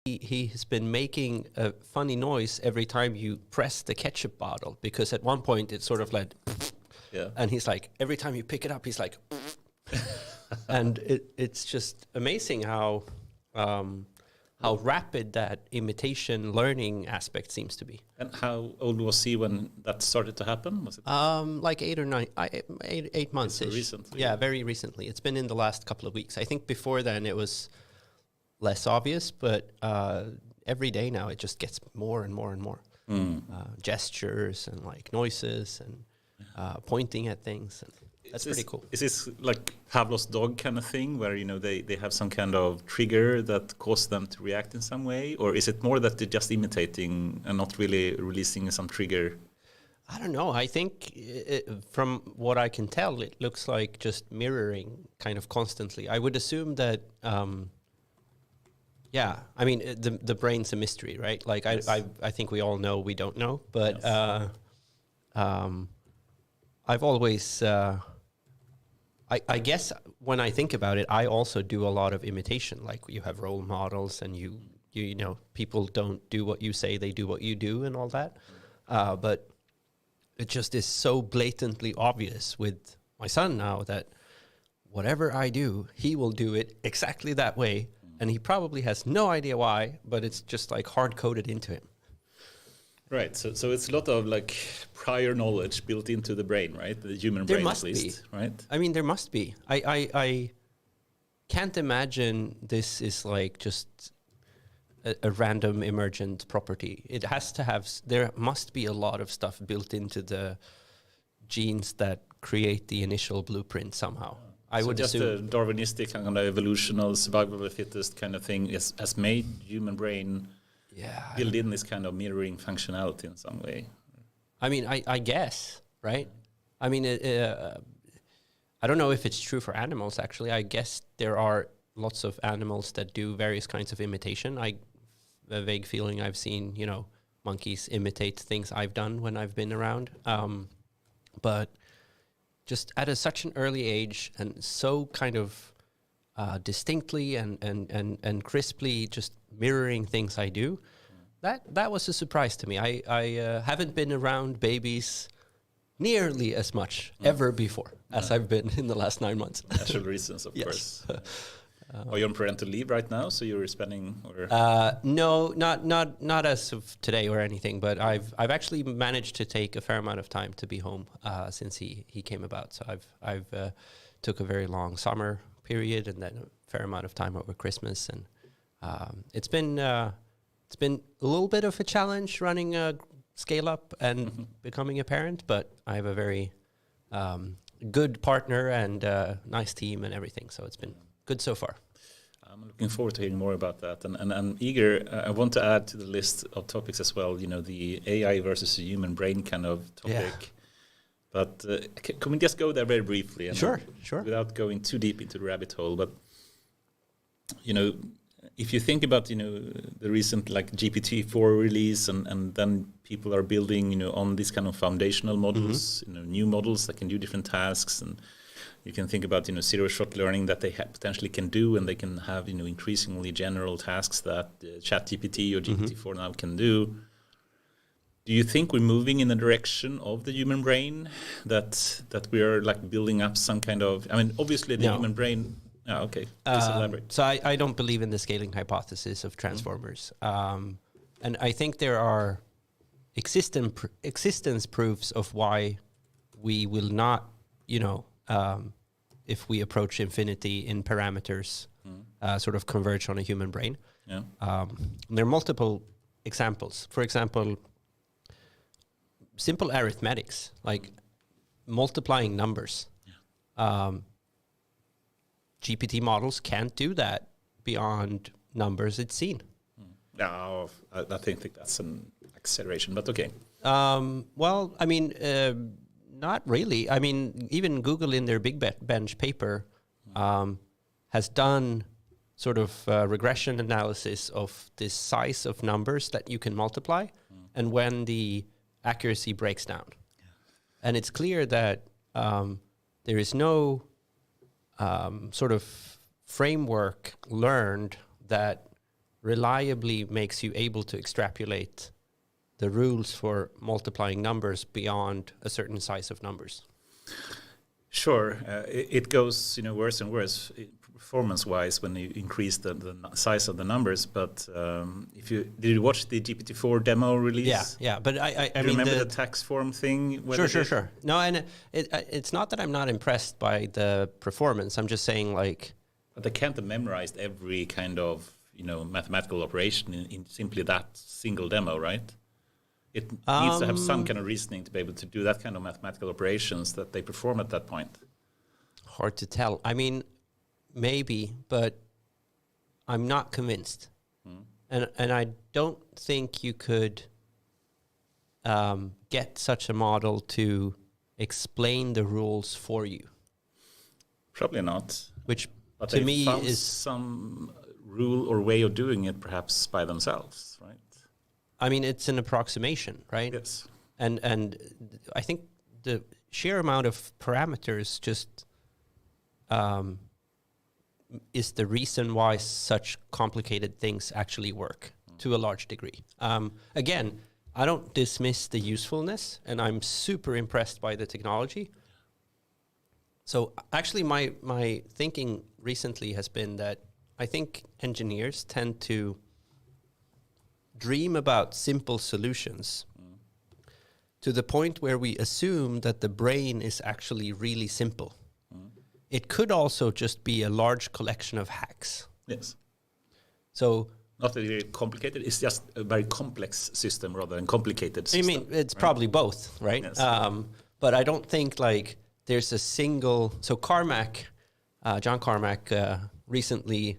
he has been making a funny noise every time you press the ketchup bottle, because at one point it's sort of like, and he's like, every time you pick it up, he's like, and it's just amazing how rapid that imitation learning aspect seems to be. And how old was he when that started to happen? Was it like 8 or 9, 8 months. Recently? Yeah, very recently. It's been in the last couple of weeks. I think before then it was less obvious, but every day now it just gets more and more and more. Gestures and like noises and pointing at things. And that's pretty cool. Is this like Pavlov's dog kind of thing where, they have some kind of trigger that causes them to react in some way? Or is it more that they're just imitating and not really releasing some trigger? I don't know. I think from what I can tell, it looks like just mirroring kind of constantly. I would assume that... yeah, I mean, the brain's a mystery, right? Like, yes. I think we all know we don't know, but yes. I've always, I guess when I think about it, I also do a lot of imitation. Like, you have role models, and you know, people don't do what you say, they do what you do, and all that. But it just is so blatantly obvious with my son now that whatever I do, he will do it exactly that way. And he probably has no idea why, but it's just like hard-coded into him. Right. So it's a lot of like prior knowledge built into the brain, right? The human brain, at least, right? I mean, there must be. I can't imagine this is like just a random emergent property. It has to have, there must be a lot of stuff built into the genes that create the initial blueprint somehow. I would just assume a Darwinistic kind of evolutional survival of the fittest kind of thing has made human brain build in this kind of mirroring functionality in some way. I mean, I guess, right? I mean, I don't know if it's true for animals, actually. I guess there are lots of animals that do various kinds of imitation. A vague feeling I've seen, monkeys imitate things I've done when I've been around. But just at such an early age and so kind of distinctly and crisply just mirroring things I do, that was a surprise to me. I haven't been around babies nearly as much ever before as I've been in the last 9 months. Natural reasons, of course. Are you on parental leave right now? So you're spending, or no, not as of today or anything. But I've actually managed to take a fair amount of time to be home since he came about. So I've took a very long summer period and then a fair amount of time over Christmas, and it's been a little bit of a challenge running a scale up and becoming a parent. But I have a very good partner and nice team and everything. So it's been good so far. I'm looking forward to hearing more about that, and I'm eager. I want to add to the list of topics as well. The AI versus the human brain kind of topic. Yeah. But can we just go there very briefly? And sure. Without going too deep into the rabbit hole, but if you think about the recent like GPT-4 release, and then people are building on these kind of foundational models, new models that can do different tasks, and you can think about zero-shot learning that they potentially can do, and they can have increasingly general tasks that ChatGPT or GPT-4 now can do. Do you think we're moving in the direction of the human brain, that we are like building up some kind of? I mean, obviously the human brain. Oh, okay. Please elaborate. So I don't believe in the scaling hypothesis of transformers, and I think there are existence proofs of why we will not, if we approach infinity in parameters, sort of converge on a human brain. Yeah. There are multiple examples. For example, simple arithmetics, like multiplying numbers. Yeah. GPT models can't do that beyond numbers it's seen. No, I think that's an acceleration, but okay. Well, I mean, not really. I mean, even Google in their Big Bench paper has done sort of regression analysis of this size of numbers that you can multiply and when the accuracy breaks down. Yeah. And it's clear that there is no sort of framework learned that reliably makes you able to extrapolate the rules for multiplying numbers beyond a certain size of numbers. Sure, it goes worse and worse performance-wise when you increase the size of the numbers. But did you watch the GPT-4 demo release? Yeah. But I mean, remember the tax form thing? Sure. No, and it's not that I'm not impressed by the performance. I'm just saying, like, but they can't have memorized every kind of mathematical operation in simply that single demo, right? It needs to have some kind of reasoning to be able to do that kind of mathematical operations that they perform at that point. Hard to tell. I mean, maybe, but I'm not convinced. And I don't think you could get such a model to explain the rules for you. Probably not. Which but to me is some rule or way of doing it perhaps by themselves, right? I mean, it's an approximation, right? Yes. And I think the sheer amount of parameters just is the reason why such complicated things actually work to a large degree. Again, I don't dismiss the usefulness, and I'm super impressed by the technology. So actually my thinking recently has been that I think engineers tend to dream about simple solutions to the point where we assume that the brain is actually really simple. It could also just be a large collection of hacks. Yes. So not very complicated. It's just a very complex system rather than complicated system. I mean, it's probably both, right? Yes. But I don't think like there's a single. So Carmack, John Carmack, recently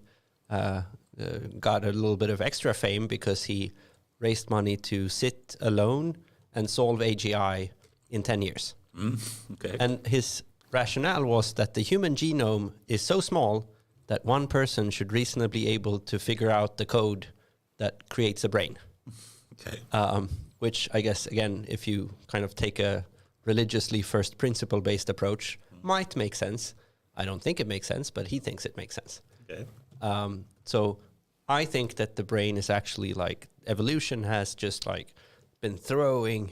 got a little bit of extra fame because he raised money to sit alone and solve AGI in 10 years. Okay. And his rationale was that the human genome is so small that one person should reasonably able to figure out the code that creates a brain. Okay. Which I guess, again, if you kind of take a religiously first principle based approach, might make sense. I don't think it makes sense, but he thinks it makes sense. Okay. So I think that the brain is actually like evolution has just like been throwing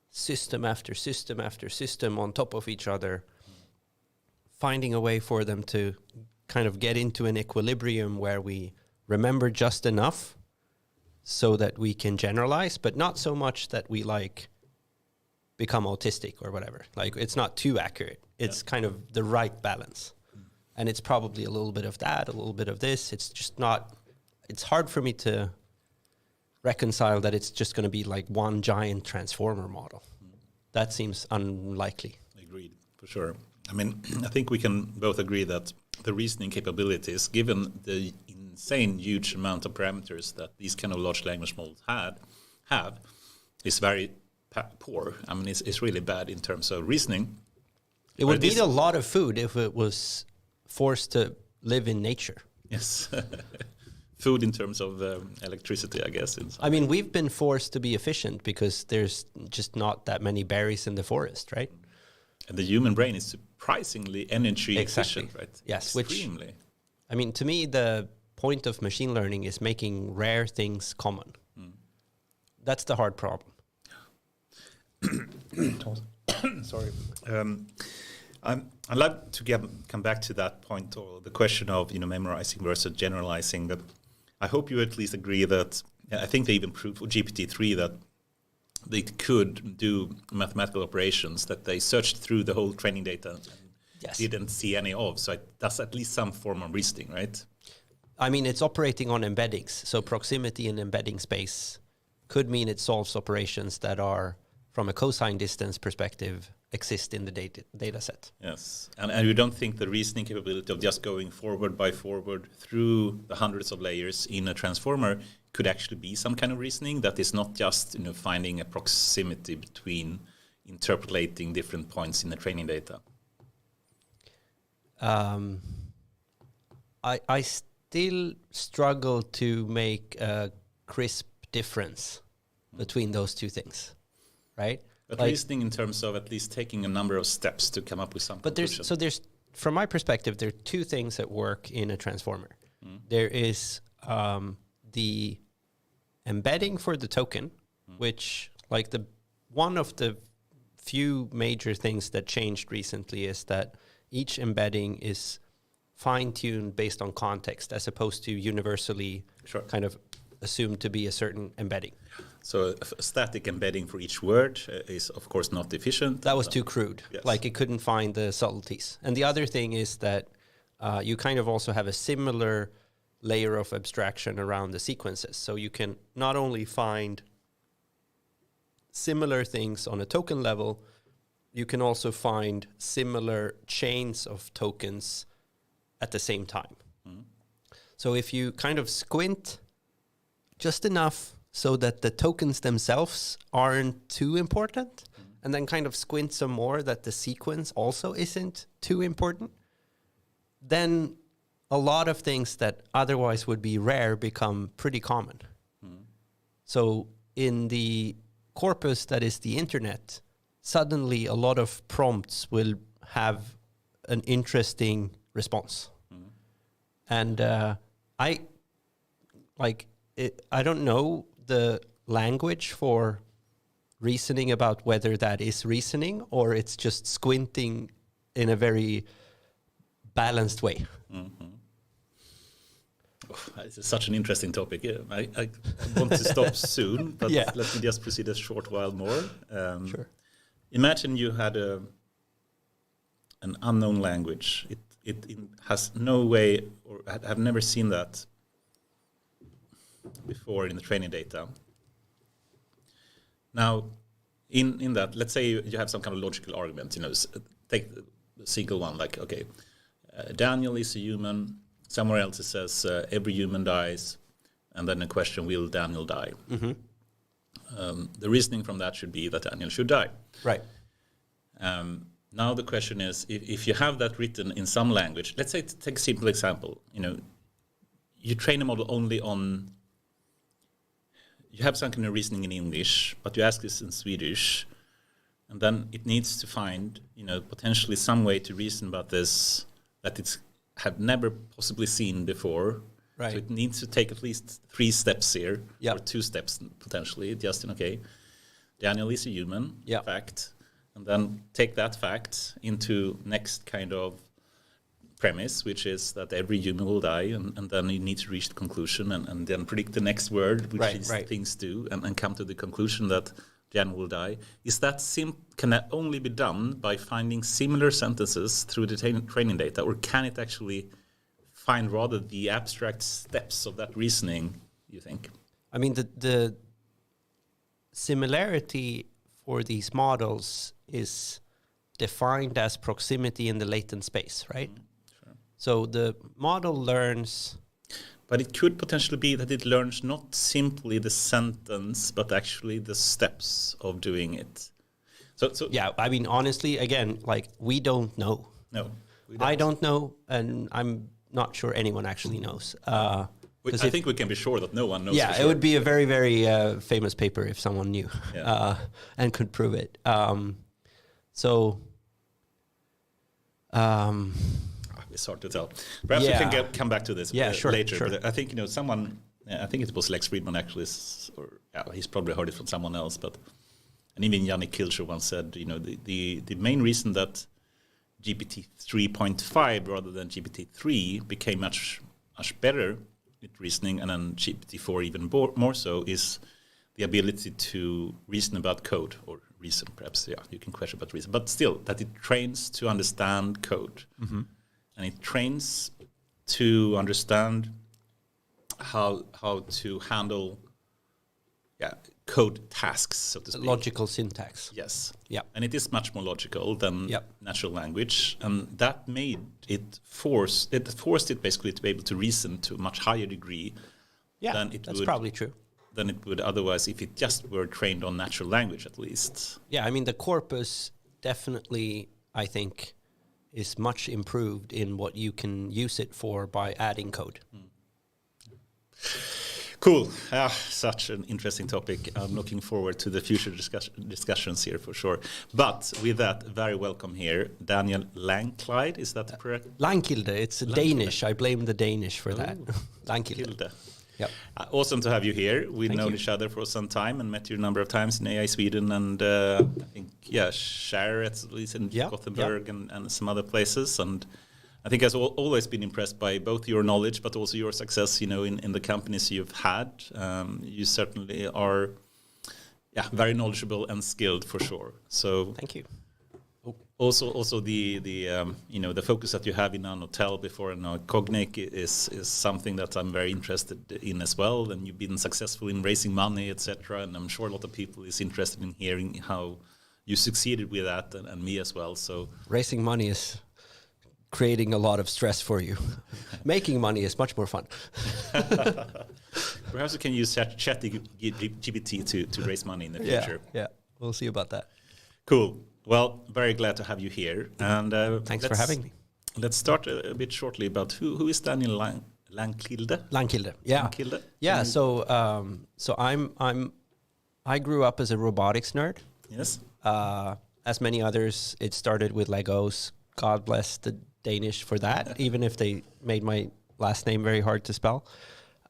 system after system after system on top of each other, finding a way for them to kind of get into an equilibrium where we remember just enough so that we can generalize, but not so much that we like become autistic or whatever. Like it's not too accurate. It's kind of the right balance. And it's probably a little bit of that, a little bit of this. It's just not, it's hard for me to reconcile that it's just going to be like one giant transformer model. That seems unlikely. Agreed, for sure. I mean, I think we can both agree that the reasoning capabilities, given the insane huge amount of parameters that these kind of large language models have, is very poor. I mean, it's really bad in terms of reasoning. It would need a lot of food if it was forced to live in nature. Yes. Food in terms of electricity, I guess. I mean, we've been forced to be efficient because there's just not that many berries in the forest, right? And the human brain is surprisingly energy efficient, right? Yes, extremely. Which, I mean, to me, the point of machine learning is making rare things common. That's the hard problem. Sorry. I'd like to come back to that point, or the question of memorizing versus generalizing. But I hope you at least agree that I think they even proved for GPT-3 that they could do mathematical operations that they searched through the whole training data and didn't see any of. So that's at least some form of reasoning, right? I mean, it's operating on embeddings. So proximity in embedding space could mean it solves operations that are, from a cosine distance perspective, exist in the data set. Yes. And you don't think the reasoning capability of just going forward by forward through the hundreds of layers in a transformer could actually be some kind of reasoning that is not just finding a proximity between interpolating different points in the training data? I still struggle to make a crisp difference between those two things, right? But reasoning in terms of at least taking a number of steps to come up with some conclusion. There's from my perspective, there are two things that work in a transformer. There is the embedding for the token, which like one of the few major things that changed recently is that each embedding is fine-tuned based on context as opposed to universally kind of assumed to be a certain embedding. So a static embedding for each word is, of course, not efficient. That was too crude. Yes. Like it couldn't find the subtleties. And the other thing is that you kind of also have a similar layer of abstraction around the sequences. So you can not only find similar things on a token level, you can also find similar chains of tokens at the same time. Mm-hmm. So if you kind of squint just enough so that the tokens themselves aren't too important, and then kind of squint some more that the sequence also isn't too important, then a lot of things that otherwise would be rare become pretty common. Mm. So in the corpus that is the internet, suddenly a lot of prompts will have an interesting response. Mm. And I don't know the language for reasoning about whether that is reasoning or it's just squinting in a very balanced way. Mm-hmm. Oh, it's such an interesting topic. Yeah, I want to stop soon, but let me just proceed a short while more. Sure. Imagine you had an unknown language. It has no way, or have never seen that before in the training data. Now, in that, let's say you have some kind of logical argument. Take the single one, like, okay, Daniel is a human. Somewhere else it says every human dies, and then the question, will Daniel die? Mm-hmm. The reasoning from that should be that Daniel should die. Right. Now the question is, if you have that written in some language, let's say, take a simple example. You train a model only on. You have some kind of reasoning in English, but you ask this in Swedish, and then it needs to find, potentially some way to reason about this that it's have never possibly seen before. Right. So it needs to take at least 3 steps here, or 2 steps potentially. Just Daniel is a human, fact, and then take that fact into next kind of premise, which is that every human will die, and then you need to reach the conclusion and then predict the next word, which these things do, and come to the conclusion that Daniel will die. Is that can that only be done by finding similar sentences through the training data, or can it actually find rather the abstract steps of that reasoning, you think? I mean, the similarity for these models is defined as proximity in the latent space, right? Sure. So the model learns... But it could potentially be that it learns not simply the sentence, but actually the steps of doing it. So yeah, I mean, honestly, again, like, we don't know. No, I don't know, and I'm not sure anyone actually knows. I think we can be sure that no one knows. Yeah, for sure. It would be a very, very famous paper if someone knew and could prove it. It's hard to tell. Perhaps we can come back to this later. Sure. But I think someone. I think it was Lex Friedman actually, he's probably heard it from someone else. And even Yannick Kilcher once said, the main reason that GPT 3.5 rather than GPT 3 became much better with reasoning, and then GPT 4 even more so, is the ability to reason about code, or reason perhaps. Yeah, you can question about reason, but still that it trains to understand code. Mm-hmm. And it trains to understand how to handle code tasks, so to speak. Logical syntax. Yes. Yeah. And it is much more logical than natural language. And that made it forced it basically to be able to reason to a much higher degree than it that's probably true. Than it would otherwise if it just were trained on natural language, at least. Yeah, I mean, the corpus definitely, I think, is much improved in what you can use it for by adding code. Cool. Such an interesting topic. I'm looking forward to the future discussions here for sure. But with that, very welcome here, Daniel Langkilde. Is that correct? Langkilde. It's Danish. I blame the Danish for that. Langkilde. Yep. Awesome to have you here. We've Thank known you. each other for some time and met you a number of times in AI Sweden and I think, Share at least in Gothenburg and some other places. And I think I've always been impressed by both your knowledge, but also your success, in the companies you've had. You certainly are very knowledgeable and skilled for sure. So thank you. Also the focus that you have in Nanotel before now Kognic is something that I'm very interested in as well. And you've been successful in raising money, etc. And I'm sure a lot of people is interested in hearing how you succeeded with that, and me as well. So raising money is creating a lot of stress for you. Making money is much more fun. Perhaps you can use ChatGPT to raise money in the future. Yeah, we'll see about that. Cool. Well, very glad to have you here. And thanks for having me. Let's start a bit shortly about who is Daniel Langkilde? Langkilde, yeah. Langkilde? Yeah, so I grew up as a robotics nerd. Yes. As many others, it started with Legos. God bless the Danish for that, even if they made my last name very hard to spell.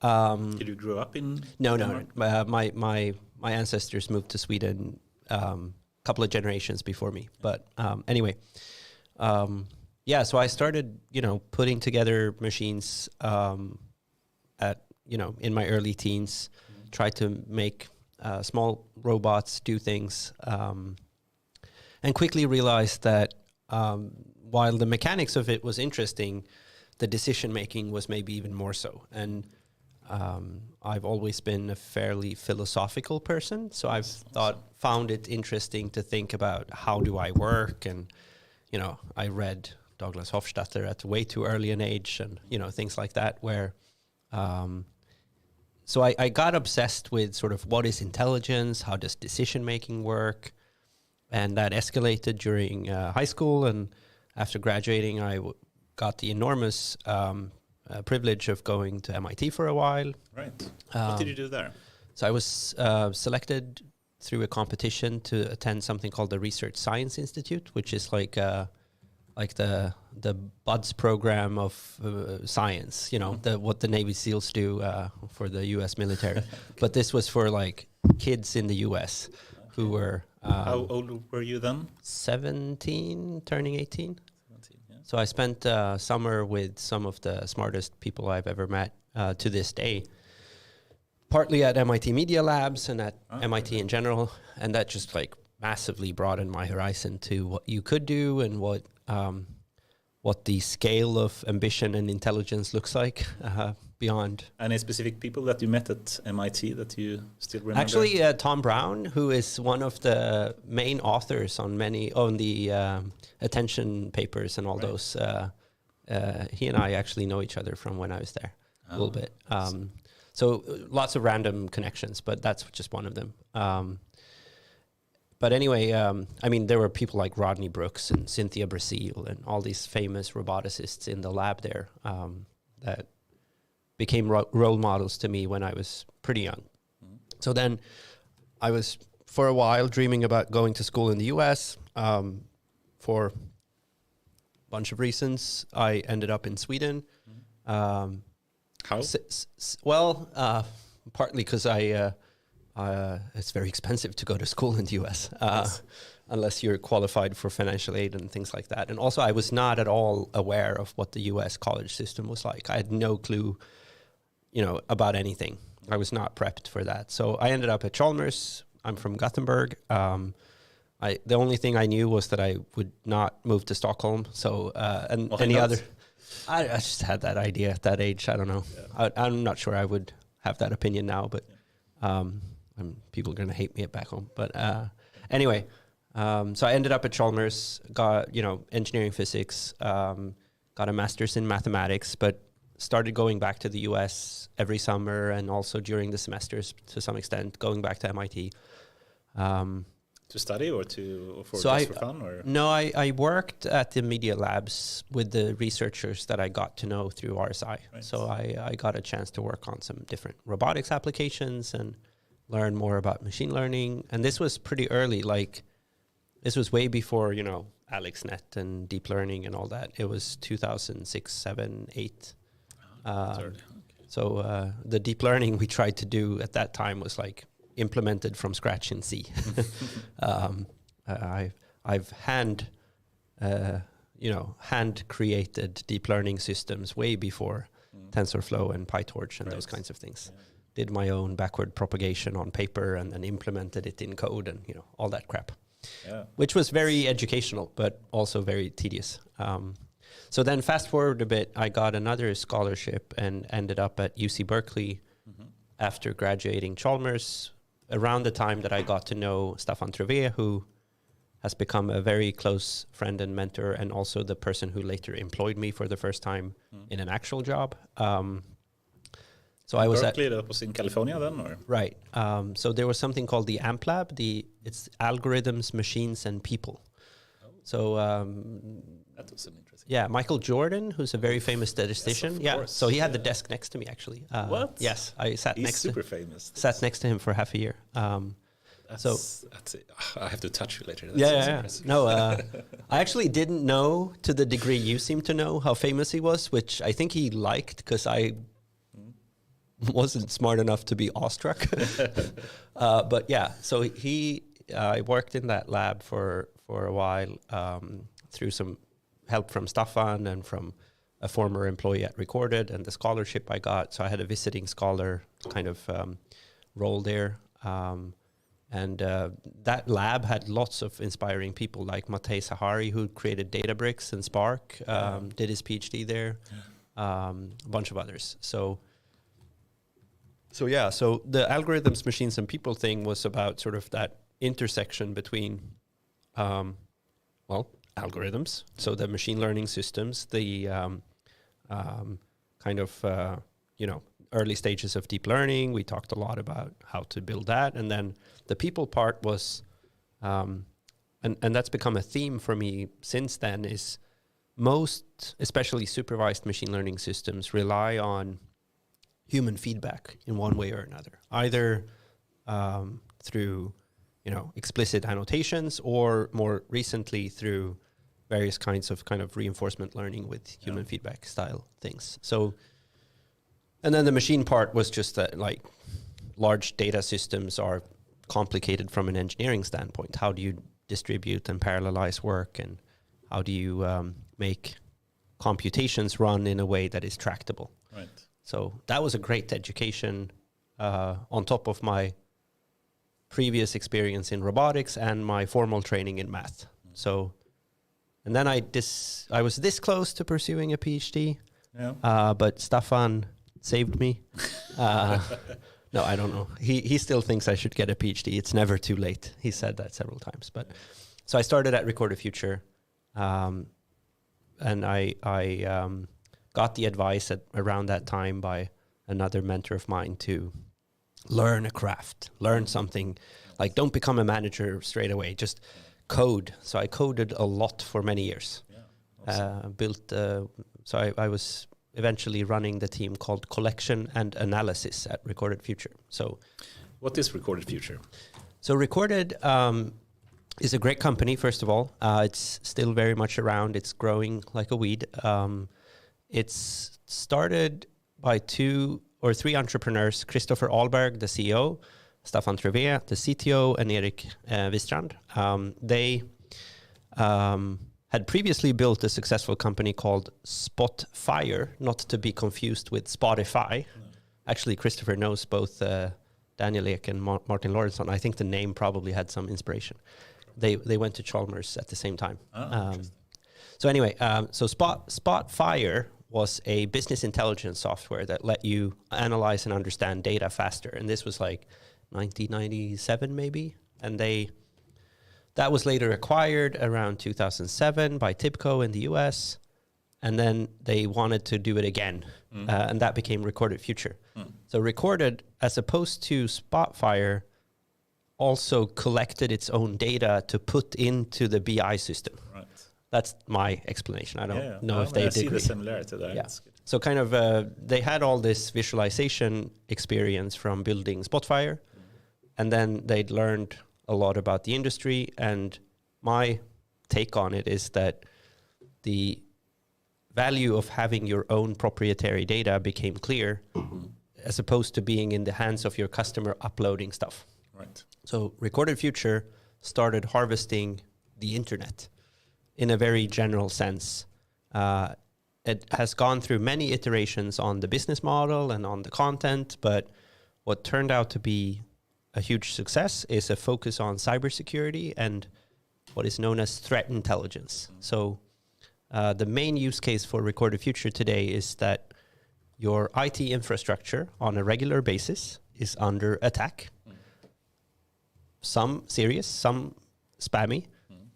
Did you grow up in? No. My ancestors moved to Sweden couple of generations before me. But anyway, so I started, putting together machines in my early teens, tried to make small robots do things, and quickly realized that while the mechanics of it was interesting, the decision making was maybe even more so. And I've always been a fairly philosophical person, so I've found it interesting to think about how do I work, and I read Douglas Hofstadter at way too early an age, and things like that. Where, so I got obsessed with sort of what is intelligence, how does decision making work, and that escalated during high school, and after graduating, I got the enormous privilege of going to MIT for a while. Right. What did you do there? So I was selected through a competition to attend something called the Research Science Institute, which is like the BUDS program of science. What the Navy SEALs do for the U.S. military. Okay. But this was for like kids in the U.S. who were. How old were you then? 17, turning 18. So I spent summer with some of the smartest people I've ever met to this day, partly at MIT Media Labs and at MIT in general. And that just like massively broadened my horizon to what you could do and what the scale of ambition and intelligence looks like beyond. Any specific people that you met at MIT that you still remember? Actually, Tom Brown, who is one of the main authors on the attention papers and all those. He and I actually know each other from when I was there a little bit. So lots of random connections, but that's just one of them. But anyway, there were people like Rodney Brooks and Cynthia Brazil and all these famous roboticists in the lab there that became role models to me when I was pretty young. Mm-hmm. So then I was, for a while, dreaming about going to school in the US. For a bunch of reasons, I ended up in Sweden. How? Partly because it's very expensive to go to school in the US, unless you're qualified for financial aid and things like that. And also, I was not at all aware of what the US college system was like. I had no clue, about anything. I was not prepped for that. So I ended up at Chalmers. I'm from Gothenburg. The only thing I knew was that I would not move to Stockholm. So I just had that idea at that age. I don't know. Yeah. I'm not sure I would have that opinion now, but people are going to hate me back home. But anyway, so I ended up at Chalmers, got engineering physics, got a master's in mathematics, but started going back to the US every summer and also during the semesters to some extent, going back to MIT. To study or for fun? Or? No, I worked at the media labs with the researchers that I got to know through RSI. Right. So I got a chance to work on some different robotics applications and learn more about machine learning. And this was pretty early, this was way before, AlexNet and deep learning and all that. It was 2006, 7, 8. So the deep learning we tried to do at that time was like implemented from scratch in C. I've hand created deep learning systems way before TensorFlow and PyTorch and those kinds of things. Yeah. Did my own backward propagation on paper and then implemented it in code and all that crap. Yeah. Which was very educational, but also very tedious. So then fast forward a bit, I got another scholarship and ended up at UC Berkeley after graduating Chalmers, around the time that I got to know Staffan Trevé, who has become a very close friend and mentor, and also the person who later employed me for the first time in an actual job. So I was Berkeley, that was in California then, or? Right. So there was something called the AMP Lab. It's Algorithms, Machines, and People. Oh. So that was an interesting. Yeah, Michael Jordan, who's a very famous statistician. Yes, yeah. Course. So he had the desk next to me actually. What? Yes, I sat He's next. Super famous. Sat next to him for half a year. That's it. I have to touch you later. Yeah. No, I actually didn't know to the degree you seem to know how famous he was, which I think he liked because I wasn't smart enough to be awestruck. But yeah, so I worked in that lab for a while through some help from Staffan and from a former employee at Recorded and the scholarship I got. So I had a visiting scholar kind of role there. And that lab had lots of inspiring people like Matej Sahari, who created Databricks and Spark, did his PhD there, a bunch of others. So the algorithms, machines, and people thing was about sort of that intersection between, algorithms, so the machine learning systems, the kind of, early stages of deep learning. We talked a lot about how to build that. And then the people part was, and that's become a theme for me since then, is most, especially supervised machine learning systems, rely on human feedback in one way or another, either through, explicit annotations or more recently through various kinds of kind of reinforcement learning with human feedback style things. So, and then the machine part was just that, like, large data systems are complicated from an engineering standpoint. How do you distribute and parallelize work, and how do you make computations run in a way that is tractable? Right. So that was a great education on top of my previous experience in robotics and my formal training in math. So, and then I was this close to pursuing a PhD, but Staffan saved me. No, I don't know. He still thinks I should get a PhD. It's never too late. He said that several times. But so I started at Recorded Future, and I got the advice around that time by another mentor of mine to learn a craft, learn something. Like, don't become a manager straight away. Just code. So I coded a lot for many years. Yeah, awesome. So I was eventually running the team called Collection and Analysis at Recorded Future. So, what is Recorded Future? So Recorded is a great company, first of all. It's still very much around. It's growing like a weed. It's started by 2 or 3 entrepreneurs, Christopher Ahlberg, the CEO, Staffan Trevé, the CTO, and Erik Wistrand. They had previously built a successful company called Spotfire, not to be confused with Spotify. No. Actually, Christopher knows both Daniel Ek and Martin Lorentzon. I think the name probably had some inspiration. They went to Chalmers at the same time. So anyway, so Spotfire was a business intelligence software that let you analyze and understand data faster. And this was like 1997 maybe. And that was later acquired around 2007 by TIBCO in the US. And then they wanted to do it again. And that became Recorded Future. So Recorded, as opposed to Spotfire, also collected its own data to put into the BI system. Right. That's my explanation. I don't know if they did. I see the similarity there. Yeah. So kind of they had all this visualization experience from building Spotfire, and then they'd learned a lot about the industry. And my take on it is that the value of having your own proprietary data became clear, as opposed to being in the hands of your customer uploading stuff. Right. So Recorded Future started harvesting the internet in a very general sense. It has gone through many iterations on the business model and on the content, but what turned out to be a huge success is a focus on cybersecurity and what is known as threat intelligence. So the main use case for Recorded Future today is that your IT infrastructure on a regular basis is under attack. Some serious, some spammy,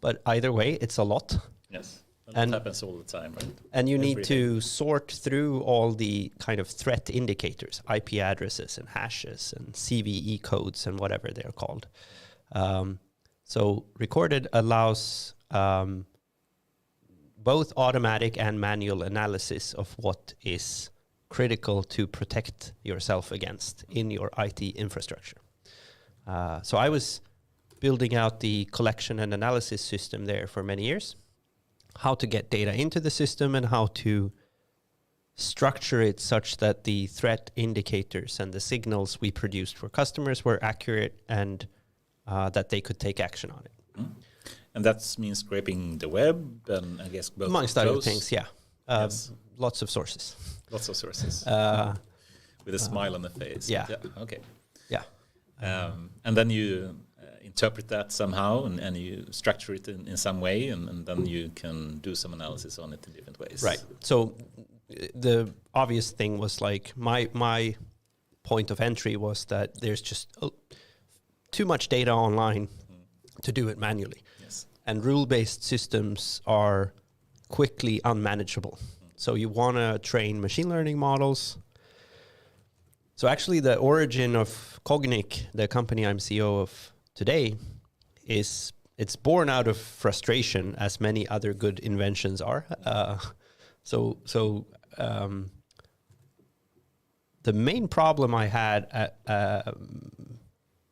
but either way, it's a lot. Yes. And it happens all the time, right? And you need to sort through all the kind of threat indicators, IP addresses and hashes and CVE codes and whatever they're called. So Recorded allows both automatic and manual analysis of what is critical to protect yourself against in your IT infrastructure. So I was building out the collection and analysis system there for many years. How to get data into the system and how to structure it such that the threat indicators and the signals we produced for customers were accurate and that they could take action on it. And that means scraping the web and I guess both amongst other things, yeah. Yes. Lots of sources. Lots of sources. With a smile on the face. Yeah. Okay. Yeah. And then you interpret that somehow and you structure it in some way and then you can do some analysis on it in different ways. Right. So the obvious thing was like my point of entry was that there's just too much data online to do it manually. Yes. And rule-based systems are quickly unmanageable. So you want to train machine learning models. So actually the origin of Kognic, the company I'm CEO of today, it's born out of frustration, as many other good inventions are. So the main problem I had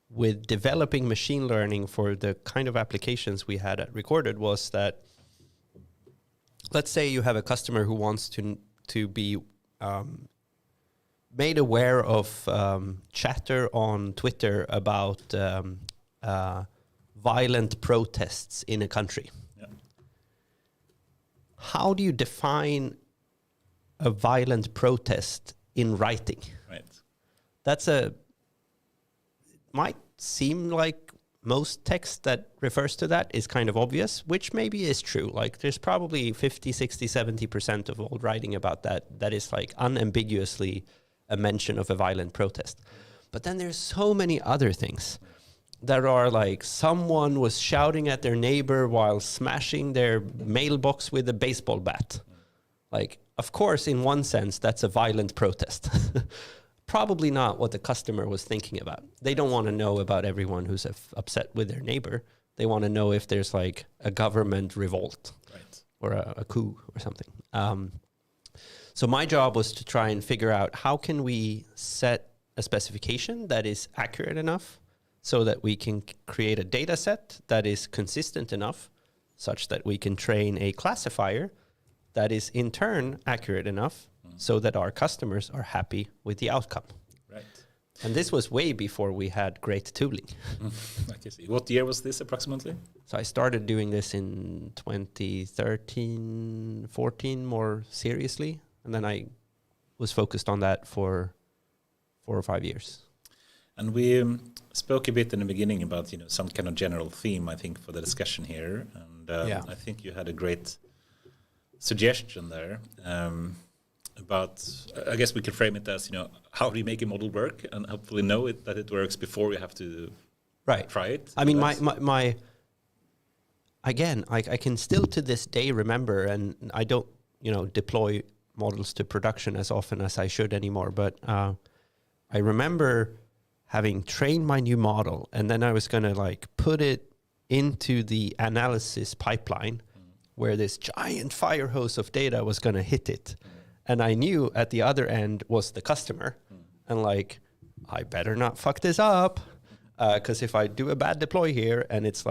with developing machine learning for the kind of applications we had at Recorded was that, let's say you have a customer who wants to be made aware of chatter on Twitter about violent protests in a country. Yeah. How do you define a violent protest in writing? Right. Might seem like most text that refers to that is kind of obvious, which maybe is true. Like there's probably 50, 60, 70% of all writing about that is like unambiguously a mention of a violent protest. But then there's so many other things that are like someone was shouting at their neighbor while smashing their mailbox with a baseball bat. Like, of course, in one sense, that's a violent protest. Probably not what the customer was thinking about. They don't want to know about everyone who's upset with their neighbor. They want to know if there's like a government revolt, right, or a coup or something. So my job was to try and figure out how can we set a specification that is accurate enough so that we can create a data set that is consistent enough such that we can train a classifier that is in turn accurate enough so that our customers are happy with the outcome. Right. And this was way before we had great tooling. I can see. What year was this approximately? So I started doing this in 2013, 14 more seriously. And then I was focused on that for 4 or 5 years. And we spoke a bit in the beginning about, some kind of general theme, I think, for the discussion here. And I think you had a great suggestion there about, I guess we could frame it as, how do you make a model work and hopefully know that it works before you have to try it. I mean, my again, I can still to this day remember, and I don't, deploy models to production as often as I should anymore, but I remember having trained my new model, and then I was going to put it into the analysis pipeline where this giant fire hose of data was going to hit it. And I knew at the other end was the customer. And I better not fuck this up. Because if I do a bad deploy here and it's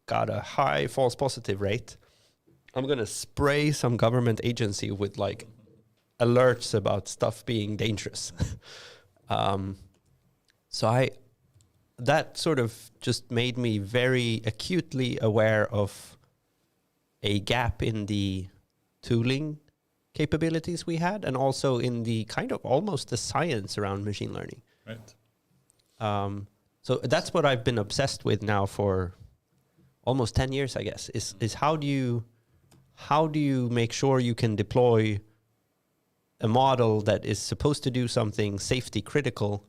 got a high false positive rate, I'm going to spray some government agency with like alerts about stuff being dangerous. So that sort of just made me very acutely aware of a gap in the tooling capabilities we had, and also in the kind of almost the science around machine learning. Right. So that's what I've been obsessed with now for almost 10 years, I guess, is how do you make sure you can deploy a model that is supposed to do something safety critical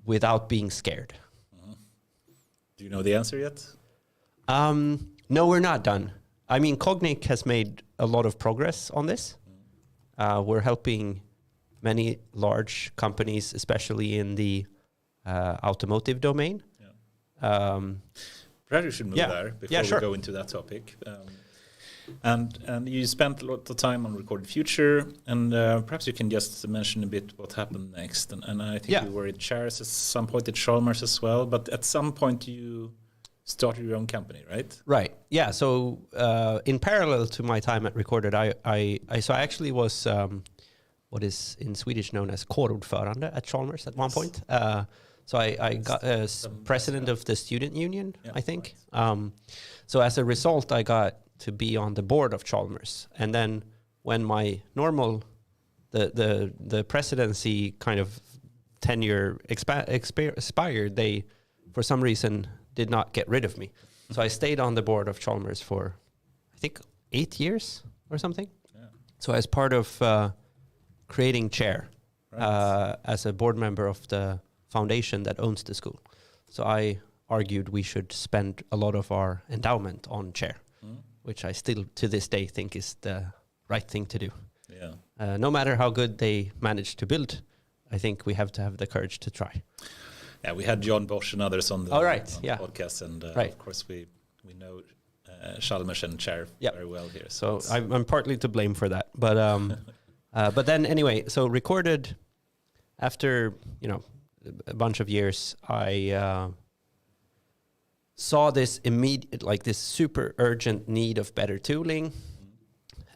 without being scared? Do you know the answer yet? No, we're not done. I mean, Kognic has made a lot of progress on this. We're helping many large companies, especially in the automotive domain. Yeah. Perhaps we should move there before we go into that topic. And you spent a lot of time on Recorded Future, and perhaps you can just mention a bit what happened next. And I think you were in chairs at some point at Chalmers as well, but at some point you started your own company, right? Right. Yeah. So in parallel to my time at Recorded, I actually was what is in Swedish known as kårordförande at Chalmers at one point. So I got president of the student union, I think. Right. So as a result, I got to be on the board of Chalmers. And then when my normal, the presidency kind of tenure expired, they, for some reason, did not get rid of me. So I stayed on the board of Chalmers for, I think, 8 years or something. Yeah. So as part of creating Chair, as a board member of the foundation that owns the school. So I argued we should spend a lot of our endowment on Chair, which I still to this day think is the right thing to do. Yeah. No matter how good they manage to build, I think we have to have the courage to try. Yeah, we had John Bosch and others on the, podcast, and of course we know Chalmers and Chair very well here. So I'm partly to blame for that, but then anyway, so Recorded after a bunch of years, I saw this immediate, like this super urgent need of better tooling,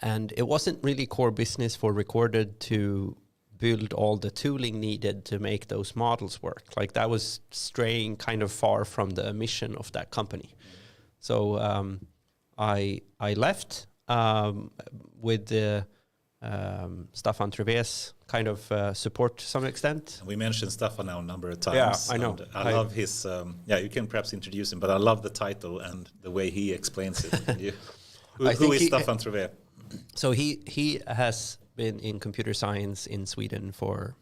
and it wasn't really core business for Recorded to build all the tooling needed to make those models work. Like that was straying kind of far from the mission of that company. So I left with the Staffan Treves kind of support to some extent. We mentioned Staffan now a number of times. Yeah, I know. I love his, you can perhaps introduce him, but I love the title and the way he explains it. Who is Staffan Treves? So he has been in computer science in Sweden for,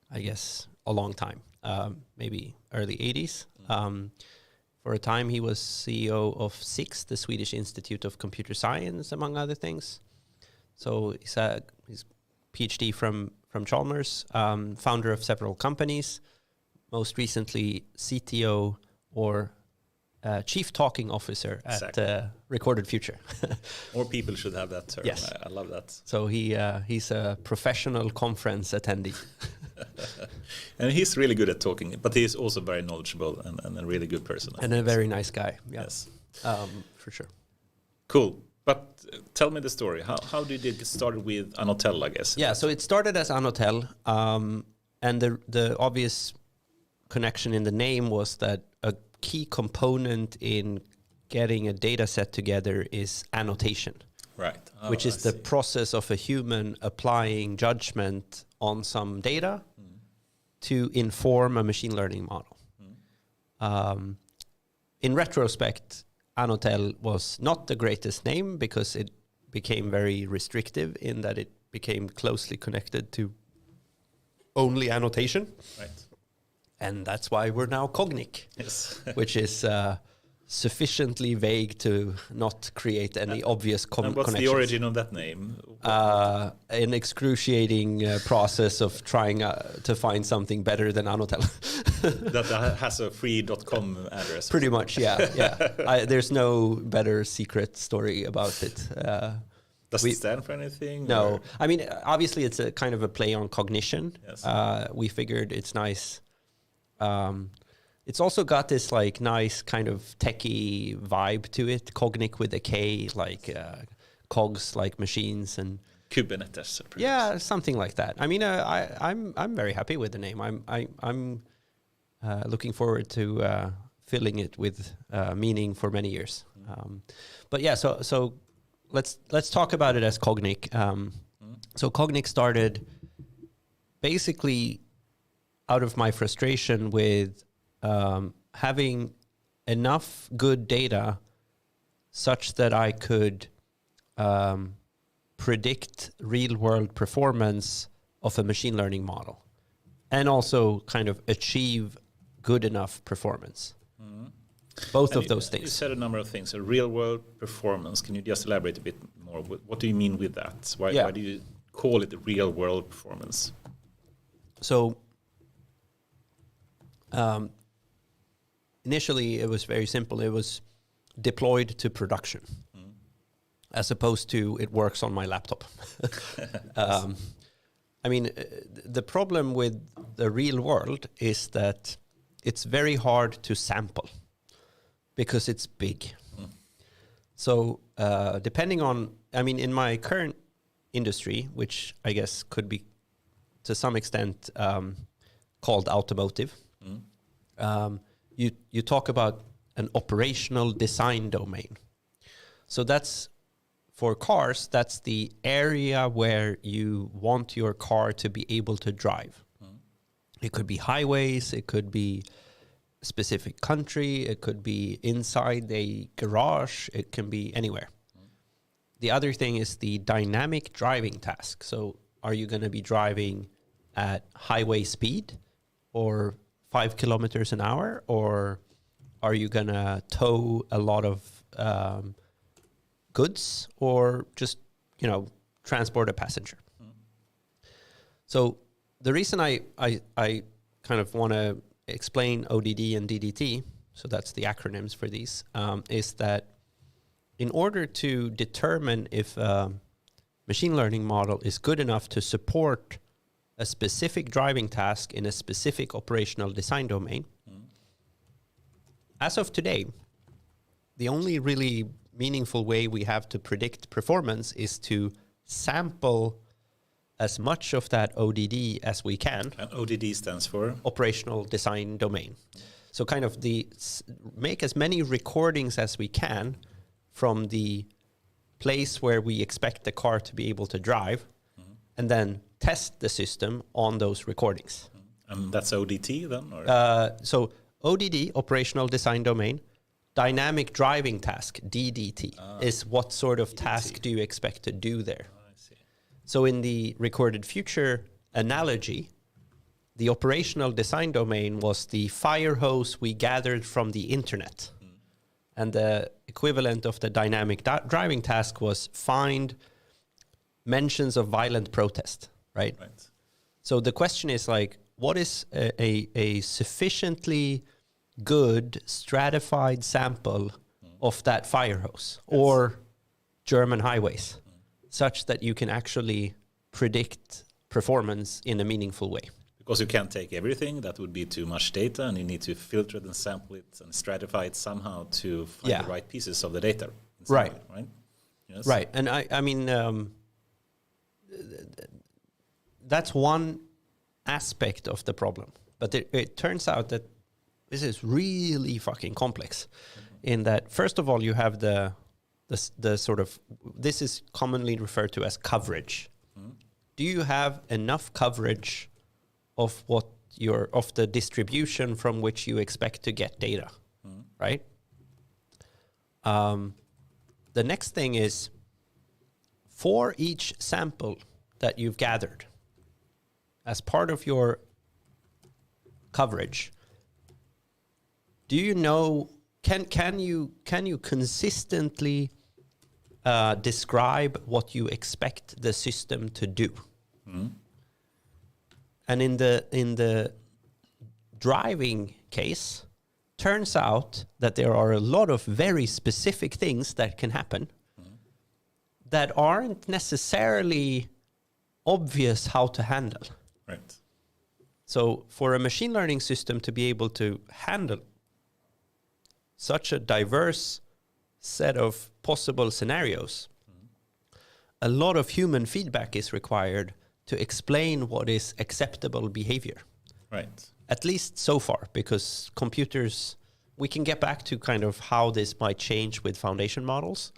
I guess, a long time, maybe early 80s. For a time, he was CEO of SIX, the Swedish Institute of Computer Science, among other things. So he's PhD from Chalmers, founder of several companies, most recently CTO or Chief Talking Officer at Recorded Future. More people should have that term. Yes. I love that. So he's a professional conference attendee. And he's really good at talking, but he's also very knowledgeable and a really good person. And a very nice guy. Yeah. Yes. For sure. Cool. But tell me the story. How did it get started with Anotel, I guess? Yeah, so it started as Anotel, and the obvious connection in the name was that a key component in getting a data set together is annotation. Right. Which is the process of a human applying judgment on some data to inform a machine learning model. In retrospect, Anotel was not the greatest name because it became very restrictive in that it became closely connected to only annotation. Right. And that's why we're now Kognic, which is sufficiently vague to not create any obvious connections. What's the origin of that name? An excruciating process of trying to find something better than Anotel. that has a free.com address. Pretty much, yeah. There's no better secret story about it. Does it stand for anything? No. Or? I mean, obviously, it's a kind of a play on cognition. Yes. We figured it's nice. It's also got this like nice kind of techie vibe to it. Kognic with a K, like cogs like machines and Kubernetes. Perhaps. Yeah, something like that. I mean, I'm very happy with the name. I'm looking forward to filling it with meaning for many years. But yeah, so let's talk about it as Kognic. So Kognic started basically out of my frustration with having enough good data such that I could predict real-world performance of a machine learning model and also kind of achieve good enough performance. Both of those things. You said a number of things. So real-world performance. Can you just elaborate a bit more? What do you mean with that? Why do you call it real-world performance? So initially, it was very simple. It was deployed to production, as opposed to it works on my laptop. I mean, the problem with the real world is that it's very hard to sample because it's big. So depending on, I mean, in my current industry, which I guess could be to some extent called automotive, you talk about an operational design domain. So that's, for cars, that's the area where you want your car to be able to drive. It could be highways, it could be a specific country, it could be inside a garage, it can be anywhere. The other thing is the dynamic driving task. So are you going to be driving at highway speed or 5 kilometers an hour, or are you going to tow a lot of goods, or just, transport a passenger? So the reason I kind of want to explain ODD and DDT, so that's the acronyms for these, is that in order to determine if a machine learning model is good enough to support a specific driving task in a specific operational design domain, as of today, the only really meaningful way we have to predict performance is to sample as much of that ODD as we can. And ODD stands for? Operational design domain. So kind of make as many recordings as we can from the place where we expect the car to be able to drive, and then test the system on those recordings. And that's ODT then? Or? So ODD, operational design domain, dynamic driving task, DDT, is what sort of task do you expect to do there? I see. So in the recorded future analogy, the operational design domain was the fire hose we gathered from the internet. And the equivalent of the dynamic driving task was find mentions of violent protest, right? So the question is like, what is a sufficiently good stratified sample of that fire hose or German highways such that you can actually predict performance in a meaningful way? Because you can't take everything, that would be too much data, and you need to filter it and sample it and stratify it somehow to find the right pieces of the data. Right. Right? Yes. Right. And I mean, that's one aspect of the problem. But it turns out that this is really fucking complex in that, first of all, you have the sort of, this is commonly referred to as coverage. Do you have enough coverage of of the distribution from which you expect to get data, right? The next thing is, for each sample that you've gathered as part of your coverage, do you know, can you consistently describe what you expect the system to do? And in the driving case, turns out that there are a lot of very specific things that can happen that aren't necessarily obvious how to handle. Right. So for a machine learning system to be able to handle such a diverse set of possible scenarios, a lot of human feedback is required to explain what is acceptable behavior. Right. At least so far, because computers, we can get back to kind of how this might change with foundation models,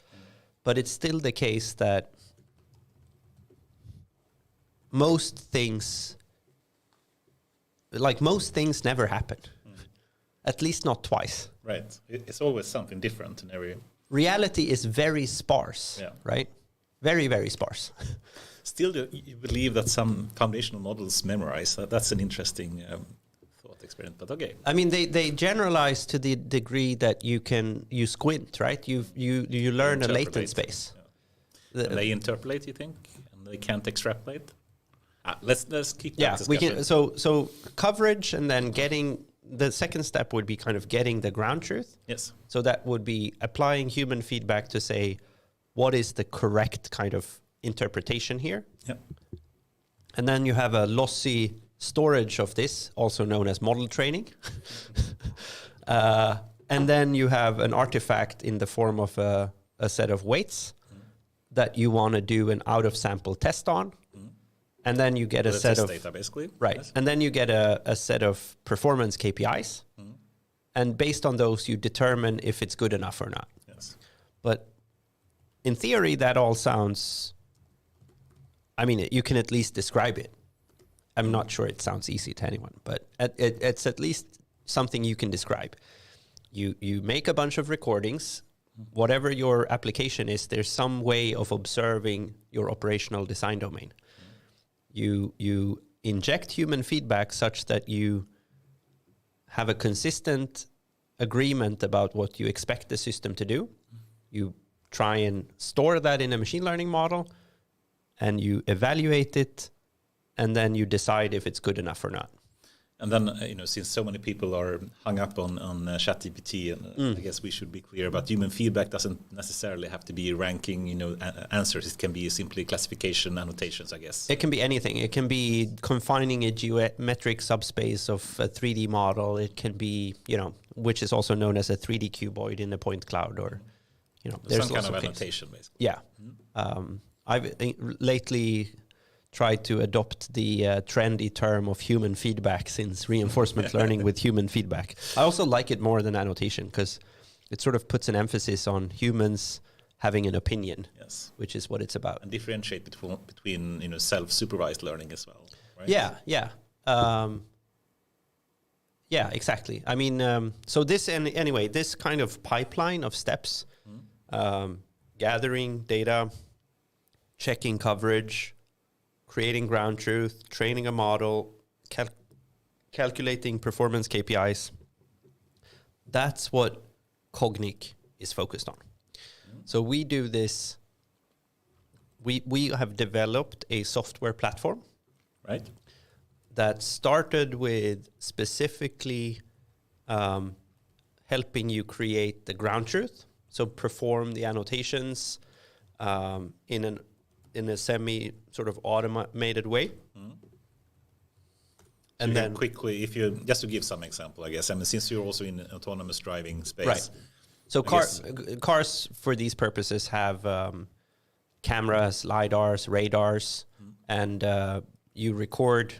but it's still the case that most things never happen. At least not twice. Right. It's always something different in every... Reality is very sparse, right? Very, very sparse. Still, you believe that some foundational models memorize. That's an interesting thought experiment, but okay. I mean, they generalize to the degree that you squint, right? You learn a latent space. Yeah. And they interpolate, you think? And they can't extrapolate? Let's keep that discussion. We can. So coverage, and then getting... The second step would be kind of getting the ground truth. Yes. So that would be applying human feedback to say, what is the correct kind of interpretation here? Yep. And then you have a lossy storage of this, also known as model training. And then you have an artifact in the form of a set of weights that you want to do an out-of-sample test on. And then you get a set of data, basically. Right. Yes. And then you get a set of performance KPIs. And based on those, you determine if it's good enough or not. Yes. But in theory, that all sounds, I mean, you can at least describe it. I'm not sure it sounds easy to anyone, but it's at least something you can describe. You make a bunch of recordings. Whatever your application is, there's some way of observing your operational design domain. You inject human feedback such that you have a consistent agreement about what you expect the system to do. You try and store that in a machine learning model, and you evaluate it, and then you decide if it's good enough or not. And then, since so many people are hung up on ChatGPT, and I guess we should be clear about human feedback doesn't necessarily have to be ranking, answers. It can be simply classification annotations, I guess. It can be anything. It can be confining a geometric subspace of a 3D model. It can be, which is also known as a 3D cuboid in a point cloud, or, there's some kind of annotation, basically. Yeah. I've lately tried to adopt the trendy term of human feedback, since reinforcement learning with human feedback. I also like it more than annotation, because it sort of puts an emphasis on humans having an opinion, yes, which is what it's about. And differentiate between self-supervised learning as well, right? Yeah. Yeah, exactly. I mean, so this kind of pipeline of steps, gathering data, checking coverage, creating ground truth, training a model, calculating performance KPIs. That's what Kognic is focused on. So we do this. We have developed a software platform, right, that started with specifically helping you create the ground truth. So perform the annotations in a semi sort of automated way. And then quickly, just to give some example, I guess, since you're also in autonomous driving space. Right. So cars for these purposes have cameras, lidars, radars, and you record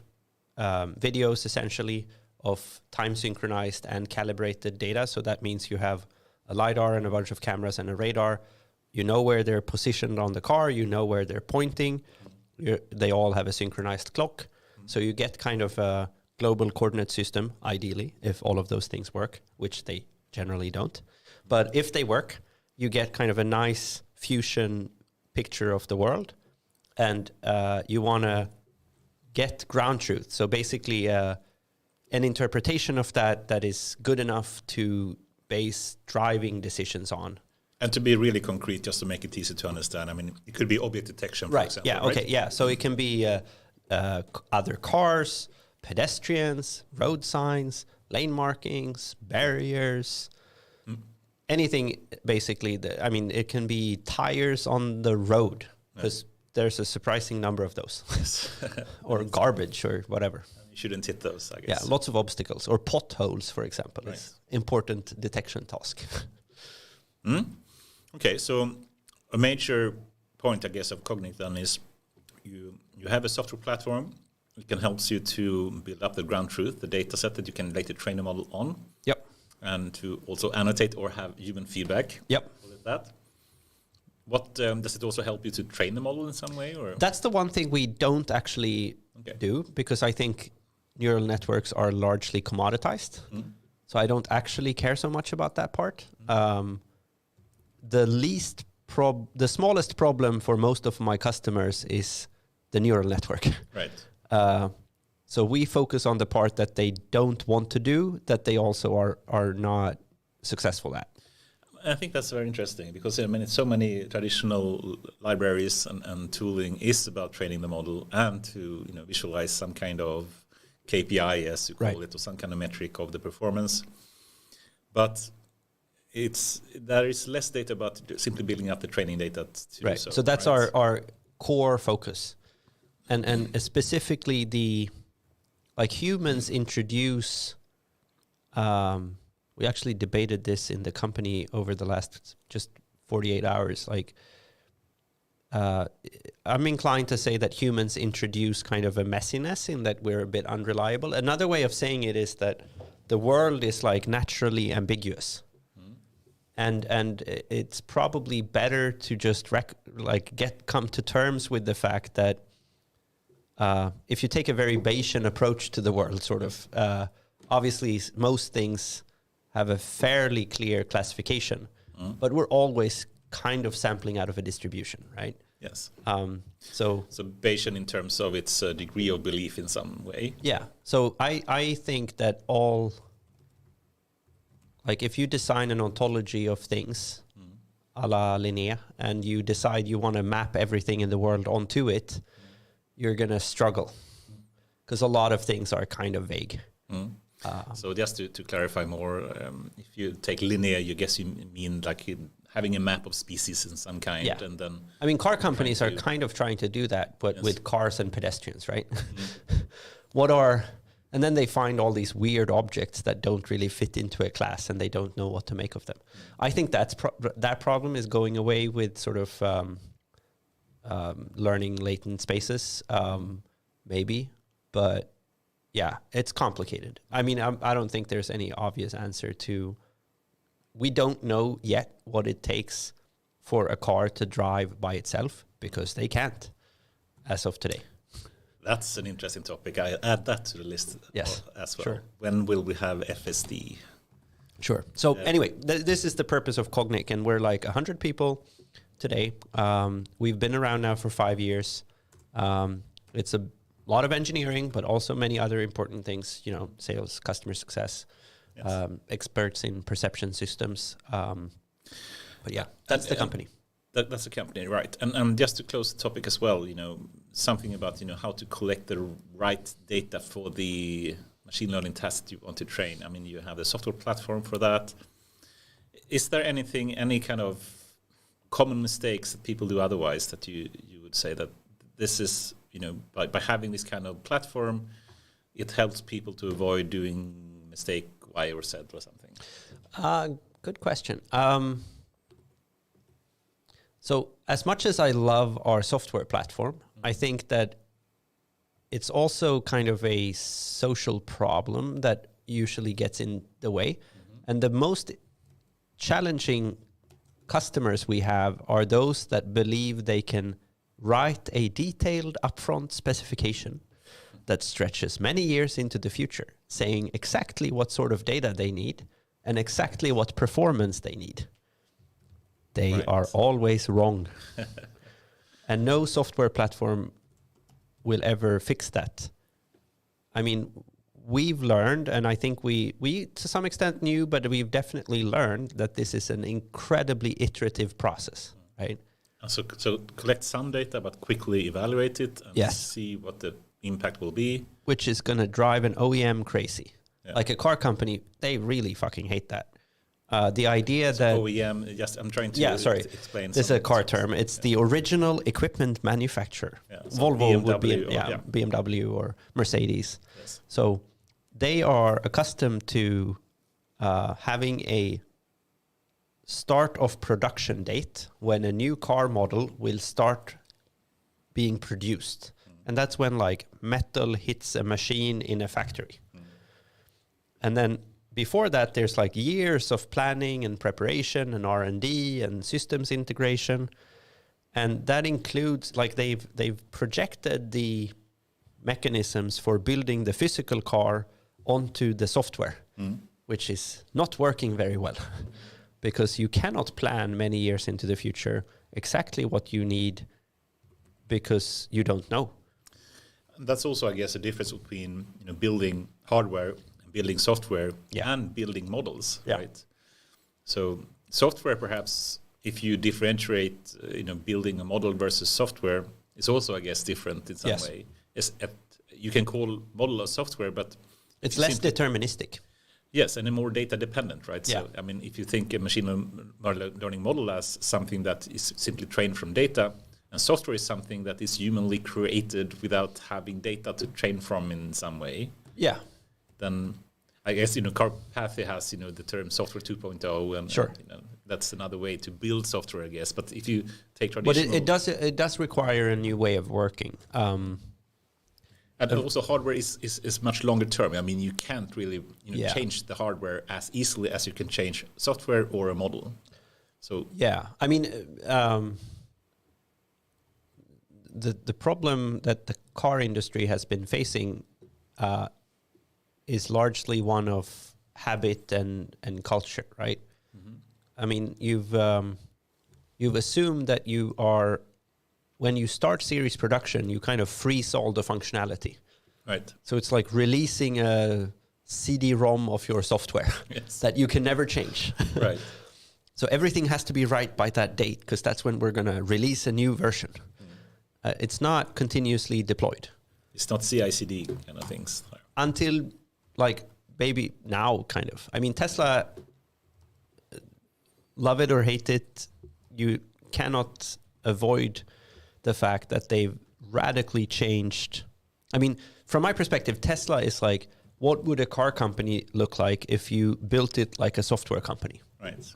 videos essentially of time synchronized and calibrated data. So that means you have a lidar and a bunch of cameras and a radar. You know where they're positioned on the car. You know where they're pointing. They all have a synchronized clock. So you get kind of a global coordinate system, ideally, if all of those things work, which they generally don't. But if they work, you get kind of a nice fusion picture of the world. And you want to get ground truth. So basically an interpretation of that is good enough to base driving decisions on. And to be really concrete, just to make it easy to understand, it could be object detection, for example. Yeah, okay, yeah. So it can be other cars, pedestrians, road signs, lane markings, barriers, anything basically. It can be tires on the road, because there's a surprising number of those. Or garbage or whatever. You shouldn't hit those, I guess. Yeah, lots of obstacles. Or potholes, for example, is important detection task. Okay, so a major point, I guess, of Kognic then is you have a software platform. It can help you to build up the ground truth, the data set that you can later train a model on. Yep. And to also annotate or have human feedback. Yep. With that. What does it also help you to train the model in some way? Or that's the one thing we don't actually do, because I think neural networks are largely commoditized. So I don't actually care so much about that part. The smallest problem for most of my customers is the neural network. Right. So we focus on the part that they don't want to do, that they also are not successful at. I think that's very interesting, because so many traditional libraries and tooling is about training the model and to visualize some kind of KPI, as you call it, or some kind of metric of the performance. But there is less data about simply building up the training data to do so. So that's our core focus, and specifically humans introduce. We actually debated this in the company over the last just 48 hours. I'm inclined to say that humans introduce kind of a messiness in that we're a bit unreliable. Another way of saying it is that the world is naturally ambiguous. And it's probably better to just come to terms with the fact that if you take a very Bayesian approach to the world, sort of, obviously most things have a fairly clear classification, but we're always kind of sampling out of a distribution, right? Yes. So Bayesian in terms of its degree of belief in some way. Yeah. So I think that if you design an ontology of things, a la Linné, and you decide you want to map everything in the world onto it, you're going to struggle, because a lot of things are kind of vague. So just to clarify more, if you take linear, you mean having a map of species in some kind, and then. I mean, car companies are kind of trying to do that, but with cars and pedestrians, right? And then they find all these weird objects that don't really fit into a class, and they don't know what to make of them. I think that problem is going away with sort of learning latent spaces, maybe, but. Yeah, it's complicated. I mean, I don't think there's any obvious answer to. We don't know yet what it takes for a car to drive by itself, because they can't, as of today. That's an interesting topic. I add that to the list as well. Sure. When will we have FSD? Sure. So anyway, this is the purpose of Kognic, and we're 100 people today. We've been around now for 5 years. It's a lot of engineering, but also many other important things, sales, customer success, experts in perception systems. But yeah, that's the company. That's the company, right. And just to close the topic as well, something about, how to collect the right data for the machine learning test you want to train. I mean, you have the software platform for that. Is there any kind of common mistakes that people do otherwise that you would say that this is, by having this kind of platform, it helps people to avoid doing mistake Y or Z or something? Good question. So as much as I love our software platform, I think that it's also kind of a social problem that usually gets in the way. And the most challenging customers we have are those that believe they can write a detailed upfront specification that stretches many years into the future, saying exactly what sort of data they need and exactly what performance they need. They are always wrong. And no software platform will ever fix that. I mean, we've learned, and I think we to some extent knew, but we've definitely learned that this is an incredibly iterative process, right? So collect some data, but quickly evaluate it and see what the impact will be. Which is going to drive an OEM crazy. Yeah. Like a car company, they really fucking hate that. The idea that OEM, I'm trying to explain. This is a car term. It's the original equipment manufacturer. Yeah, so Volvo BMW would be BMW or Mercedes. Yes. So they are accustomed to having a start of production date when a new car model will start being produced. And that's when like metal hits a machine in a factory. And then before that, there's like years of planning and preparation and R&D and systems integration. And that includes, like, they've projected the mechanisms for building the physical car onto the software, which is not working very well because you cannot plan many years into the future exactly what you need because you don't know. That's also, I guess, a difference between building hardware, building software, and building models, right? So software, perhaps, if you differentiate, building a model versus software, is also, I guess, different in some way. You can call model a software, but it's less deterministic. Yes, and more data dependent, right? Yeah. So, I mean, if you think a machine learning model as something that is simply trained from data, and software is something that is humanly created without having data to train from in some way. Yeah. Then I guess, Carpathy has, the term software 2.0 and, sure. That's another way to build software, I guess. But if you take traditional... But it does require a new way of working. And also hardware is much longer term. I mean, you can't really change the hardware as easily as you can change software or a model. So I mean, the problem that the car industry has been facing is largely one of habit and culture, right? Mm-hmm. I mean, you've assumed that you are, when you start series production, you kind of freeze all the functionality. Right. So it's like releasing a CD-ROM of your software that you can never change. Right. So everything has to be right by that date because that's when we're going to release a new version. It's not continuously deployed. It's not CI/CD kind of things. Until, like, maybe now, kind of. I mean, Tesla, love it or hate it, you cannot avoid the fact that they've radically changed. I mean, from my perspective, Tesla is like, what would a car company look like if you built it like a software company? Right.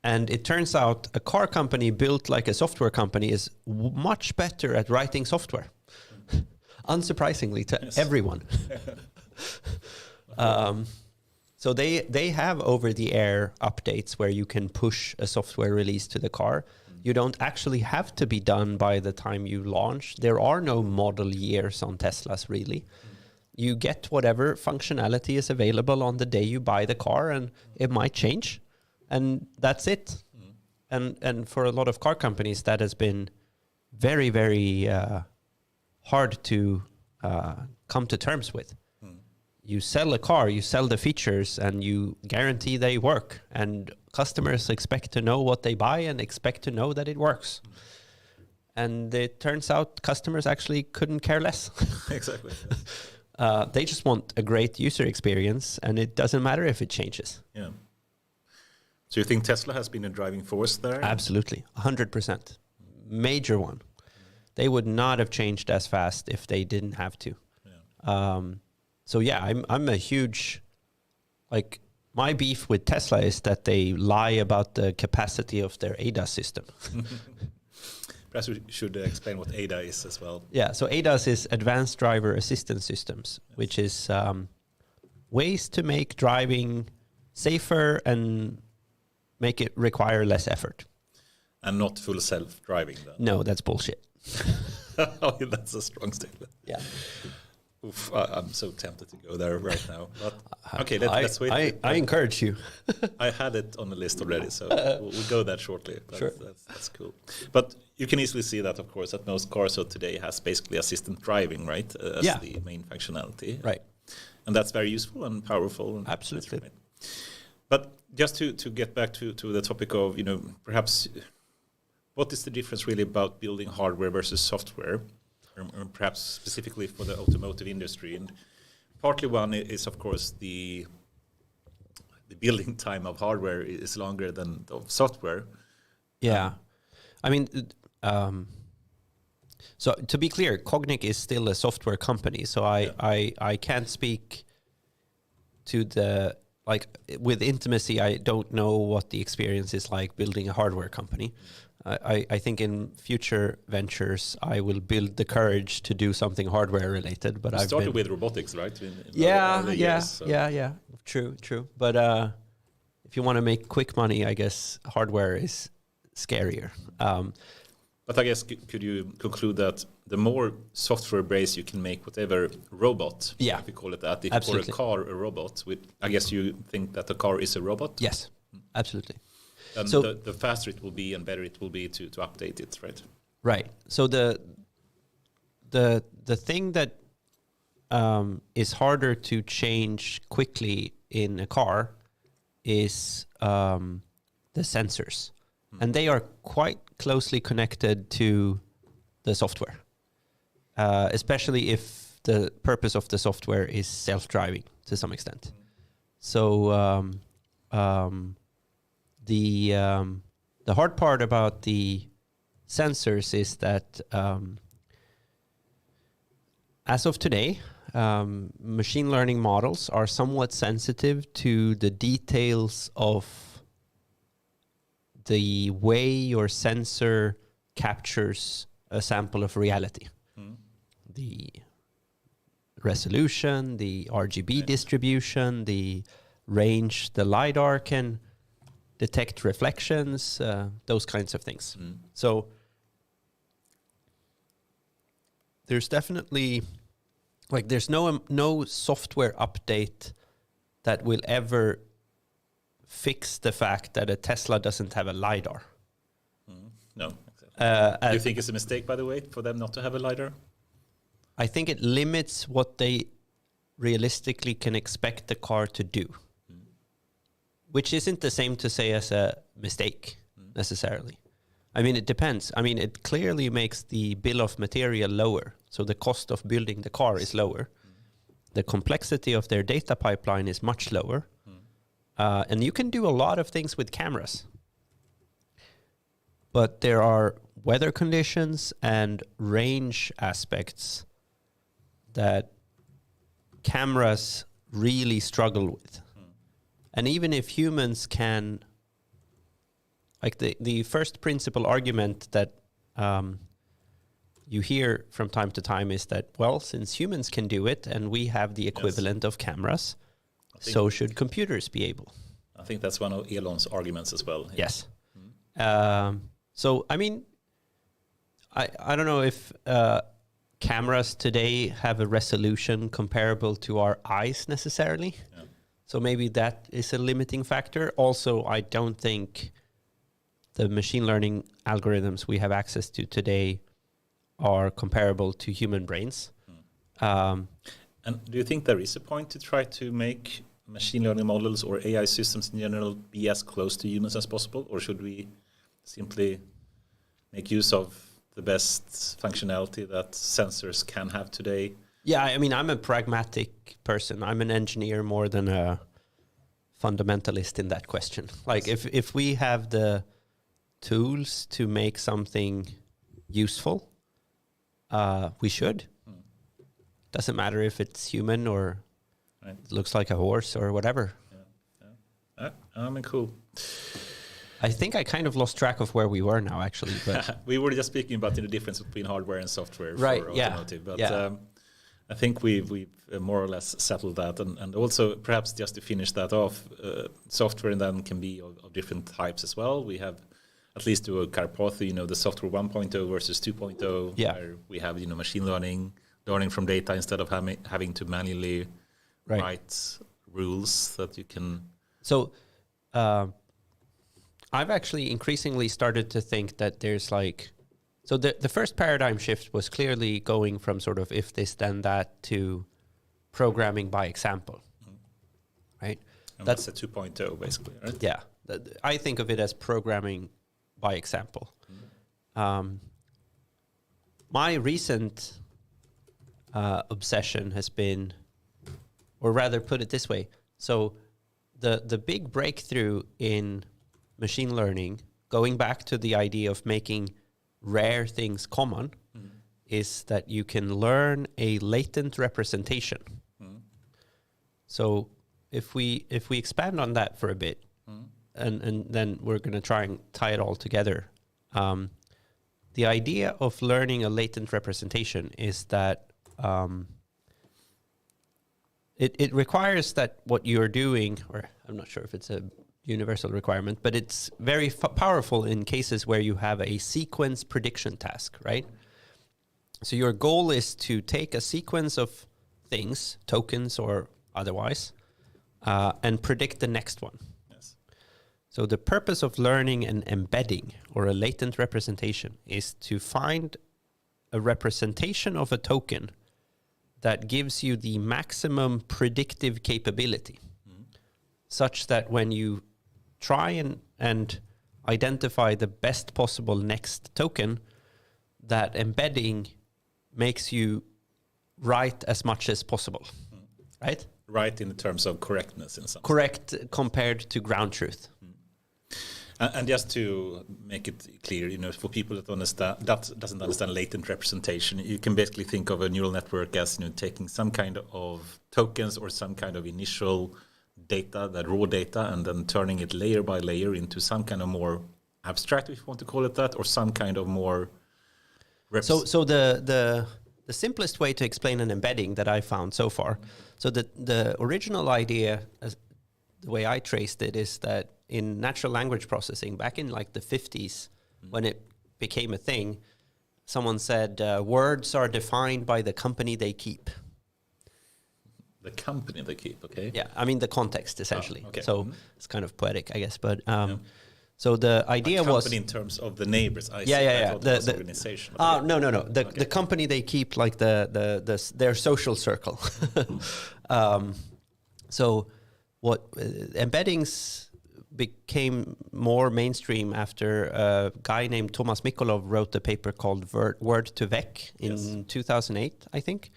And it turns out a car company built like a software company is much better at writing software, unsurprisingly to everyone. So they have over-the-air updates where you can push a software release to the car. You don't actually have to be done by the time you launch. There are no model years on Teslas, really. You get whatever functionality is available on the day you buy the car, and it might change. And that's it. And for a lot of car companies, that has been very, very hard to come to terms with. You sell a car, you sell the features, and you guarantee they work. And customers expect to know what they buy and expect to know that it works. And it turns out customers actually couldn't care less. Exactly. They just want a great user experience, and it doesn't matter if it changes. Yeah. So you think Tesla has been a driving force there? Absolutely, 100%. Major one. They would not have changed as fast if they didn't have to. Yeah. So yeah, I'm a huge, like, my beef with Tesla is that they lie about the capacity of their ADAS system. Perhaps we should explain what ADA is as well. Yeah, so ADAS is Advanced Driver Assistance Systems, which is ways to make driving safer and make it require less effort. And not full self-driving, then? No, that's bullshit. Oh, that's a strong statement. Yeah. Oof, I'm so tempted to go there right now. But okay, let's wait. I encourage you. I had it on the list already, so we'll go there shortly. Sure. That's cool. But you can easily see that, of course, that most cars today has basically assistant driving, right? As the main functionality. Right. And that's very useful and powerful. And absolutely. Right. But just to get back to the topic of, perhaps what is the difference really about building hardware versus software? Or perhaps specifically for the automotive industry. And partly one is, of course, the building time of hardware is longer than of software. Yeah. I mean, so to be clear, Kognic is still a software company. So I can't speak to the like with intimacy, I don't know what the experience is like building a hardware company. I think in future ventures, I will build the courage to do something hardware related. But You I've started been with robotics, right? Yeah. True. But if you want to make quick money, I guess hardware is scarier. But I guess could you conclude that the more software based you can make whatever robot, if you call it that, if Absolutely. you call a car a robot, I guess you think that the car is a robot? Yes, absolutely. And so the faster it will be and better it will be to update it, right? Right. So the thing that is harder to change quickly in a car is the sensors. And they are quite closely connected to the software, especially if the purpose of the software is self-driving to some extent. So the hard part about the sensors is that as of today, machine learning models are somewhat sensitive to the details of the way your sensor captures a sample of reality. The resolution, the RGB distribution, the range the LiDAR can detect reflections, those kinds of things. So there's definitely, like, there's no software update that will ever fix the fact that a Tesla doesn't have a LiDAR. No. Exactly. Do you think it's a mistake, by the way, for them not to have a LiDAR? I think it limits what they realistically can expect the car to do, which isn't the same to say as a mistake necessarily. I mean, it depends. I mean, it clearly makes the bill of material lower. So the cost of building the car is lower. The complexity of their data pipeline is much lower. And you can do a lot of things with cameras. But there are weather conditions and range aspects that cameras really struggle with. And even if humans can, like the first principle argument that you hear from time to time is that, well, since humans can do it and we have the equivalent of cameras, so should computers be able. I think that's one of Elon's arguments as well. Yes. So, I mean, I don't know if cameras today have a resolution comparable to our eyes necessarily. Yeah. So maybe that is a limiting factor. Also, I don't think the machine learning algorithms we have access to today are comparable to human brains. And do you think there is a point to try to make machine learning models or AI systems in general be as close to humans as possible? Or should we simply make use of the best functionality that sensors can have today? Yeah, I mean, I'm a pragmatic person. I'm an engineer more than a fundamentalist in that question. Like, if we have the tools to make something useful, we should. Doesn't matter if it's human or it looks like a horse or whatever. I mean, cool. I think I kind of lost track of where we were now, actually. But we were just speaking about the difference between hardware and software for automotive. But I think we've more or less settled that. And also, perhaps just to finish that off, software then can be of different types as well. We have, at least to a Carpatho, the software 1.0 versus 2.0, where we have, machine learning from data instead of having to manually write rules that you can... So I've actually increasingly started to think that there's like... So the first paradigm shift was clearly going from sort of if this, then that to programming by example, right? And that's a 2.0, basically, right? Yeah. I think of it as programming by example. My recent obsession has been, or rather put it this way, so the big breakthrough in machine learning, going back to the idea of making rare things common, is that you can learn a latent representation. So if we expand on that for a bit, and then we're going to try and tie it all together. The idea of learning a latent representation is that it requires that what you're doing, or I'm not sure if it's a universal requirement, but it's very powerful in cases where you have a sequence prediction task, right? So your goal is to take a sequence of things, tokens or otherwise, and predict the next one. Yes. So the purpose of learning an embedding or a latent representation is to find a representation of a token that gives you the maximum predictive capability, such that when you try and identify the best possible next token, that embedding makes you right as much as possible, right? Right in terms of correctness in some Correct compared to ground truth. And just to make it clear, for people that doesn't understand latent representation, you can basically think of a neural network as taking some kind of tokens or some kind of initial data, that raw data, and then turning it layer by layer into some kind of more abstract, if you want to call it that, or some kind of more. So the simplest way to explain an embedding that I found so far, so the original idea, the way I traced it, is that in natural language processing, back in like the 50s, when it became a thing, someone said words are defined by the company they keep. The company they keep, okay. Yeah, I mean the context essentially. Okay. So it's kind of poetic, I guess. But so the idea was in terms of the neighbors. Yeah. The organization. No. The company they keep, like their social circle. So what embeddings became more mainstream after a guy named Thomas Mikolov wrote a paper called Word to Vec in 2008, I think.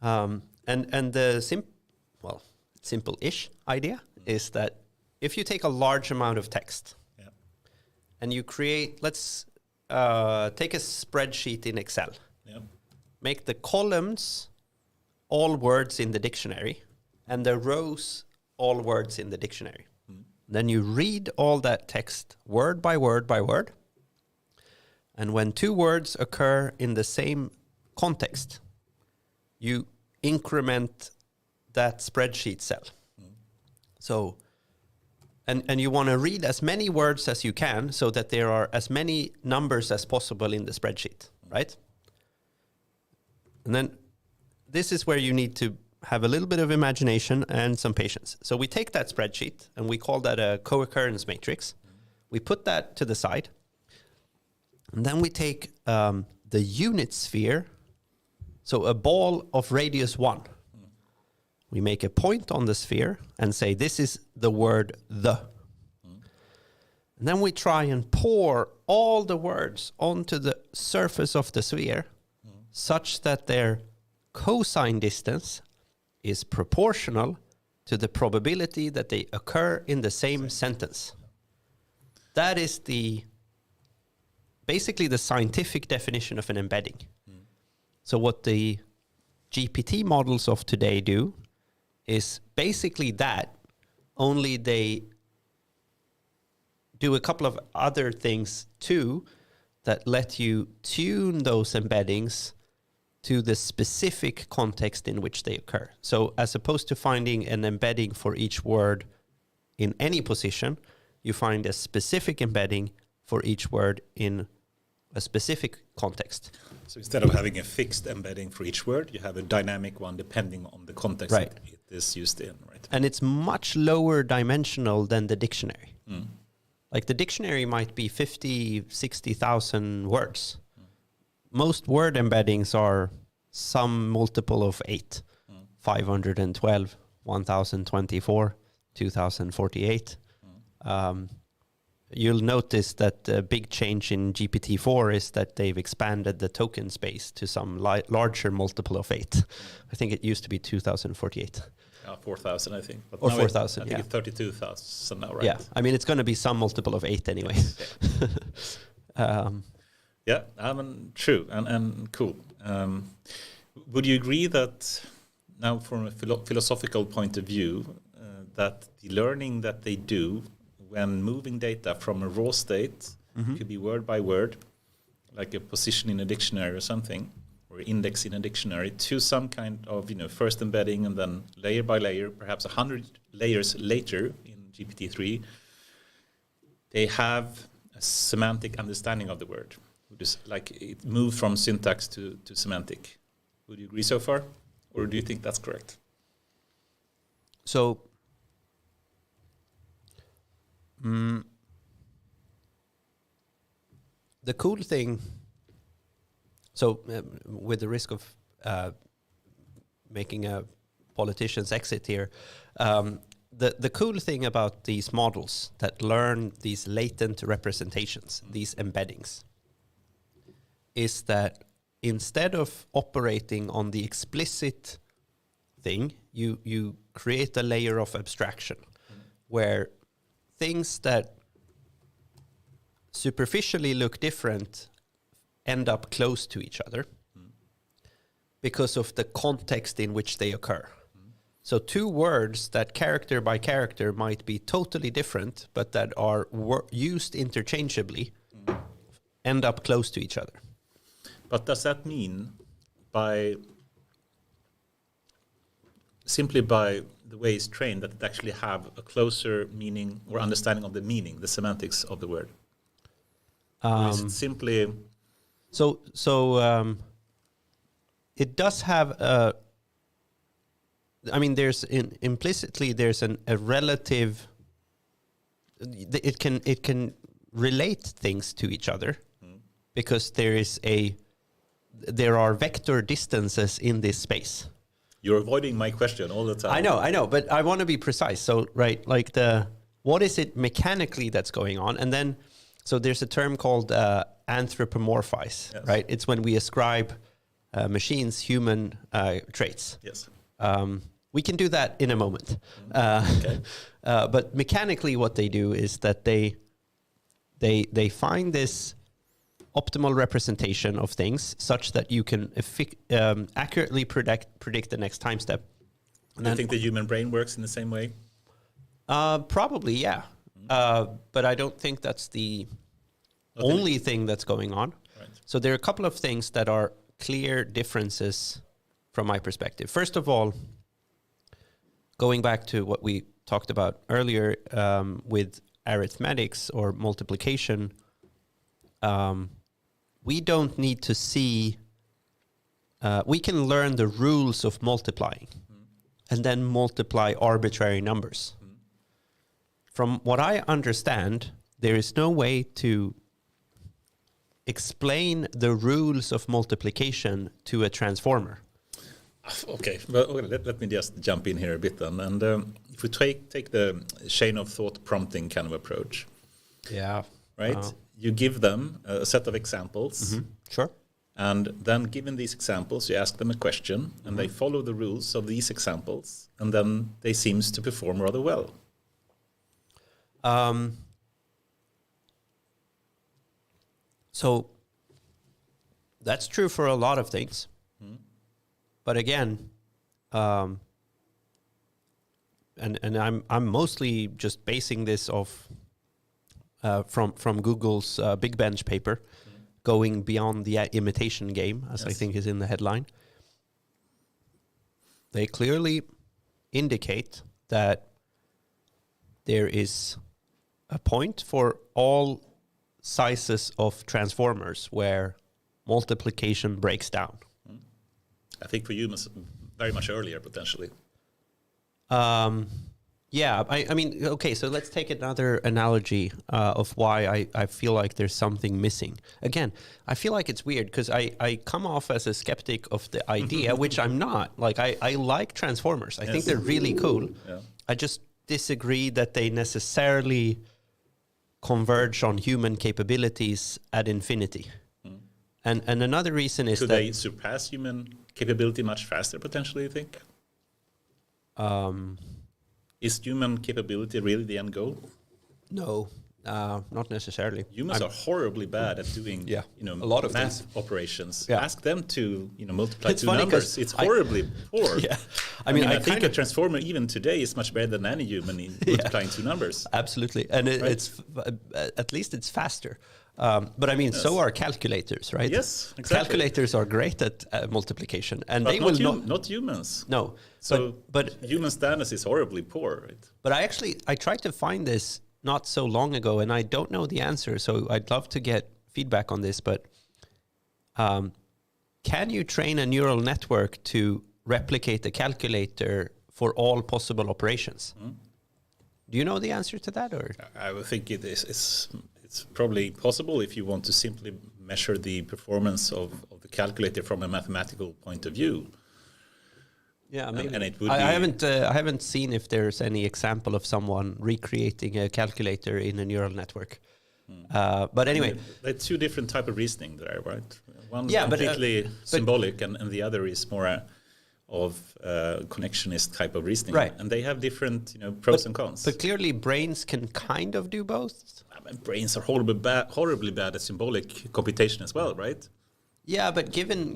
And the simple-ish idea is that if you take a large amount of text and you create, let's take a spreadsheet in Excel, make the columns all words in the dictionary and the rows all words in the dictionary. Then you read all that text word by word by word. And when two words occur in the same context, you increment that spreadsheet cell. So, and you want to read as many words as you can so that there are as many numbers as possible in the spreadsheet, right? And then this is where you need to have a little bit of imagination and some patience. So we take that spreadsheet and we call that a co-occurrence matrix. We put that to the side. And then we take the unit sphere, so a ball of radius 1. We make a point on the sphere and say, this is the word the. And then we try and pour all the words onto the surface of the sphere such that their cosine distance is proportional to the probability that they occur in the same sentence. That is basically the scientific definition of an embedding. So what the GPT models of today do is basically that, only they do a couple of other things too that let you tune those embeddings to the specific context in which they occur. So as opposed to finding an embedding for each word in any position, you find a specific embedding for each word in a specific context. So instead of having a fixed embedding for each word, you have a dynamic one depending on the context right. that it is used in, right? And it's much lower dimensional than the dictionary. Like the dictionary might be 50, 60,000 words. Most word embeddings are some multiple of 8. 512, 1024, 2048. You'll notice that the big change in GPT-4 is that they've expanded the token space to some larger multiple of 8. I think it used to be 2048. 4,000, I think. But or 4,000, I think it's 32,000 now, right? Yeah, I mean, it's going to be some multiple of 8 anyway. True and cool. Would you agree that now from a philosophical point of view, that the learning that they do when moving data from a raw state, could be word by word, like a position in a dictionary or something, or index in a dictionary, to some kind of first embedding, and then layer by layer, perhaps 100 layers later in GPT-3, they have a semantic understanding of the word. Just like it moved from syntax to semantic. Would you agree so far, or do you think that's correct? So, the cool thing, with the risk of making a politician's exit here, the cool thing about these models that learn these latent representations, these embeddings, is that instead of operating on the explicit thing, you create a layer of abstraction where things that superficially look different end up close to each other because of the context in which they occur. So two words that character by character might be totally different, but that are used interchangeably, end up close to each other. But does that mean simply by the way it's trained, that it actually have a closer meaning or understanding of the meaning, the semantics of the word? Or is it simply... it does have a... I mean, implicitly there's a relative... It can relate things to each other because there are vector distances in this space. You're avoiding my question all the time. I know, but I want to be precise. So, right, like what is it mechanically that's going on? And then, so there's a term called anthropomorphize, yes. Right? It's when we ascribe machines human traits. Yes. We can do that in a moment. Okay. But mechanically what they do is that they find this optimal representation of things such that you can accurately predict the next time step. And I think the human brain works in the same way? Probably, yeah. But I don't think that's the only thing that's going on. Right. So there are a couple of things that are clear differences from my perspective. First of all, going back to what we talked about earlier with arithmetics or multiplication, we don't need to see, we can learn the rules of multiplying and then multiply arbitrary numbers. From what I understand, there is no way to explain the rules of multiplication to a transformer. Okay, well, let me just jump in here a bit then. And if we take the chain of thought prompting kind of approach, yeah, right? You give them a set of examples. Sure. And then given these examples, you ask them a question, and they follow the rules of these examples, and then they seem to perform rather well. So that's true for a lot of things. But again, and I'm mostly just basing this off from Google's Big Bench paper, going beyond the imitation game, as I think is in the headline. They clearly indicate that there is a point for all sizes of transformers where multiplication breaks down. I think for humans, very much earlier, potentially. Yeah, I mean, okay, so let's take another analogy of why I feel like there's something missing. Again, I feel like it's weird because I come off as a skeptic of the idea, which I'm not. Like, I like transformers. I think they're really cool. Yeah. I just disagree that they necessarily converge on human capabilities ad infinity. And another reason is Could they surpass human capability much faster, potentially, you think? Um, Is human capability really the end goal? No, Not necessarily. Humans are horribly bad at doing, a lot of math things. operations. Yeah. Ask them to, multiply It's two funny numbers. It's horribly poor. Yeah. I mean, I think a transformer even today is much better than any human in multiplying two numbers. Absolutely, and it's at least it's faster. But I mean, so are calculators, right? Yes, exactly. Calculators are great at multiplication, and but they will not humans. No, so but human standards is horribly poor. Right? But I tried to find this not so long ago, and I don't know the answer. So I'd love to get feedback on this. But can you train a neural network to replicate the calculator for all possible operations? Do you know the answer to that, or? I would think it is. It's probably possible if you want to simply measure the performance of the calculator from a mathematical point of view. Yeah, maybe. And it would I haven't seen if there's any example of someone recreating a calculator in a neural network. But anyway, there are two different type of reasoning there, right? One Yeah, completely symbolic, and the other is more of connectionist type of reasoning. Right. And they have different, pros and cons. But clearly, brains can kind of do both. I mean, brains are horribly bad at symbolic computation as well, right? Yeah, but given,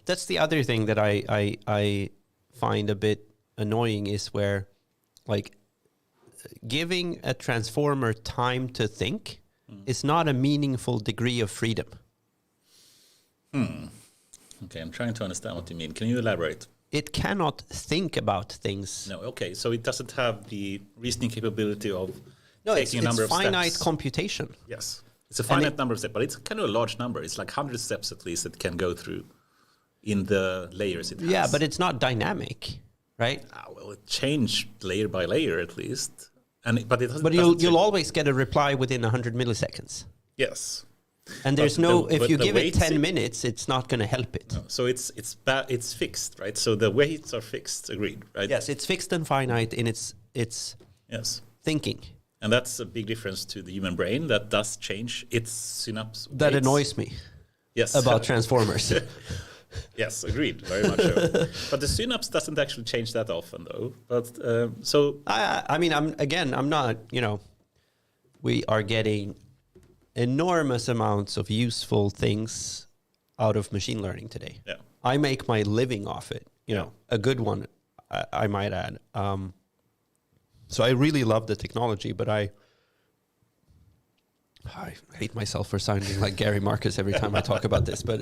that's the other thing that I find a bit annoying is where, like, giving a transformer time to think is not a meaningful degree of freedom. Okay, I'm trying to understand what you mean. Can you elaborate? It cannot think about things. No, okay, so it doesn't have the reasoning capability of It's taking a number of steps. finite computation. Yes, it's a finite number of steps, but it's kind of a large number. It's like 100 steps at least that can go through in the layers it has. Yeah, but it's not dynamic, right? Well, it changed layer by layer at least, but it doesn't. But you'll always get a reply within 100 milliseconds. Yes. And there's if you give it 10 minutes, it's not going to help it. No, so it's fixed, right? So the weights are fixed, agreed, right? Yes, it's fixed and finite in its yes thinking. And that's a big difference to the human brain that does change its synapse. That weights. annoys me. Yes. About transformers. Yes, agreed, very much so. But the synapse doesn't actually change that often, though. But so I mean, I'm not. We are getting enormous amounts of useful things out of machine learning today. Yeah. I make my living off it. A good one, I might add. So I really love the technology, but I hate myself for sounding like Gary Marcus every time I talk about this. But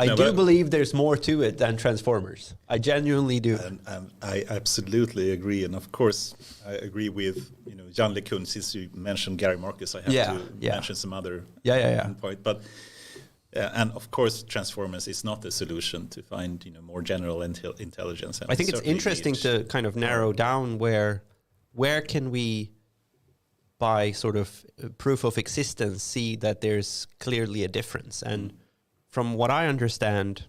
I do believe there's more to it than transformers. I genuinely do. And I absolutely agree. And of course, I agree with Jan LeCun. Since you mentioned Gary Marcus, I have to mention some other point. But and of course, transformers is not the solution to find more general intelligence. And I think it's interesting to kind of narrow down where can we, by sort of proof of existence, see that there's clearly a difference. And from what I understand,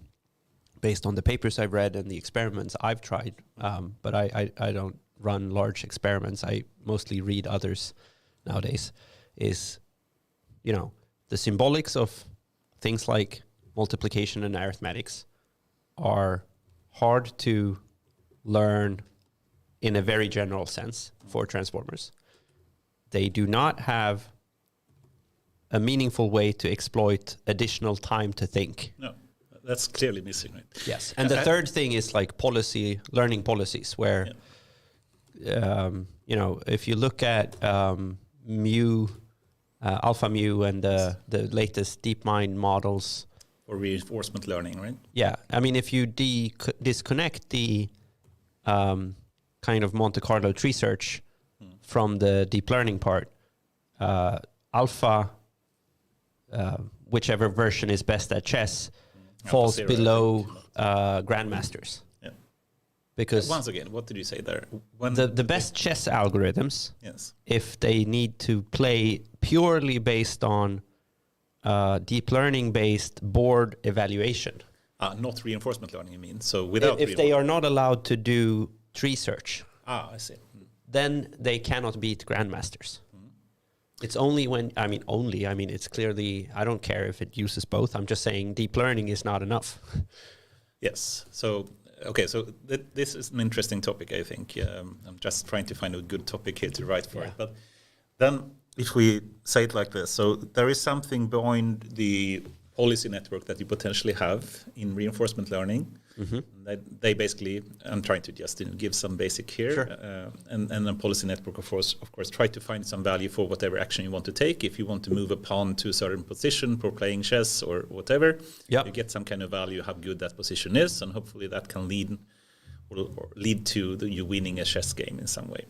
based on the papers I've read and the experiments I've tried, but I don't run large experiments. I mostly read others nowadays, is, the symbolics of things like multiplication and arithmetics are hard to learn in a very general sense for transformers. They do not have a meaningful way to exploit additional time to think. No, that's clearly missing, right? Yes. And the third thing is like learning policies, where, if you look at alpha mu and the latest DeepMind models. Or reinforcement learning, right? Yeah. I mean, if you disconnect the kind of Monte Carlo tree search from the deep learning part, alpha, whichever version is best at chess, falls below grandmasters. Yeah. Because once again, what did you say there? The best chess algorithms, yes, if they need to play purely based on deep learning based board evaluation. Not reinforcement learning, you mean? So without if they are not allowed to do tree search. I see. Then they cannot beat grandmasters. It's only it's clearly, I don't care if it uses both. I'm just saying deep learning is not enough. Yes. So, okay. So this is an interesting topic, I think. I'm just trying to find a good topic here to write for it. But then if we say it like this, so there is something behind the policy network that you potentially have in reinforcement learning. They basically, I'm trying to just give some basic here, Sure. And a policy network, of course, try to find some value for whatever action you want to take. If you want to move a pawn to a certain position for playing chess or whatever, you get some kind of value how good that position is, and hopefully that can lead to you winning a chess game in some way.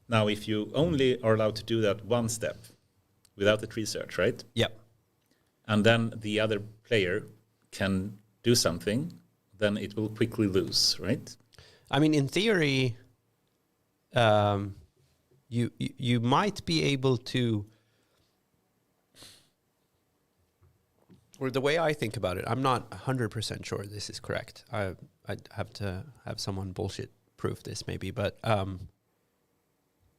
Now, if you only are allowed to do that one step without the tree search, right? Yep. And then the other player can do something, then it will quickly lose, right? I mean, in theory, you might be able to, or the way I think about it, I'm not 100% sure this is correct. I'd have to have someone bullshit proof this maybe, but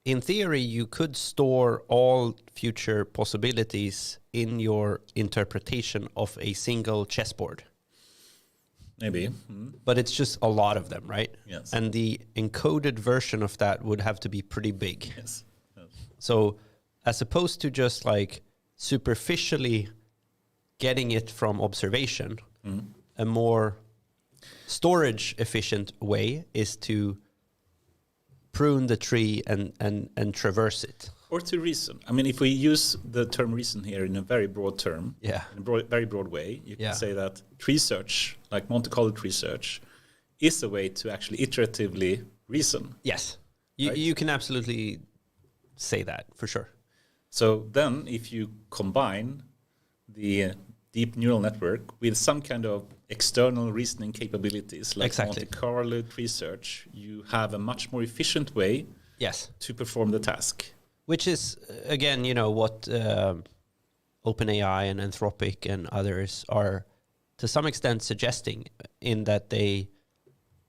in theory, you could store all future possibilities in your interpretation of a single chessboard. Maybe. But it's just a lot of them, right? Yes. And the encoded version of that would have to be pretty big. Yes. So as opposed to just like superficially getting it from observation, a more storage efficient way is to prune the tree and traverse it. Or to reason. I mean, if we use the term reason here in a very broad term, in a very broad way, you can say that tree search, like Monte Carlo tree search, is a way to actually iteratively reason. Yes. Right? You can absolutely say that, for sure. So then if you combine the deep neural network with some kind of external reasoning capabilities like Monte Carlo tree search, you have a much more efficient way to perform the task. Which is, again, what OpenAI and Anthropic and others are to some extent suggesting, in that they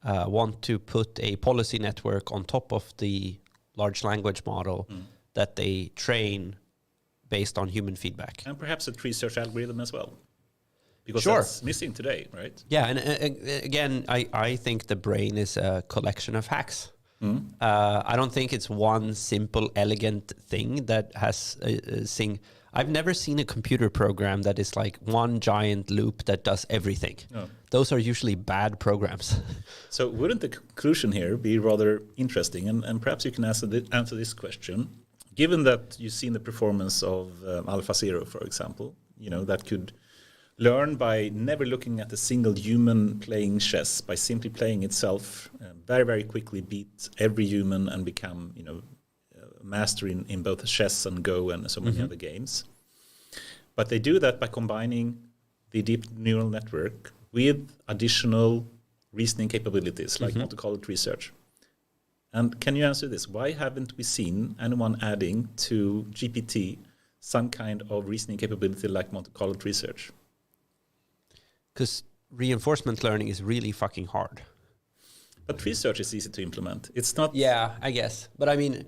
want to put a policy network on top of the large language model that they train based on human feedback. And perhaps a tree search algorithm as well. Because that's missing today, right? Yeah, and again, I think the brain is a collection of hacks. I don't think it's one simple, elegant thing that has I've never seen a computer program that is like one giant loop that does everything. No. Those are usually bad programs. So wouldn't the conclusion here be rather interesting? And perhaps you can answer this question. Given that you've seen the performance of AlphaZero, for example, that could learn by never looking at a single human playing chess, by simply playing itself, very, very quickly beat every human and become, master in both chess and Go and so many other games. But they do that by combining the deep neural network with additional reasoning capabilities like Monte Carlo tree search. And can you answer this? Why haven't we seen anyone adding to GPT some kind of reasoning capability like Monte Carlo tree search? Because reinforcement learning is really fucking hard. But tree search is easy to implement. It's not... Yeah, I guess. But I mean...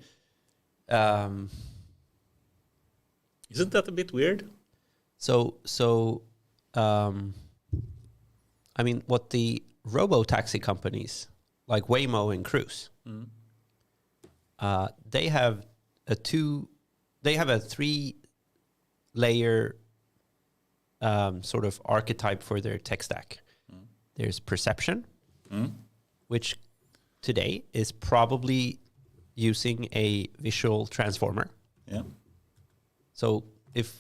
isn't that a bit weird? So I mean, what the robo-taxi companies, like Waymo and Cruise, they have a 3-layer sort of archetype for their tech stack. There's perception, which today is probably using a visual transformer. Yeah. So if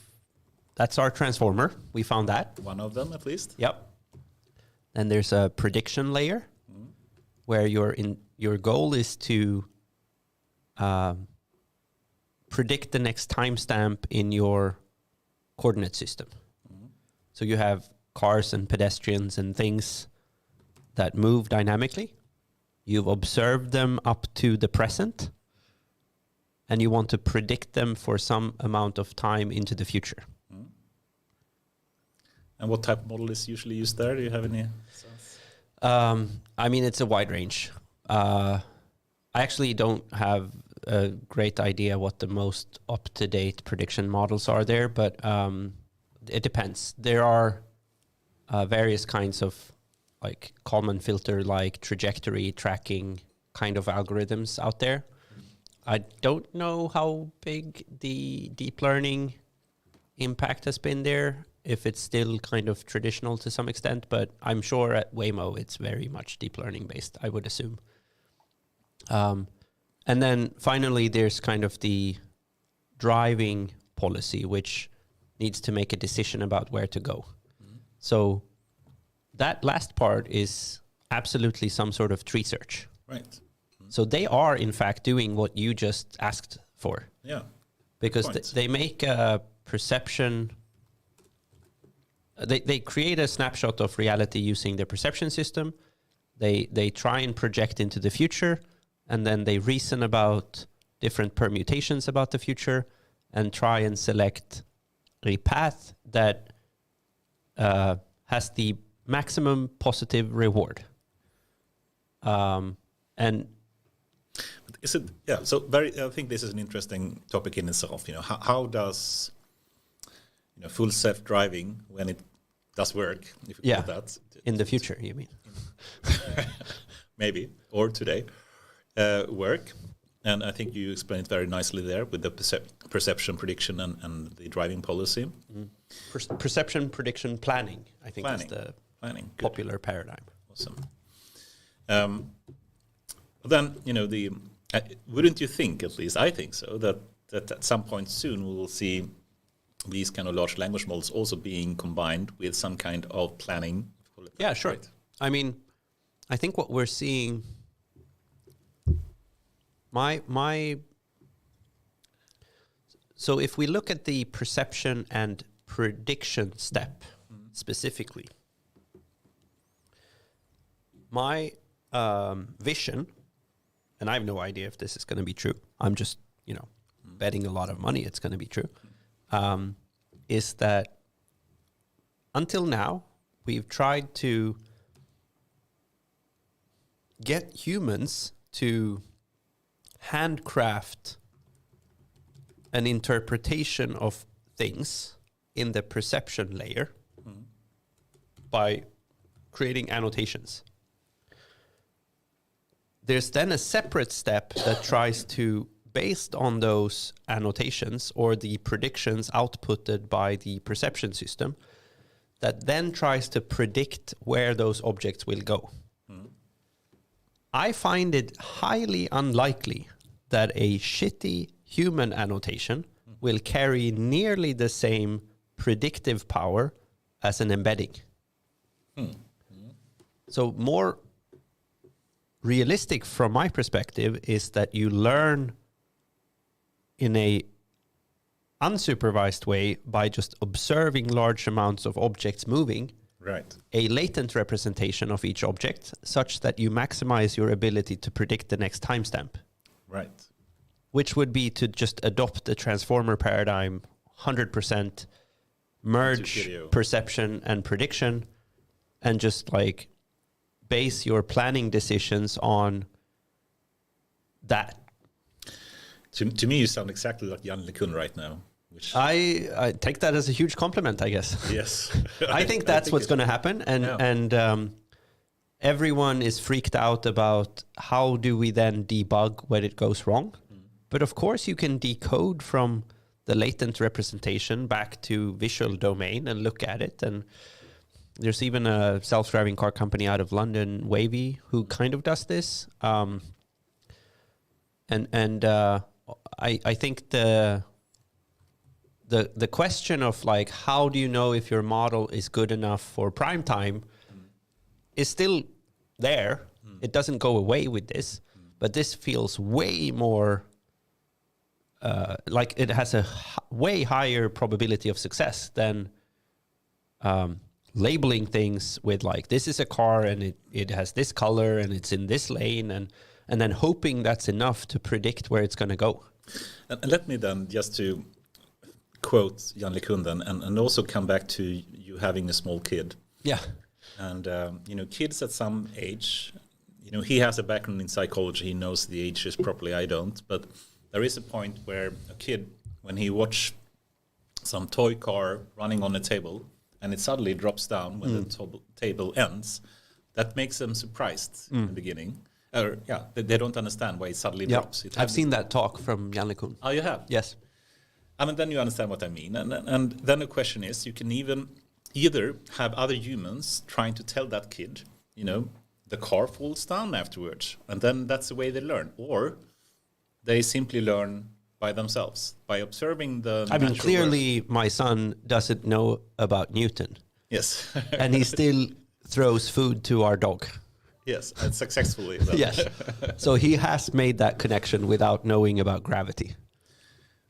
that's our transformer, we found that. One of them, at least. Yep. Then there's a prediction layer, where your goal is to predict the next timestamp in your coordinate system. So you have cars and pedestrians and things that move dynamically. You've observed them up to the present, and you want to predict them for some amount of time into the future. And what type of model is usually used there? Do you have any sense? I mean, it's a wide range. I actually don't have a great idea what the most up-to-date prediction models are there, but it depends. There are various kinds of like Kalman filter, like trajectory tracking kind of algorithms out there. I don't know how big the deep learning impact has been there, if it's still kind of traditional to some extent, but I'm sure at Waymo it's very much deep learning based, I would assume. And then finally, there's kind of the driving policy, which needs to make a decision about where to go. So that last part is absolutely some sort of tree search. Right. So they are, in fact, doing what you just asked for. Yeah. Because they make a perception. They create a snapshot of reality using their perception system. They try and project into the future, and then they reason about different permutations about the future and try and select a path that has the maximum positive reward. And is it, yeah, so I think this is an interesting topic in itself. How does full self-driving, when it does work, if you call that in the future, you mean? Maybe, or today, work. And I think you explained it very nicely there with the perception prediction and the driving policy. Perception prediction planning, I think, is the popular paradigm. Awesome. Then, wouldn't you think, at least I think so, that at some point soon we will see these kind of large language models also being combined with some kind of planning? Yeah, sure. Right? I mean, I think what we're seeing, so if we look at the perception and prediction step specifically, my vision, and I have no idea if this is going to be true, I'm just, betting a lot of money it's going to be true, is that until now, we've tried to get humans to handcraft an interpretation of things in the perception layer by creating annotations. There's then a separate step that tries to, based on those annotations or the predictions outputted by the perception system, that then tries to predict where those objects will go. I find it highly unlikely that a shitty human annotation will carry nearly the same predictive power as an embedding. So more realistic from my perspective is that you learn in a unsupervised way by just observing large amounts of objects moving, a latent representation of each object, such that you maximize your ability to predict the next timestamp. Right. Which would be to just adopt the transformer paradigm, 100% merge perception and prediction, and just like base your planning decisions on that. To me, you sound exactly like Daniel Langkilde right now. Which I take that as a huge compliment, I guess. Yes. I think that's what's going to happen. And everyone is freaked out about how do we then debug when it goes wrong. But of course, you can decode from the latent representation back to visual domain and look at it. And there's even a self-driving car company out of London, Wavy, who kind of does this. I think the question of like, how do you know if your model is good enough for prime time is still there. It doesn't go away with this, but this feels way more like it has a way higher probability of success than labeling things with like, this is a car and it has this color and it's in this lane, and then hoping that's enough to predict where it's going to go. And let me then just to quote Daniel Langkilde and also come back to you having a small kid. Yeah. And, kids at some age, he has a background in psychology. He knows the ages properly. I don't. But there is a point where a kid, when he watch some toy car running on a table and it suddenly drops down when the table ends, that makes them surprised in the beginning. They don't understand why it suddenly Yeah, drops. I've seen that talk from Jan Lekun. Oh, you have? Yes. I mean, then you understand what I mean. And then the question is, you can even either have other humans trying to tell that kid, the car falls down afterwards, and then that's the way they learn. Or they simply learn by themselves, by observing the I mean, clearly world. my son doesn't know about Newton. Yes. And he still throws food to our dog. Yes, and successfully. Yes. So he has made that connection without knowing about gravity.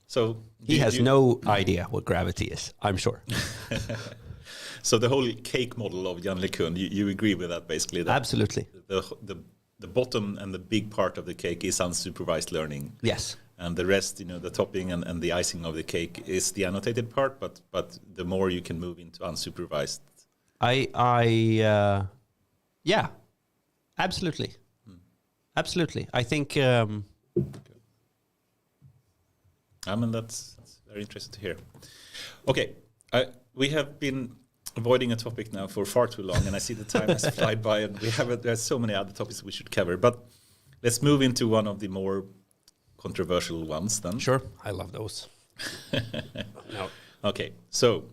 So he has no idea what gravity is, I'm sure. So the whole cake model of Jan LeCun, you agree with that basically? That absolutely. The bottom and the big part of the cake is unsupervised learning. Yes. And the rest, the topping and the icing of the cake is the annotated part, but the more you can move into unsupervised. Yeah, absolutely. Absolutely. I think... I mean, that's very interesting to hear. Okay, we have been avoiding a topic now for far too long, and I see the time has flied by, and there's so many other topics we should cover. But let's move into one of the more controversial ones then. Sure, I love those. No. Okay, so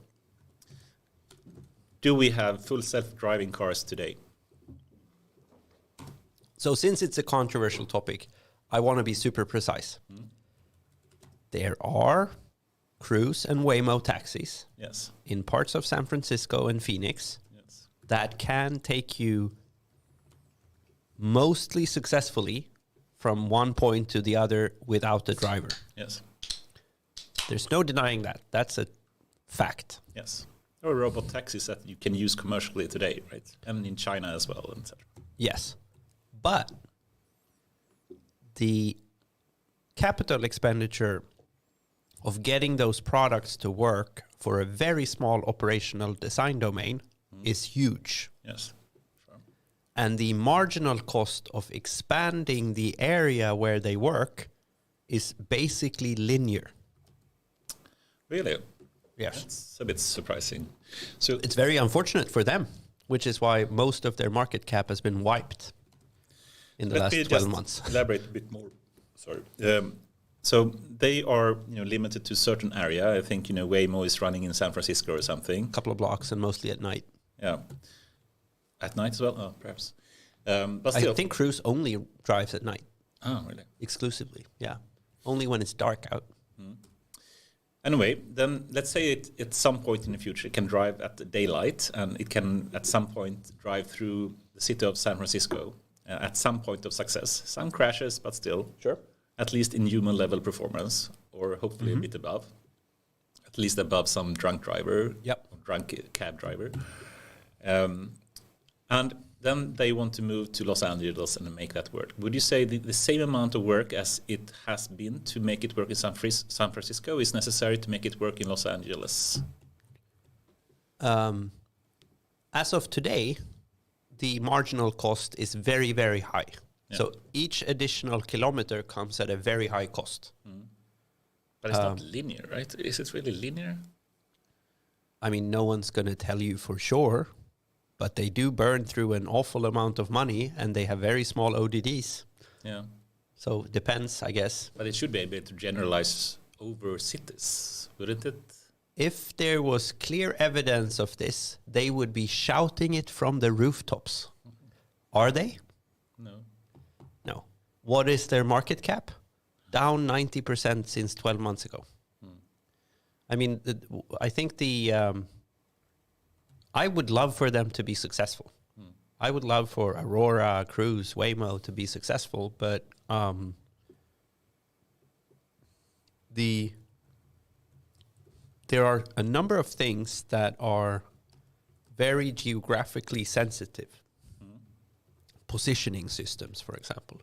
do we have full self-driving cars today? So since it's a controversial topic, I want to be super precise. There are Cruise and Waymo taxis in parts of San Francisco and Phoenix that can take you mostly successfully from one point to the other without the driver. Yes. There's no denying that. That's a fact. Yes. There are robot taxis that you can use commercially today, right? And in China as well, etc. Yes. But the capital expenditure of getting those products to work for a very small operational design domain is huge. Yes. Sure. And the marginal cost of expanding the area where they work is basically linear. Really? Yes. That's a bit surprising. So it's very unfortunate for them, which is why most of their market cap has been wiped in the last 12 months. Elaborate a bit more. Sorry. So they are, limited to a certain area. I think, Waymo is running in San Francisco or something. A couple of blocks and mostly at night. Yeah. At night as well? Oh, perhaps. But still. I think Cruise only drives at night. Oh, really? Exclusively, yeah. Only when it's dark out. Anyway, then let's say at some point in the future it can drive at the daylight, and it can at some point drive through the city of San Francisco at some point of success. Some crashes, but still. Sure. At least in human level performance, or hopefully a bit above. At least above some drunk driver. Yep. Or drunk cab driver. And then they want to move to Los Angeles and make that work. Would you say the same amount of work as it has been to make it work in San Francisco is necessary to make it work in Los Angeles? As of today, the marginal cost is very, very high. Yeah. So each additional kilometer comes at a very high cost. But it's not linear, right? Is it really linear? I mean, no one's going to tell you for sure, but they do burn through an awful amount of money, and they have very small ODDs. Yeah. So it depends, I guess. But it should be able to generalize over cities, wouldn't it? If there was clear evidence of this, they would be shouting it from the rooftops. Are they? No. No. What is their market cap? Down 90% since 12 months ago. I mean, I think I would love for them to be successful. I would love for Aurora, Cruise, Waymo to be successful, but there are a number of things that are very geographically sensitive. Positioning systems, for example.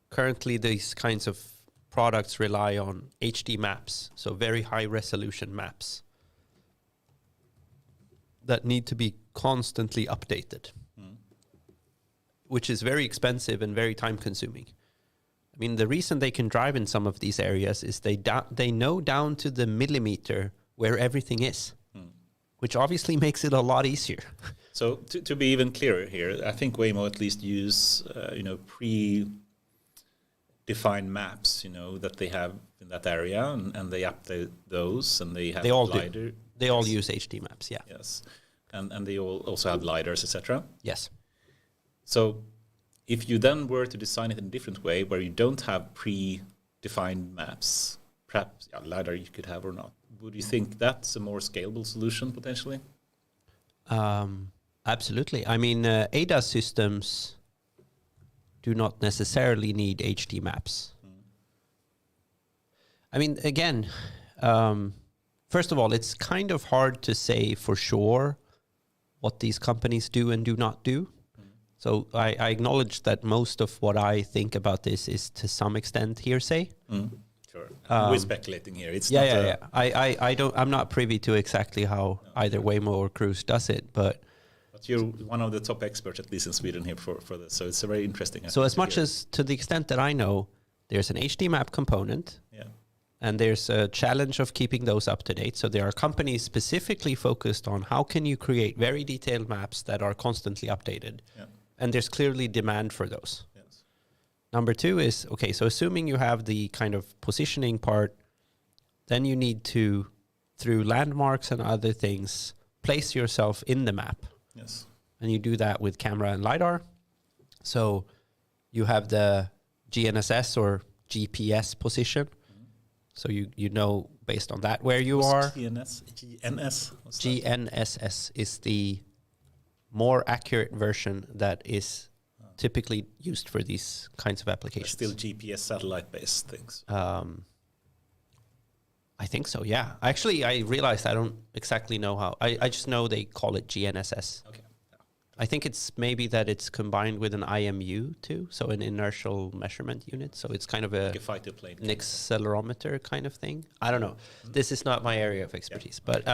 Currently, these kinds of products rely on HD maps, so very high resolution maps that need to be constantly updated, which is very expensive and very time consuming. I mean, the reason they can drive in some of these areas is they know down to the millimeter where everything is, which obviously makes it a lot easier. So to be even clearer here, I think Waymo at least use pre-defined maps, that they have in that area, and they update those, and they have LiDAR. They all use HD maps, yeah. Yes, and they all also have LiDARs, etc. Yes. So if you then were to design it in a different way, where you don't have pre-defined maps, perhaps LiDAR you could have or not, would you think that's a more scalable solution potentially? Absolutely. I mean, ADAS systems do not necessarily need HD maps. I mean, again, first of all, it's kind of hard to say for sure what these companies do and do not do. So I acknowledge that most of what I think about this is to some extent hearsay. Sure. We're speculating here. It's I'm not privy to exactly how either Waymo or Cruise does it, but you're one of the top experts, at least in Sweden, here for this. So it's a very interesting. So as much as to the extent that I know, there's an HD map component, and there's a challenge of keeping those up to date. So there are companies specifically focused on how can you create very detailed maps that are constantly updated, and there's clearly demand for those. Yes. Number two is, okay, so assuming you have the kind of positioning part, then you need to, through landmarks and other things, place yourself in the map. Yes. And you do that with camera and LiDAR. So you have the GNSS or GPS position. So you know based on that where you are. GNSS is the more accurate version that is typically used for these kinds of applications. Still GPS satellite-based things. I think so, yeah. Actually, I realized I don't exactly know how. I just know they call it GNSS. Okay. I think it's maybe that it's combined with an IMU too, so an inertial measurement unit. So it's kind of an accelerometer kind of thing. I don't know. This is not my area of expertise. But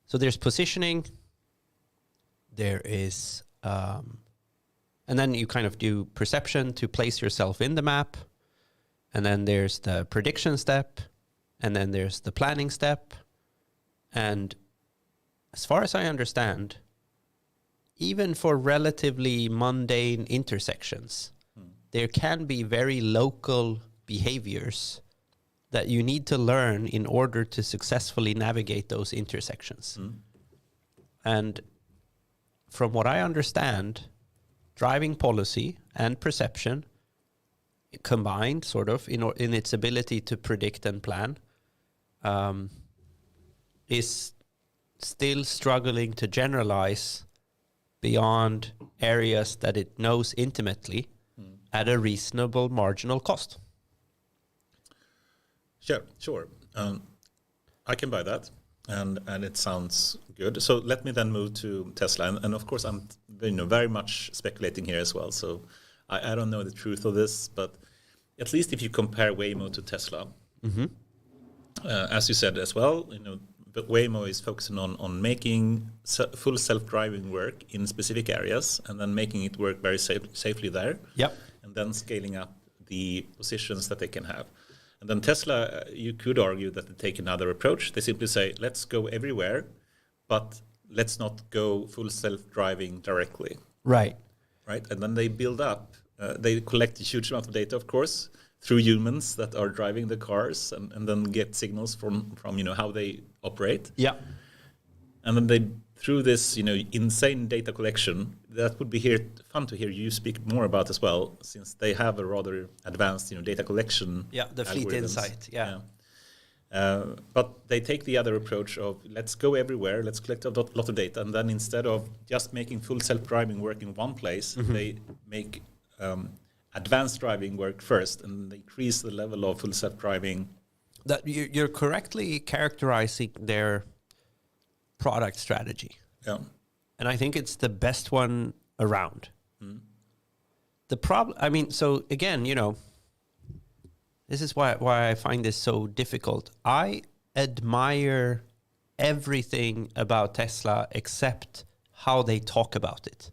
so there's positioning. There is, and then you kind of do perception to place yourself in the map. And then there's the prediction step. And then there's the planning step. And as far as I understand, even for relatively mundane intersections, there can be very local behaviors that you need to learn in order to successfully navigate those intersections. And from what I understand, driving policy and perception combined sort of in its ability to predict and plan is still struggling to generalize beyond areas that it knows intimately at a reasonable marginal cost. Sure. I can buy that, and it sounds good. So let me then move to Tesla, and of course I'm very much speculating here as well. So I don't know the truth of this, but at least if you compare Waymo to Tesla, as you said as well, but Waymo is focusing on making full self-driving work in specific areas and then making it work very safely there. Yep. And then scaling up the positions that they can have. And then Tesla, you could argue that they take another approach. They simply say, let's go everywhere, but let's not go full self-driving directly. Right. And then they build up, they collect a huge amount of data, of course, through humans that are driving the cars and then get signals from how they operate. Yeah. And then they, through this, insane data collection, that would be fun to hear you speak more about as well, since they have a rather advanced, data collection. Yeah, the fleet insight. Yeah. But they take the other approach of let's go everywhere, let's collect a lot of data, and then instead of just making full self-driving work in one place, they make advanced driving work first, and they increase the level of full self-driving. That you're correctly characterizing their product strategy. Yeah. And I think it's the best one around. The problem, so again, this is why I find this so difficult. I admire everything about Tesla except how they talk about it.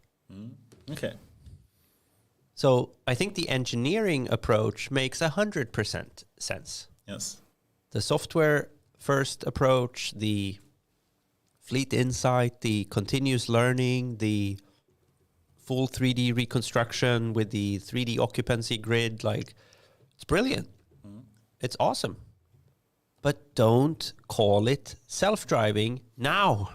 Okay. So I think the engineering approach makes 100% sense. Yes. The software first approach, the fleet insight, the continuous learning, the full 3D reconstruction with the 3D occupancy grid. Like, it's brilliant. It's awesome. But don't call it self-driving now.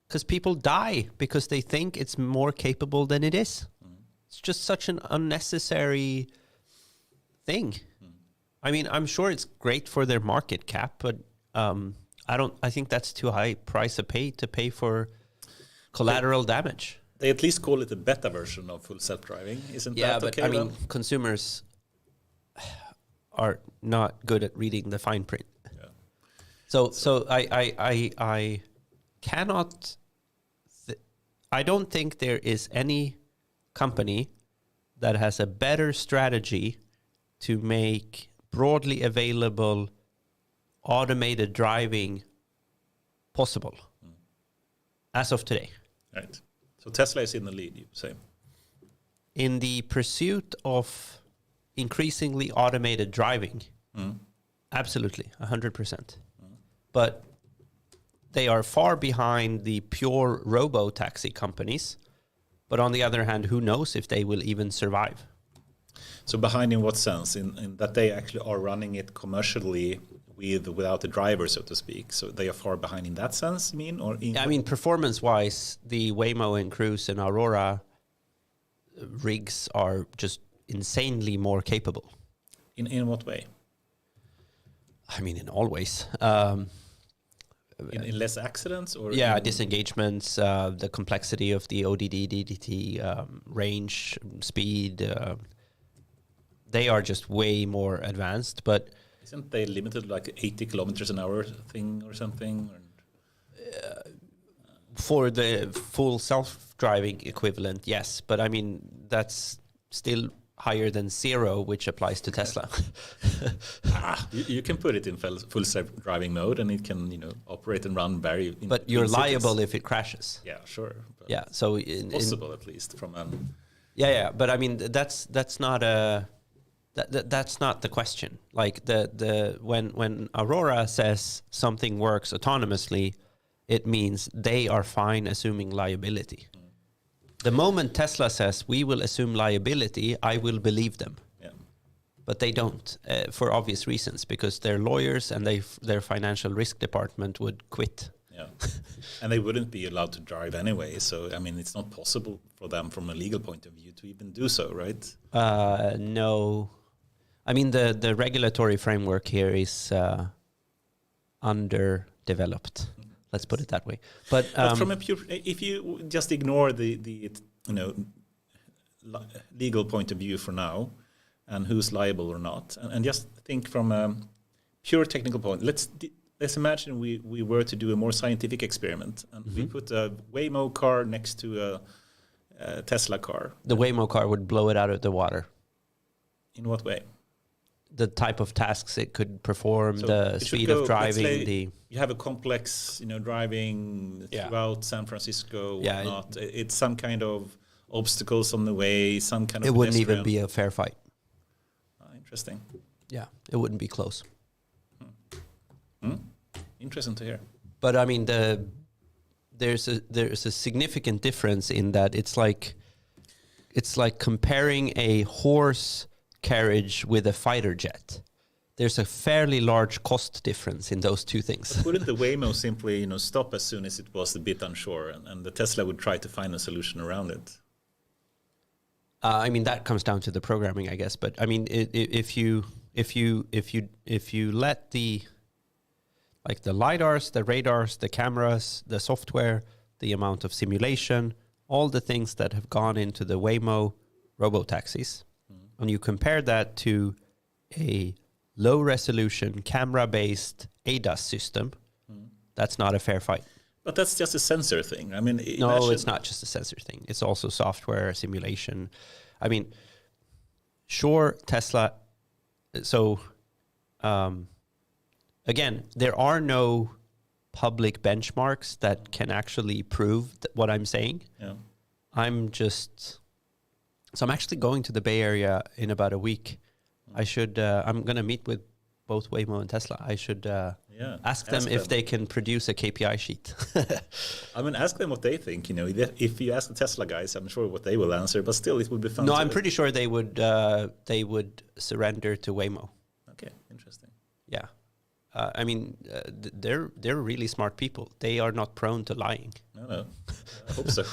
Because people die because they think it's more capable than it is. It's just such an unnecessary thing. I mean, I'm sure it's great for their market cap, but I think that's too high price to pay for collateral damage. They at least call it a beta version of full self-driving, isn't that okay? Yeah, but I mean, consumers are not good at reading the fine print. Yeah. So I cannot. I don't think there is any company that has a better strategy to make broadly available automated driving possible as of today. Right. So Tesla is in the lead, you say? In the pursuit of increasingly automated driving, absolutely, 100%. But they are far behind the pure robo-taxi companies. But on the other hand, who knows if they will even survive? So behind in what sense? In that they actually are running it commercially without the driver, so to speak. So they are far behind in that sense, you mean? I mean, performance-wise, the Waymo and Cruise and Aurora rigs are just insanely more capable. In what way? I mean, in all ways. In less accidents? Or disengagements, the complexity of the ODD, DDT, range, speed. They are just way more advanced, but... Isn't they limited like 80 kilometers an hour thing or something? For the full self-driving equivalent, yes. But I mean, that's still higher than 0, which applies to Tesla. You can put it in full self-driving mode and it can, operate and run very... But you're liable if it crashes. Yeah, sure. Yeah, so... It's possible at least from... Yeah, but I mean, that's not a... That's not the question. Like when Aurora says something works autonomously, it means they are fine assuming liability. The moment Tesla says we will assume liability, I will believe them. Yeah. But they don't, for obvious reasons, because their lawyers and their financial risk department would quit. Yeah, and they wouldn't be allowed to drive anyway. So I mean, it's not possible for them from a legal point of view to even do so, right? No. I mean, the regulatory framework here is underdeveloped. Let's put it that way. But from a pure, if you just ignore the legal point of view for now, and who's liable or not, and just think from a pure technical point. Let's imagine we were to do a more scientific experiment, and we put a Waymo car next to a Tesla car. The Waymo car would blow it out of the water. In what way? The type of tasks it could perform, so the speed of driving. You have a complex, driving throughout San Francisco. Yeah, it's some kind of obstacles on the way, some kind of. It wouldn't even be a fair fight. Interesting. Yeah, it wouldn't be close. Interesting to hear. But I mean, there's a significant difference in that it's like comparing a horse carriage with a fighter jet. There's a fairly large cost difference in those two things. But wouldn't the Waymo simply, stop as soon as it was a bit unsure, and the Tesla would try to find a solution around it? I mean, that comes down to the programming, I guess. But I mean, if you let the lidars, the radars, the cameras, the software, the amount of simulation, all the things that have gone into the Waymo robotaxis, and you compare that to a low-resolution, camera-based ADAS system, that's not a fair fight. But that's just a sensor thing. I mean, no, it's not just a sensor thing. It's also software, simulation. I mean, sure, Tesla... So, again, there are no public benchmarks that can actually prove what I'm saying. Yeah. I'm actually going to the Bay Area in about a week. I'm going to meet with both Waymo and Tesla. I should Yeah. Ask them if they can produce a KPI sheet. I mean, ask them what they think. You know, if you ask the Tesla guys, I'm sure what they will answer. But still, it would be fun. No, I'm pretty sure they would surrender to Waymo. Okay, interesting. Yeah, I mean, they're really smart people. They are not prone to lying. No, I hope so.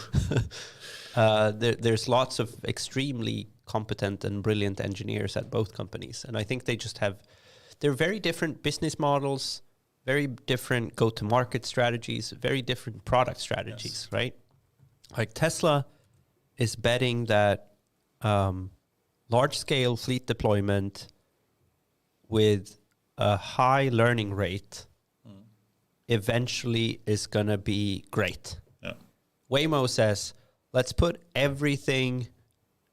There's lots of extremely competent and brilliant engineers at both companies, and I think they're very different business models, very different go-to-market strategies, very different product strategies, yes. Right? Like Tesla is betting that large-scale fleet deployment with a high learning rate eventually is going to be great. Yeah. Waymo says, let's put everything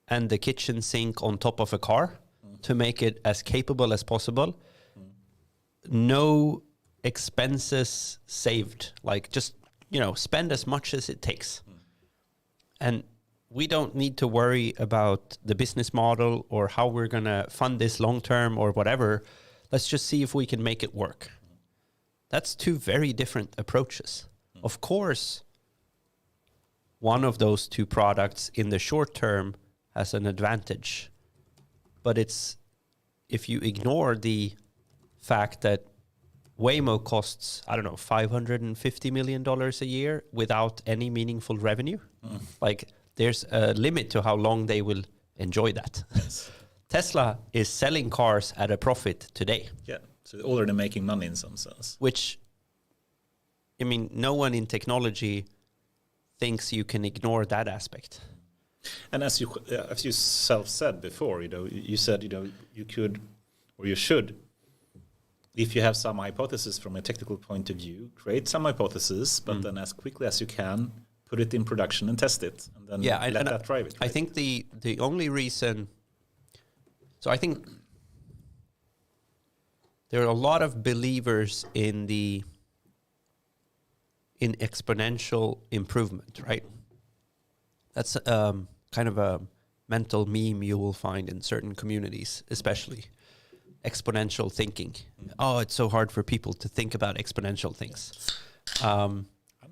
and the kitchen sink on top of a car to make it as capable as possible. No expenses saved. Like just, spend as much as it takes. And we don't need to worry about the business model or how we're going to fund this long term or whatever. Let's just see if we can make it work. That's two very different approaches. Of course, one of those two products in the short term has an advantage. But if you ignore the fact that Waymo costs, I don't know, $550 million a year without any meaningful revenue, like there's a limit to how long they will enjoy that. Yes. Tesla is selling cars at a profit today. Yeah, so they're already making money in some sense. Which, I mean, no one in technology thinks you can ignore that aspect. And as you self said before, you said, you could or you should, if you have some hypothesis from a technical point of view, create some hypothesis, but then as quickly as you can, put it in production and test it, and then let that drive it. Right? I think the only reason, so I think there are a lot of believers in exponential improvement, right? That's kind of a mental meme you will find in certain communities, especially exponential thinking. Oh, it's so hard for people to think about exponential things. I'm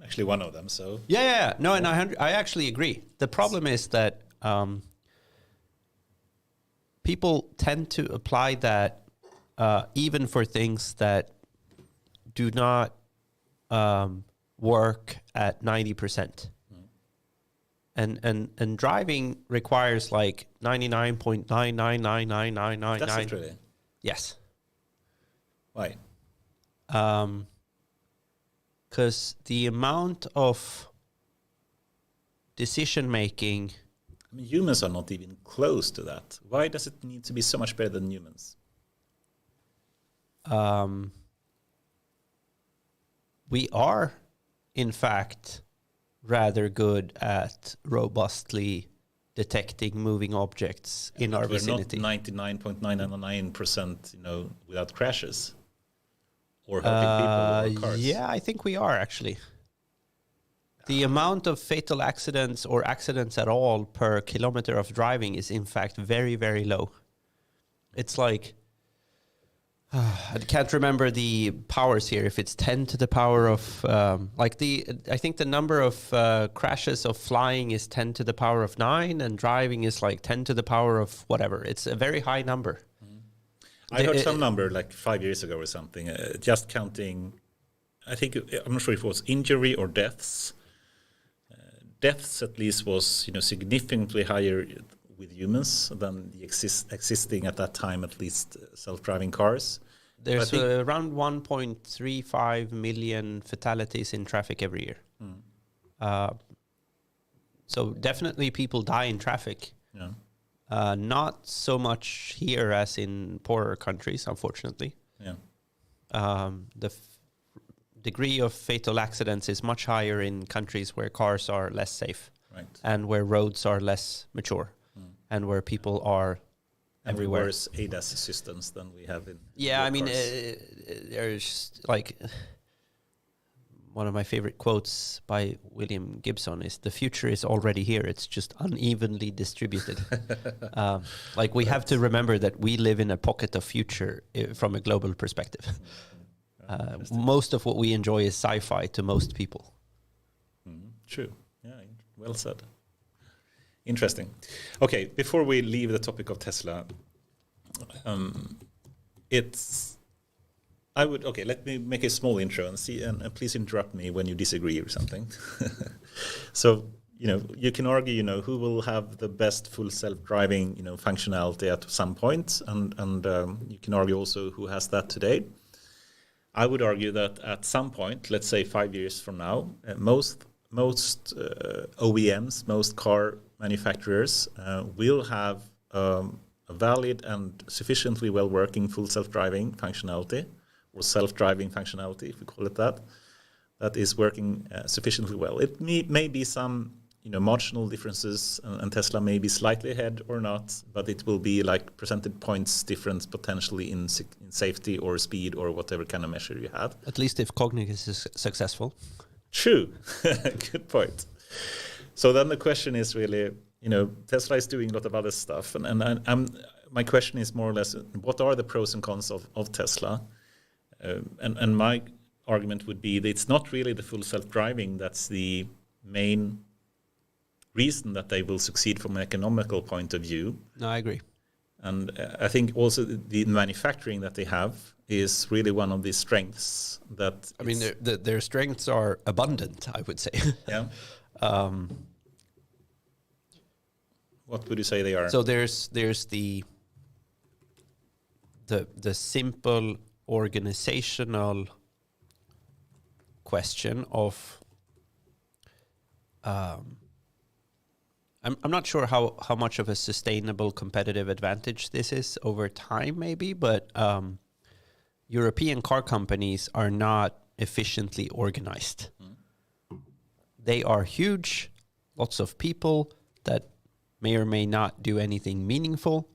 actually one of them, so... Yeah. No, and I actually agree. The problem is that people tend to apply that even for things that do not work at 90%. And driving requires like 99.9999999. That's it really? Yes. Why? Because the amount of decision making... I mean, humans are not even close to that. Why does it need to be so much better than humans? We are, in fact, rather good at robustly detecting moving objects in our vicinity. We're not 99.999%, without crashes or hurting people or cars. Yeah, I think we are actually. The amount of fatal accidents or accidents at all per kilometer of driving is in fact very, very low. It's like, I can't remember the powers here. If it's 10 to the power of, I think the number of crashes of flying is 10 to the power of 9, and driving is like 10 to the power of whatever. It's a very high number. I heard some number like 5 years ago or something, just counting, I'm not sure if it was injury or deaths. Deaths at least was, significantly higher with humans than the existing at that time, at least self-driving cars. There's around 1.35 million fatalities in traffic every year. So definitely people die in traffic. Yeah. Not so much here as in poorer countries, unfortunately. Yeah. The degree of fatal accidents is much higher in countries where cars are less safe, right, and where roads are less mature, and where people are everywhere. Worse ADAS systems than we have in I mean, there's like one of my favorite quotes by William Gibson is, "The future is already here. It's just unevenly distributed." We have to remember that we live in a pocket of future from a global perspective. Most of what we enjoy is sci-fi to most people. True. Yeah, well said. Interesting. Okay, before we leave the topic of Tesla, let me make a small intro and please interrupt me when you disagree or something. So, you can argue, who will have the best full self-driving, functionality at some point, and you can argue also who has that today. I would argue that at some point, let's say 5 years from now, most OEMs, most car manufacturers will have a valid and sufficiently well-working full self-driving functionality, or self-driving functionality, if we call it that is working sufficiently well. It may be some marginal differences, and Tesla may be slightly ahead or not, but it will be like percentage points difference potentially in safety or speed or whatever kind of measure you have. At least if Kognic is successful. True. Good point. So then the question is really, Tesla is doing a lot of other stuff, and my question is more or less, what are the pros and cons of Tesla? And my argument would be that it's not really the full self-driving that's the main reason that they will succeed from an economical point of view. No, I agree. And I think also the manufacturing that they have is really one of the strengths that... I mean, their strengths are abundant, I would say. Yeah. What would you say they are? So there's the simple organizational question of... I'm not sure how much of a sustainable competitive advantage this is over time, maybe, but European car companies are not efficiently organized. They are huge, lots of people that may or may not do anything meaningful.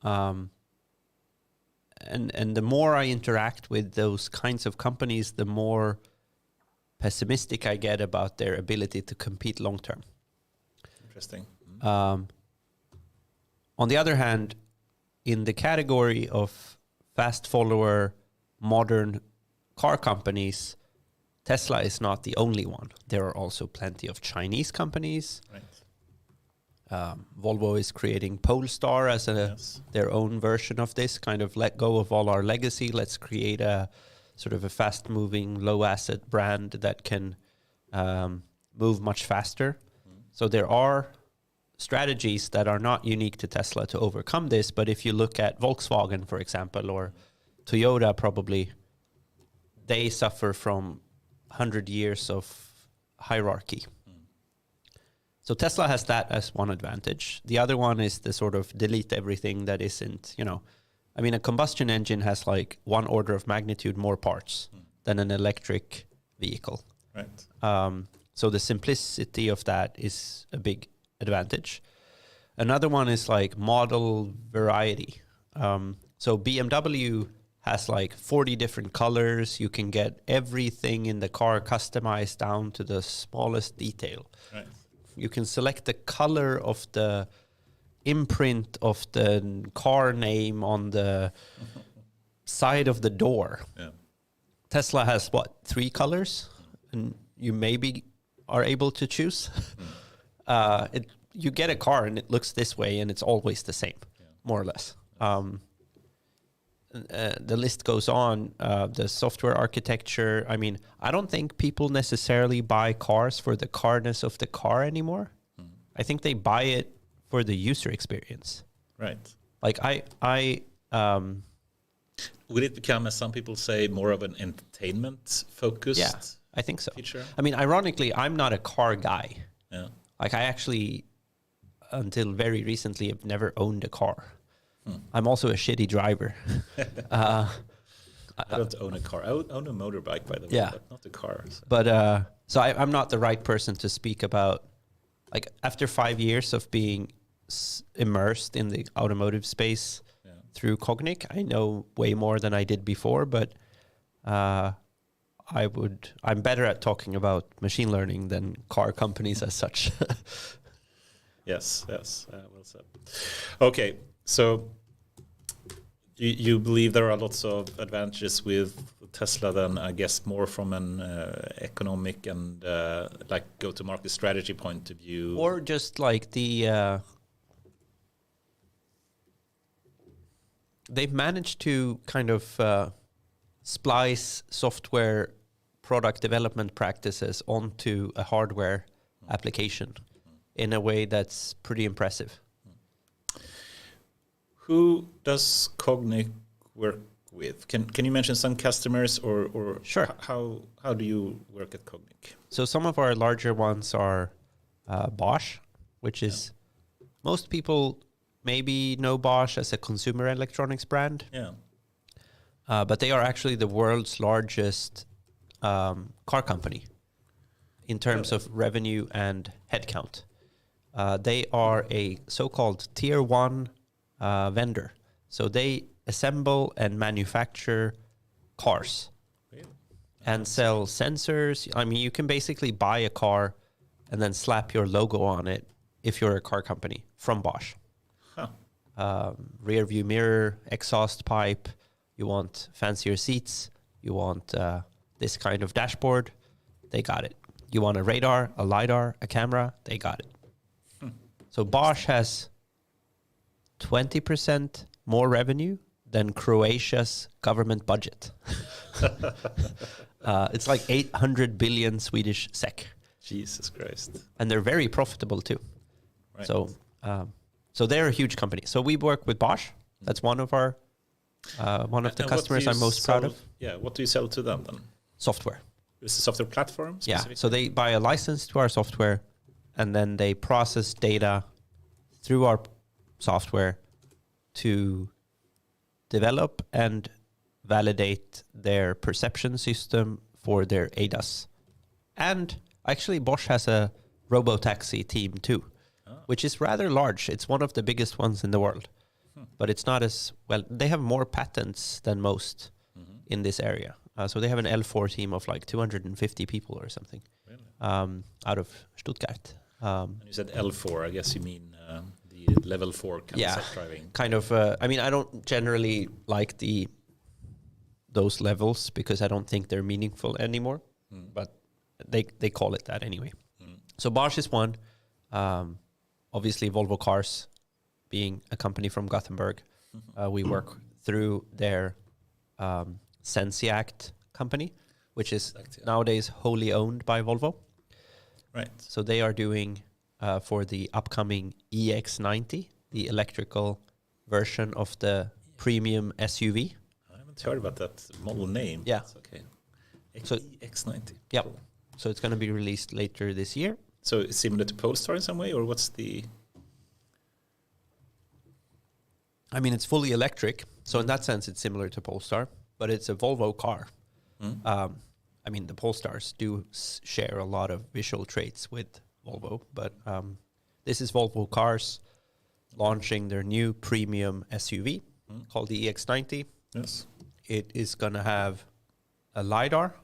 And the more I interact with those kinds of companies, the more pessimistic I get about their ability to compete long term. Interesting. On the other hand, in the category of fast follower, modern car companies, Tesla is not the only one. There are also plenty of Chinese companies. Right. Volvo is creating Polestar as their own version of this, kind of let go of all our legacy. Let's create a sort of a fast-moving, low-asset brand that can move much faster. So there are strategies that are not unique to Tesla to overcome this. But if you look at Volkswagen, for example, or Toyota, probably, they suffer from 100 years of hierarchy. So Tesla has that as one advantage. The other one is the sort of delete everything that isn't, I mean, a combustion engine has like one order of magnitude more parts than an electric vehicle. Right. So the simplicity of that is a big advantage. Another one is like model variety. So BMW has like 40 different colors. You can get everything in the car customized down to the smallest detail. Right. You can select the color of the imprint of the car name on the side of the door. Yeah. Tesla has, 3 colors? And you maybe are able to choose. You get a car and it looks this way and it's always the same, more or less. The list goes on. The software architecture. I mean, I don't think people necessarily buy cars for the carness of the car anymore. I think they buy it for the user experience. Right. Like would it become, as some people say, more of an entertainment focused? Yeah, I think so. Feature? I mean, ironically, I'm not a car guy. Yeah. Like I actually, until very recently, have never owned a car. I'm also a shitty driver. I don't own a car. I own a motorbike, by the way, but not a car. So. But so I'm not the right person to speak about. Like after 5 years of being immersed in the automotive space through Kognic, I know way more than I did before. But I'm better at talking about machine learning than car companies as such. Yes, well said. Okay, so you believe there are lots of advantages with Tesla then, I guess, more from an economic and like go-to-market strategy point of view, or just like they've managed to kind of splice software product development practices onto a hardware application in a way that's pretty impressive. Who does Kognic work with? Can you mention some customers, or Sure. How do you work at Kognic? So some of our larger ones are Bosch, which is most people maybe know Bosch as a consumer electronics brand. Yeah. But they are actually the world's largest car company in terms of revenue and headcount. They are a so-called tier 1 vendor. So they assemble and manufacture cars and sell sensors. I mean, you can basically buy a car and then slap your logo on it if you're a car company from Bosch. Rear view mirror, exhaust pipe. You want fancier seats. You want this kind of dashboard. They got it. You want a radar, a LiDAR, a camera. They got it. So Bosch has 20% more revenue than Croatia's government budget. It's like 800 billion Swedish SEK. Jesus Christ. And they're very profitable too. Right. So they're a huge company. So we work with Bosch. That's one of our the customers I'm most proud of. Yeah, what do you sell to them then? Software. Is it a software platform? Yeah, so they buy a license to our software, and then they process data through our software to develop and validate their perception system for their ADAS. And actually, Bosch has a robotaxi team too, which is rather large. It's one of the biggest ones in the world, but it's not as well. They have more patents than most in this area. So they have an L4 team of like 250 people or something, out of Stuttgart. And you said L4, I guess you mean the level 4 kind of self-driving. Kind of. I mean, I don't generally like those levels because I don't think they're meaningful anymore, but they call it that anyway. So Bosch is one. Obviously, Volvo Cars, being a company from Gothenburg, we work through their Sensiact company, which is nowadays wholly owned by Volvo. Right. So they are doing for the upcoming EX90, the electrical version of the premium SUV. I haven't heard about that model name. Yeah. That's okay. So EX90. Yeah. So it's going to be released later this year. So it's similar to Polestar in some way, or what's the... I mean, it's fully electric. So in that sense, it's similar to Polestar, but it's a Volvo car. I mean, the Polestars do share a lot of visual traits with Volvo, but this is Volvo Cars launching their new premium SUV called the EX90. Yes. It is going to have a LiDAR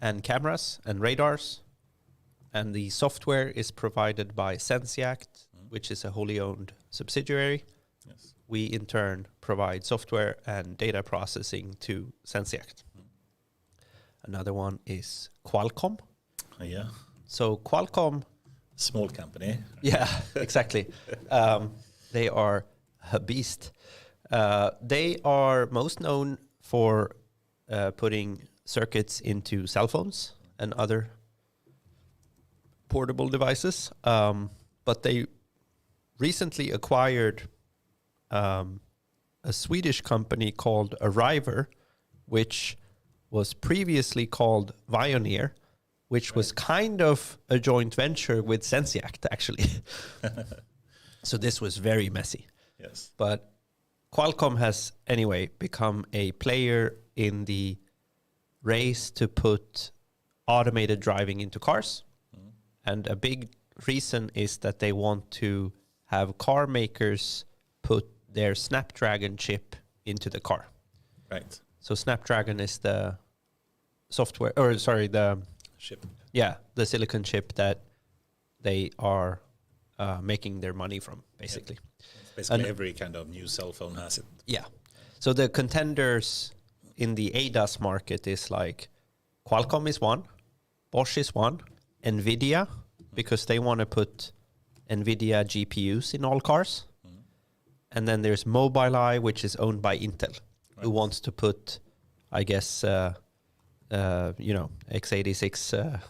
and cameras and radars, and the software is provided by Sensiact, which is a wholly owned subsidiary. Yes. We, in turn, provide software and data processing to Sensiact. Another one is Qualcomm. Yeah. So Qualcomm... Small company. Yeah, exactly. They are a beast. They are most known for putting circuits into cell phones and other portable devices. But they recently acquired a Swedish company called Arriver, which was previously called Veoneer, which was kind of a joint venture with Sensiact, actually. So this was very messy. Yes. But Qualcomm has, anyway, become a player in the race to put automated driving into cars. And a big reason is that they want to have car makers put their Snapdragon chip into the car. Right. So Snapdragon is the software, or sorry, the Chip. Yeah, the silicon chip that they are making their money from, basically. Yeah. Basically, every kind of new cell phone has it. Yeah. So the contenders in the ADAS market is like Qualcomm is one, Bosch is one, NVIDIA, because they want to put NVIDIA GPUs in all cars. And then there's Mobileye, which is owned by Intel, who wants to put, I guess, x86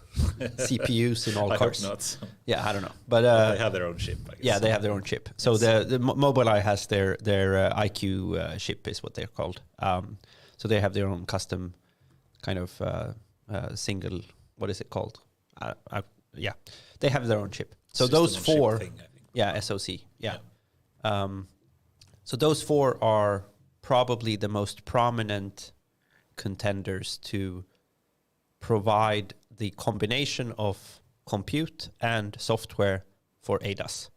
CPUs in all cars. I hope not. Yeah, I don't know, but they have their own chip, I guess. Yeah, they have their own chip. So the Mobileye has their IQ chip, is what they're called. So they have their own custom kind of single. What is it called? Yeah, they have their own chip. So System those four, thing, I think. yeah, SoC, yeah. So those four are probably the most prominent contenders to provide the combination of compute and software for ADAS.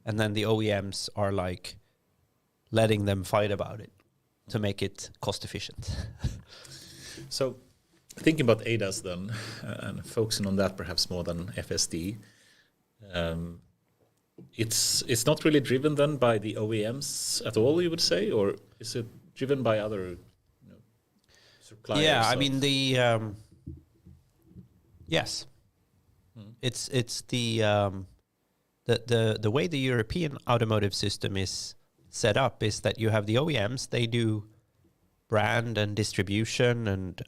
And then the OEMs are like letting them fight about it to make it cost efficient. So thinking about ADAS then, and focusing on that perhaps more than FSD, it's not really driven then by the OEMs at all, you would say, or is it driven by other suppliers? Yeah, I mean yes, it's the way the European automotive system is set up is that you have the OEMs. They do brand and distribution and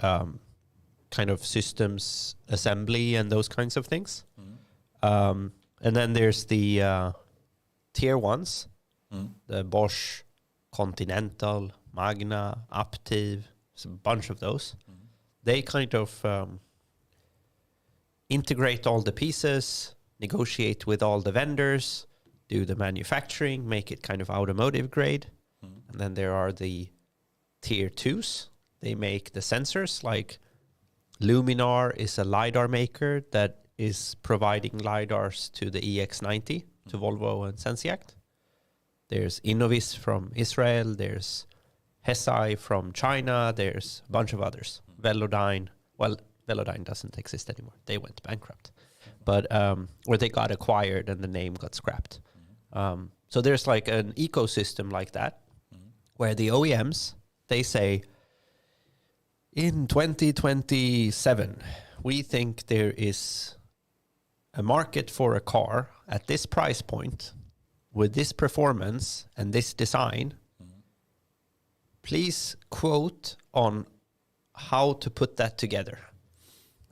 kind of systems assembly and those kinds of things. And then there's the tier ones, the Bosch, Continental, Magna, Aptiv, a bunch of those. They kind of integrate all the pieces, negotiate with all the vendors, do the manufacturing, make it kind of automotive grade. And then there are the tier twos. They make the sensors, like Luminar is a LiDAR maker that is providing LiDARs to the EX90, to Volvo and Sensiact. There's Innovis from Israel. There's Hesai from China. There's a bunch of others. Velodyne. Well, Velodyne doesn't exist anymore. They went bankrupt. But, or they got acquired and the name got scrapped. So there's like an ecosystem like that, where the OEMs, they say, in 2027, we think there is a market for a car at this price point with this performance and this design. Please quote on how to put that together.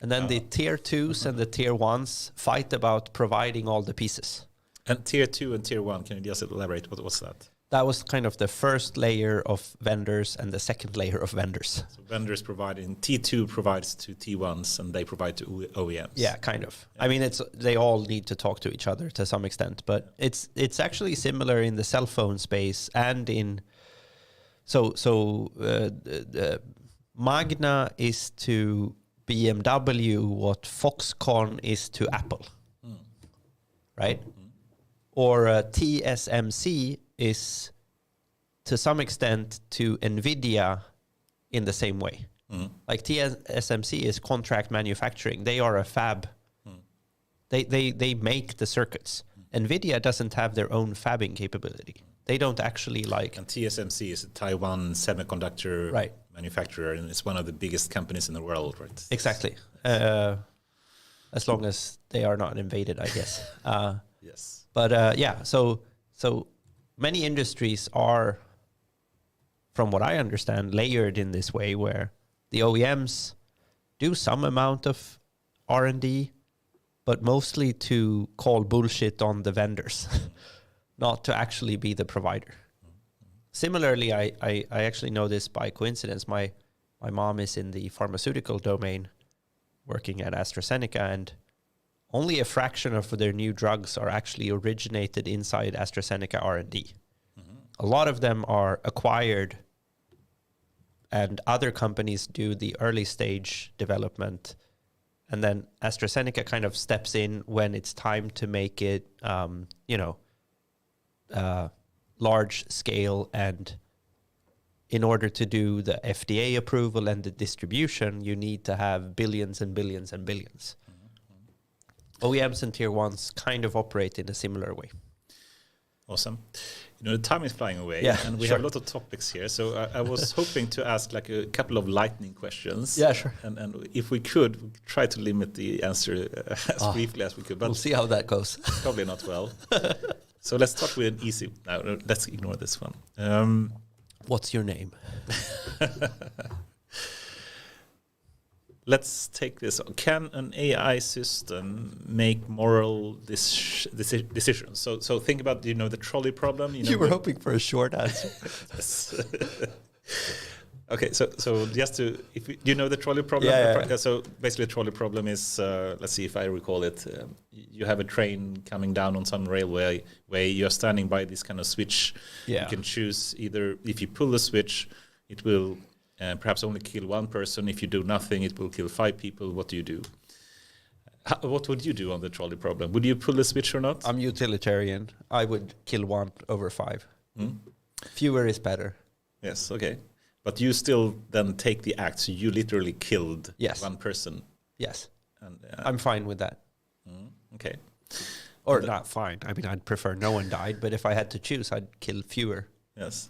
And then the tier twos and the tier ones fight about providing all the pieces. And tier 2 and tier 1, can you just elaborate? What was that? That was kind of the first layer of vendors and the second layer of vendors. So vendors providing, T2 provides to T1s and they provide to OEMs. Yeah, kind of. Yeah. I mean, they all need to talk to each other to some extent, but it's actually similar in the cell phone space and in Magna is to BMW what Foxconn is to Apple, right? Or TSMC is to some extent to NVIDIA in the same way. Like TSMC is contract manufacturing. They are a fab. They make the circuits. NVIDIA doesn't have their own fabbing capability. They don't actually like... And TSMC is a Taiwan semiconductor manufacturer, and it's one of the biggest companies in the world, right? Exactly. As long as they are not invaded, I guess. Yes. But so many industries are, from what I understand, layered in this way where the OEMs do some amount of R&D, but mostly to call bullshit on the vendors, not to actually be the provider. Similarly, I actually know this by coincidence. My mom is in the pharmaceutical domain working at AstraZeneca, and only a fraction of their new drugs are actually originated inside AstraZeneca R&D. A lot of them are acquired, and other companies do the early stage development. And then AstraZeneca kind of steps in when it's time to make it, large scale. And in order to do the FDA approval and the distribution, you need to have billions and billions and billions. OEMs and tier ones kind of operate in a similar way. Awesome. The time is flying away, Yeah, and we have a lot of topics here. So I was hoping to ask like a couple of lightning questions. Yeah, sure. And if we could, try to limit the answer as briefly as we could. But we'll see how that goes. Probably not well. So let's start with an easy. No, let's ignore this one. What's your name? Let's take this. Can an AI system make moral decisions? So think about the trolley problem. You were hoping for a short answer. Okay, so just to do you know the trolley problem? Yeah. So basically, the trolley problem is let's see if I recall it. You have a train coming down on some railway where you're standing by this kind of switch. Yeah. You can choose either if you pull the switch, it will perhaps only kill one person. If you do nothing, it will kill 5 people. What do you do? What would you do on the trolley problem? Would you pull the switch or not? I'm utilitarian. I would kill 1 over 5. Fewer is better. Yes, okay. But you still then take the act, so you literally killed one person. Yes. And, I'm fine with that. Okay. Or not fine. I mean, I'd prefer no one died, but if I had to choose, I'd kill fewer. Yes.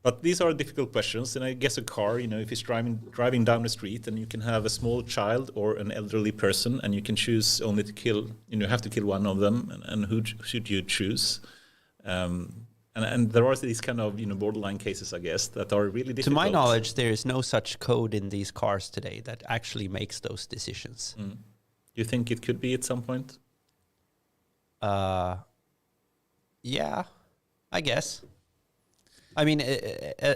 But these are difficult questions, and I guess a car, if it's driving down the street, and you can have a small child or an elderly person, and you can choose only to kill, you have to kill one of them, and who should you choose? And there are these kind of borderline cases, I guess, that are really difficult. To my knowledge, there is no such code in these cars today that actually makes those decisions. Do you think it could be at some point? Yeah, I guess. I mean,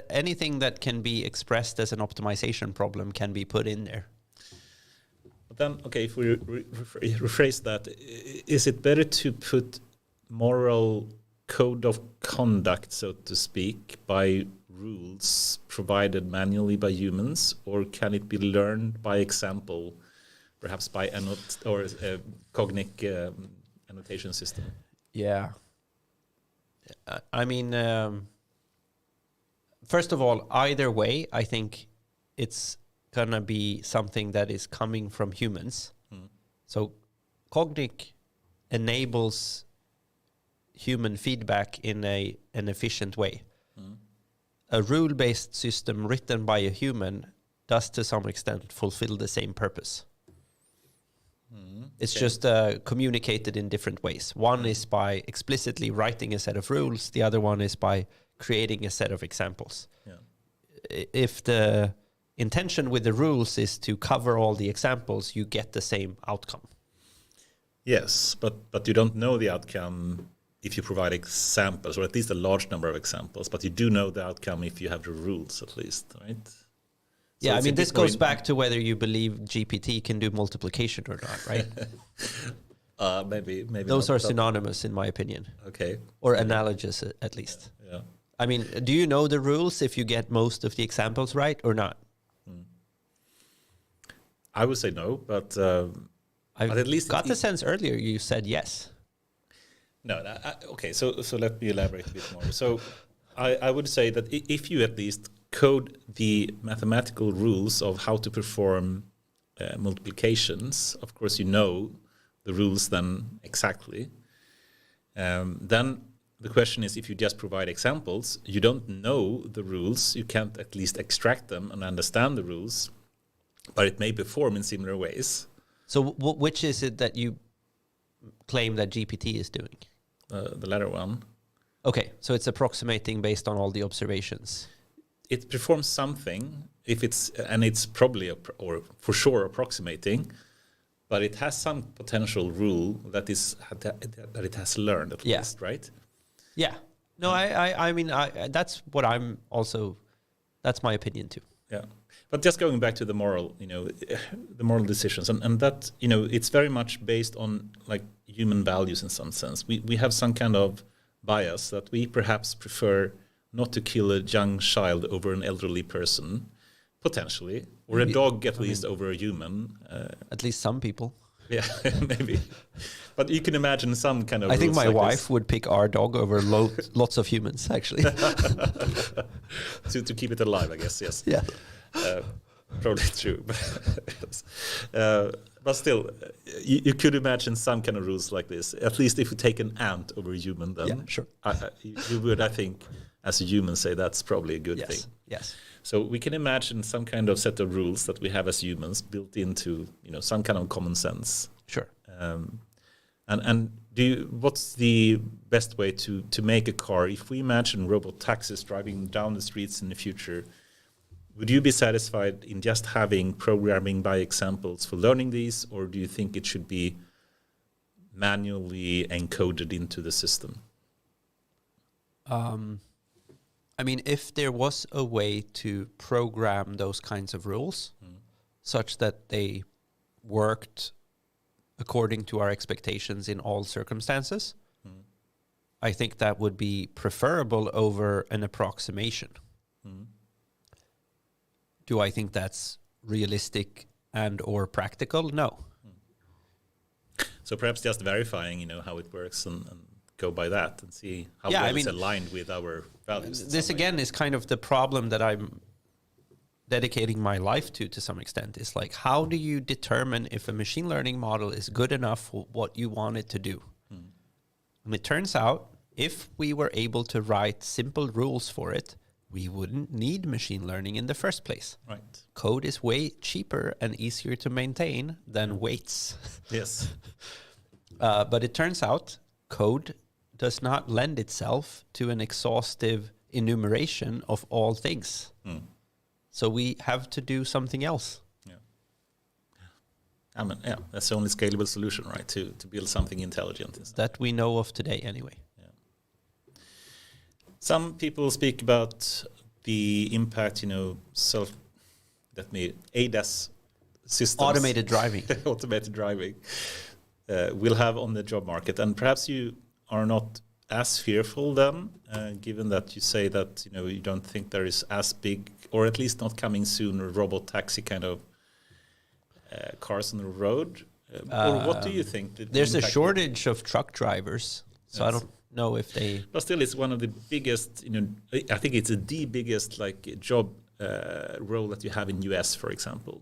anything that can be expressed as an optimization problem can be put in there. But then, okay, if we rephrase that, is it better to put moral code of conduct, so to speak, by rules provided manually by humans, or can it be learned by example, perhaps by a Kognic annotation system? Yeah. I mean, first of all, either way, I think it's going to be something that is coming from humans. So Kognic enables human feedback in an efficient way. A rule-based system written by a human does to some extent fulfill the same purpose. It's just communicated in different ways. One is by explicitly writing a set of rules. The other one is by creating a set of examples. If the intention with the rules is to cover all the examples, you get the same outcome. Yes, but you don't know the outcome if you provide examples, or at least a large number of examples, but you do know the outcome if you have the rules, at least, right? Yeah, I mean, this goes back to whether you believe GPT can do multiplication or not, right? Maybe those are synonymous, in my opinion. Okay. Or analogous, at least. Yeah. I mean, do you know the rules if you get most of the examples right or not? I would say no, but I at least got the sense earlier you said yes. No, okay, so let me elaborate a bit more. So I would say that if you at least code the mathematical rules of how to perform multiplications, of course you know the rules then exactly. Then the question is, if you just provide examples, you don't know the rules, you can't at least extract them and understand the rules, but it may perform in similar ways. So which is it that you claim that GPT is doing? The latter one. Okay, so it's approximating based on all the observations. It performs something, and it's probably or for sure approximating, but it has some potential rule that it has learned at least, right? Yeah. No, I mean, that's what I'm also. That's my opinion too. Yeah, but just going back to the moral, the moral decisions, and that it's very much based on like human values in some sense. We have some kind of bias that we perhaps prefer not to kill a young child over an elderly person, potentially, or maybe, a dog at least over a human. At least some people. Yeah, maybe. But you can imagine some kind of. I think my wife would pick our dog over lots of humans, actually. to keep it alive, I guess. Yes. Yeah. Probably true. But But still, you could imagine some kind of rules like this. At least if you take an ant over a human, then Yeah, sure. You would, I think, as a human, say that's probably a good thing. Yes. So we can imagine some kind of set of rules that we have as humans built into, some kind of common sense. Sure. And what's the best way to make a car? If we imagine robot taxis driving down the streets in the future, would you be satisfied in just having programming by examples for learning these, or do you think it should be manually encoded into the system? I mean, if there was a way to program those kinds of rules such that they worked according to our expectations in all circumstances, I think that would be preferable over an approximation. Do I think that's realistic and or practical? No. So perhaps just verifying, how it works and go by that and see how well it's aligned with our values. This again is kind of the problem that I'm dedicating my life to some extent. Is like, how do you determine if a machine learning model is good enough for what you want it to do? And it turns out, if we were able to write simple rules for it, we wouldn't need machine learning in the first place. Right. Code is way cheaper and easier to maintain than weights. Yes. But it turns out code does not lend itself to an exhaustive enumeration of all things. So we have to do something else. That's the only scalable solution, right? To build something intelligent. That we know of today anyway. Some people speak about the impact, ADAS systems. Automated driving. Automated driving will have on the job market. And perhaps you are not as fearful then, given that you say that, you don't think there is as big, or at least not coming soon, a robot taxi kind of cars on the road. Or what do you think? There's a shortage of truck drivers, so I don't know if they... But still, it's one of the biggest, I think it's the biggest job role that you have in US, for example.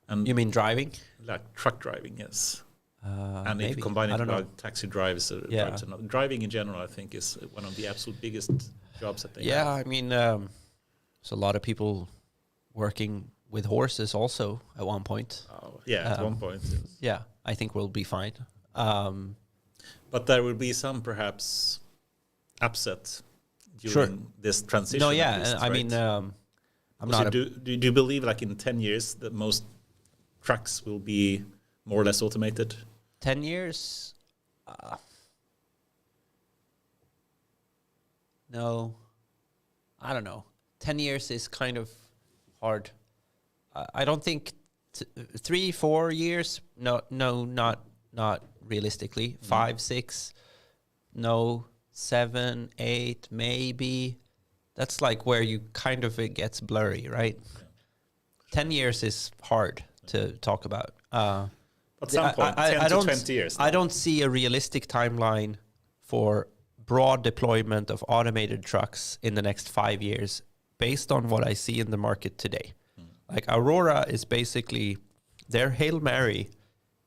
And you mean driving? Like truck driving, yes. And maybe. if you combine it know. with taxi drives, driving in general, I think is one of the absolute biggest jobs that they have. Yeah, I mean, there's a lot of people working with horses also at one point. At one point. Yes. Yeah, I think we'll be fine. But there will be some perhaps upset during this transition. No, yeah, least, I mean, I'm not. Do you believe, like in 10 years, that most trucks will be more or less automated? 10 years? No, I don't know. 10 years is kind of hard. I don't think 3-4 years. No, not realistically. 5, 6. No, 7, 8, maybe. That's like where you kind of, it gets blurry, right? 10 years is hard to talk about. At some point, 10 to 20 years. I don't see a realistic timeline for broad deployment of automated trucks in the next 5 years based on what I see in the market today. Like Aurora is basically their Hail Mary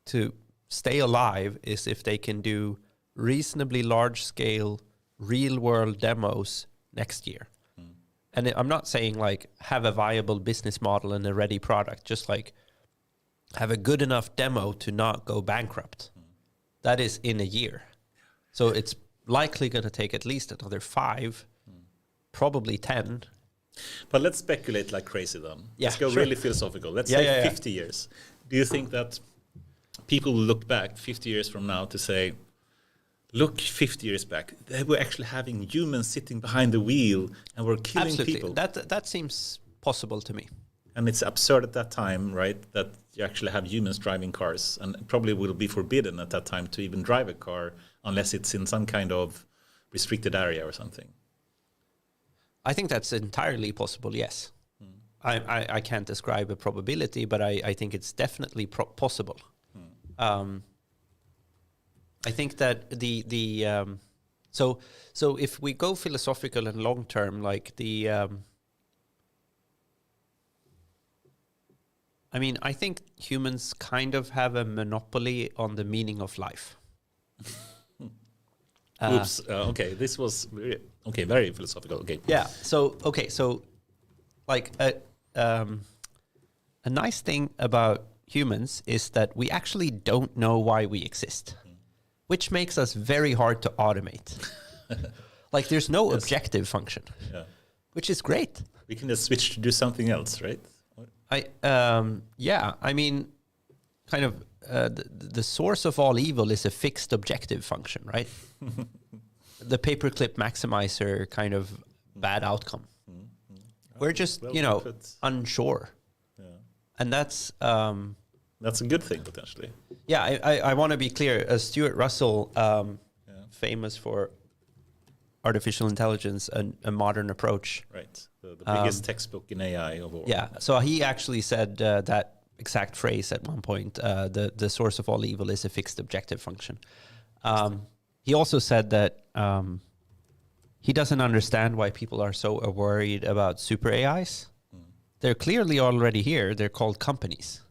to stay alive is if they can do reasonably large scale real world demos next year. And I'm not saying like have a viable business model and a ready product, just like have a good enough demo to not go bankrupt. That is in a year. So it's likely going to take at least another 5, probably 10. But let's speculate like crazy then. Yeah, let's go really philosophical. Let's say 50 years. Do you think that people will look back 50 years from now to say, look, 50 years back, they were actually having humans sitting behind the wheel and were killing people? That seems possible to me. And it's absurd at that time, right, that you actually have humans driving cars, and it probably will be forbidden at that time to even drive a car unless it's in some kind of restricted area or something. I think that's entirely possible, yes. I can't describe a probability, but I think it's definitely possible. I think that so if we go philosophical and long term, like I mean, I think humans kind of have a monopoly on the meaning of life. Oops. Okay, this was very philosophical. Okay. Yeah. So like a nice thing about humans is that we actually don't know why we exist, which makes us very hard to automate. Like there's no objective function, which is great. We can just switch to do something else, right? I mean, kind of the source of all evil is a fixed objective function, right? The paperclip maximizer kind of bad outcome. We're just, unsure. Yeah. And that's a good thing, potentially. Yeah, I want to be clear. Stuart Russell, famous for artificial intelligence, a modern approach. Right. The biggest textbook in AI of all. Yeah. So he actually said that exact phrase at one point. The source of all evil is a fixed objective function. He also said that he doesn't understand why people are so worried about super AIs. They're clearly already here. They're called companies.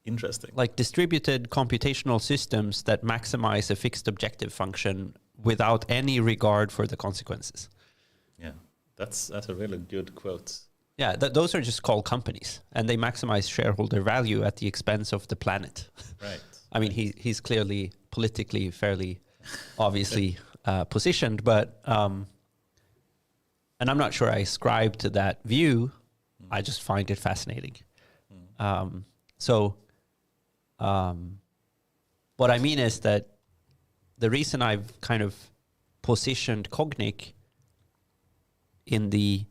Interesting. Like distributed computational systems that maximize a fixed objective function without any regard for the consequences. Yeah, that's a really good quote. Yeah, those are just called companies, and they maximize shareholder value at the expense of the planet. Right. I mean, he's clearly politically fairly obviously positioned, but and I'm not sure I ascribe to that view. I just find it fascinating. What I mean is that the reason I've kind of positioned Kognic in the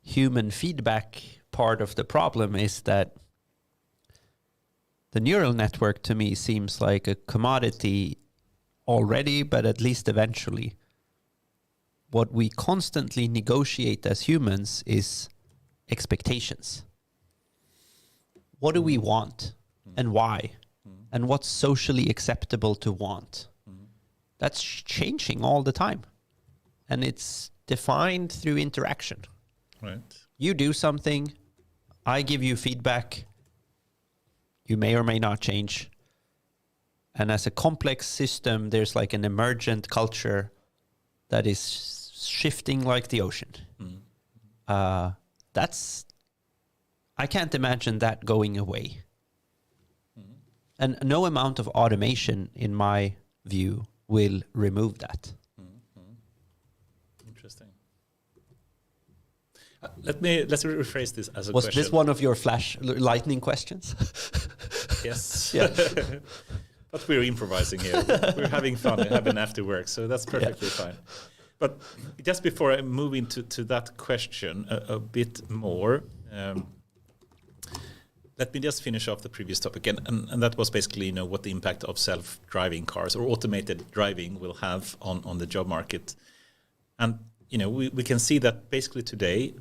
human feedback part of the problem is that the neural network to me seems like a commodity already, but at least eventually. What we constantly negotiate as humans is expectations. What do we want and why? And what's socially acceptable to want? That's changing all the time. And it's defined through interaction. Right. You do something, I give you feedback, you may or may not change. And as a complex system, there's like an emergent culture that is shifting like the ocean. I can't imagine that going away. And no amount of automation, in my view, will remove that. Interesting. Let's rephrase this as a Was question. this one of your lightning questions? Yes. Yeah. But we're improvising here. We're having fun. We're having after work, so that's perfectly fine. But just before I move into that question a bit more, let me just finish off the previous topic, and that was basically what the impact of self-driving cars or automated driving will have on the job market. And we can see that basically today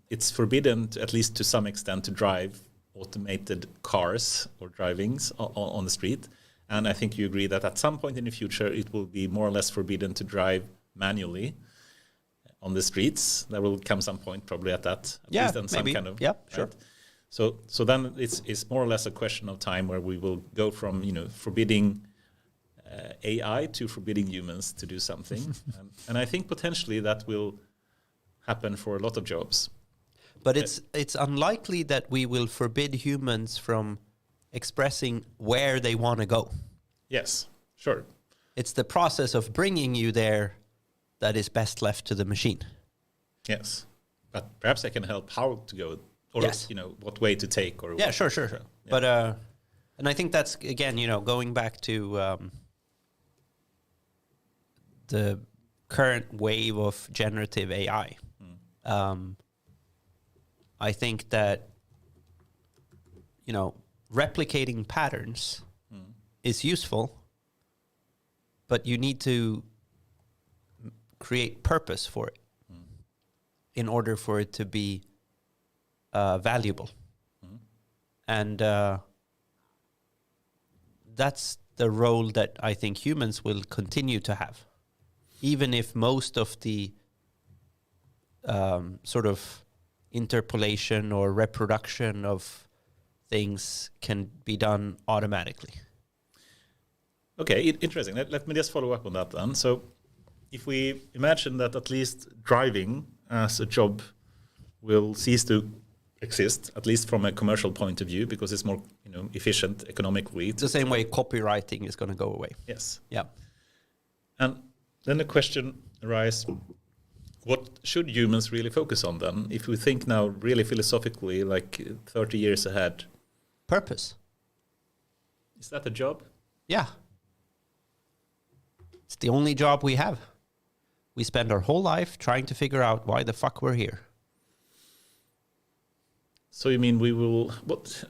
it's forbidden, at least to some extent, to drive automated cars or drivings on the street. And I think you agree that at some point in the future it will be more or less forbidden to drive manually on the streets. There will come some point probably at that. At least on maybe. Some kind of, yeah, sure. Right? So then it's more or less a question of time where we will go from forbidding AI to forbidding humans to do something, and I think potentially that will happen for a lot of jobs. But it's unlikely that we will forbid humans from expressing where they want to go. Yes, sure. It's the process of bringing you there that is best left to the machine. Yes, but perhaps I can help how to go. Or, yes. What way to take. Or yeah, sure. Yeah. But, and I think that's, again, going back to the current wave of generative AI. I think that, replicating patterns is useful, but you need to create purpose for it in order for it to be valuable. And that's the role that I think humans will continue to have, even if most of the sort of interpolation or reproduction of things can be done automatically. Okay, interesting. Let me just follow up on that then. So if we imagine that at least driving as a job will cease to exist, at least from a commercial point of view, because it's more efficient economically. It's the same way copywriting is going to go away. Yes. Yeah. And then the question arises, what should humans really focus on then? If we think now really philosophically, like 30 years ahead. Purpose. Is that a job? Yeah. It's the only job we have. We spend our whole life trying to figure out why the fuck we're here. So you mean we will... but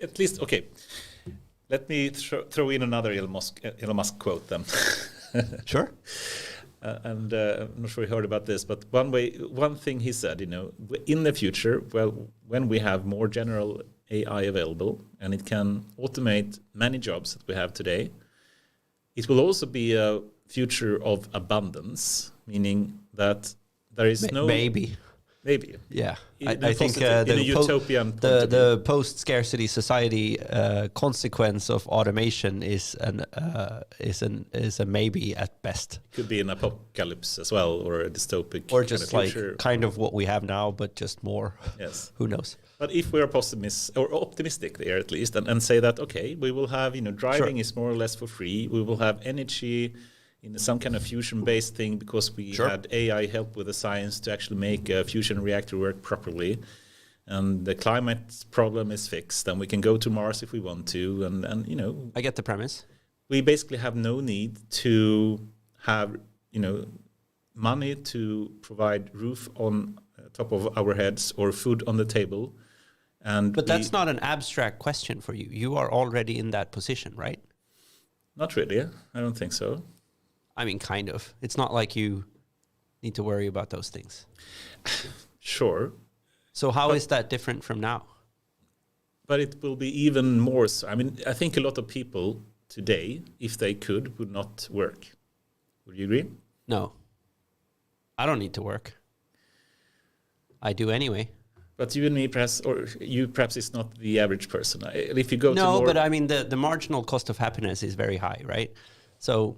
at least, okay. Let me throw in another Elon Musk quote then. Sure. I'm not sure you heard about this, but one thing he said, in the future, well, when we have more general AI available and it can automate many jobs that we have today, it will also be a future of abundance, meaning that there is no... Maybe. Yeah. I think in a utopian point of view. The post-scarcity society consequence of automation is a maybe at best. Could be an apocalypse as well, or a dystopic or just kind of future. Kind of what we have now, but just more. Yes. Who knows? But if we are optimistic there at least, and say that, okay, we will have, driving is more or less for free. We will have energy in some kind of fusion-based thing because we had AI help with the science to actually make a fusion reactor work properly. And the climate problem is fixed, and we can go to Mars if we want to. And I get the premise. We basically have no need to have, money to provide roof on top of our heads or food on the table. But that's not an abstract question for you. You are already in that position, right? Not really. I don't think so. I mean, kind of. It's not like you need to worry about those things. Sure. So how is that different from now? But it will be even more so. I mean, I think a lot of people today, if they could, would not work. Would you agree? No. I don't need to work. I do anyway. But you and me, perhaps, or you perhaps is not the average person. If you go to more... No, but I mean, the marginal cost of happiness is very high, right? So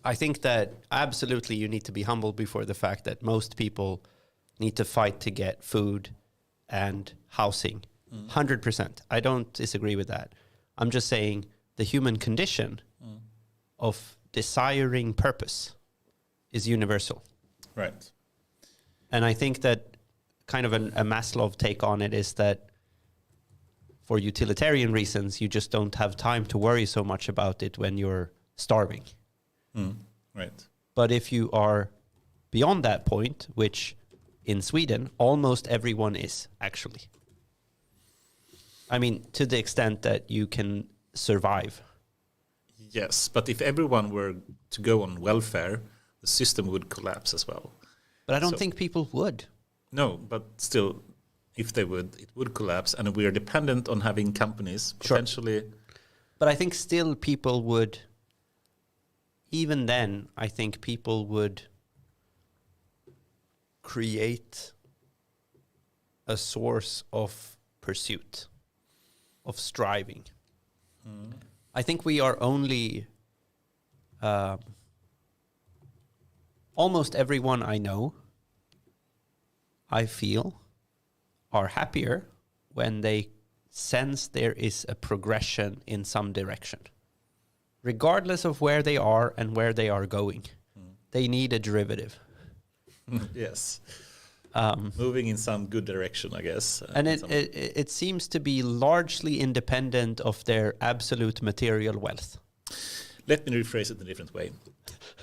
I think that absolutely you need to be humble before the fact that most people need to fight to get food and housing. 100%. I don't disagree with that. I'm just saying the human condition of desiring purpose is universal. Right. And I think that kind of a Maslow take on it is that for utilitarian reasons, you just don't have time to worry so much about it when you're starving. Right. But if you are beyond that point, which in Sweden, almost everyone is actually. I mean, to the extent that you can survive. Yes, but if everyone were to go on welfare, the system would collapse as well. But I don't think people would. No, but still, if they would, it would collapse, and we are dependent on having companies potentially. But I think still people would, even then, I think people would create a source of pursuit, of striving. I think we are only, almost everyone I know, I feel, are happier when they sense there is a progression in some direction. Regardless of where they are and where they are going, they need a derivative. Yes. Moving in some good direction, I guess. And it seems to be largely independent of their absolute material wealth. Let me rephrase it in a different way.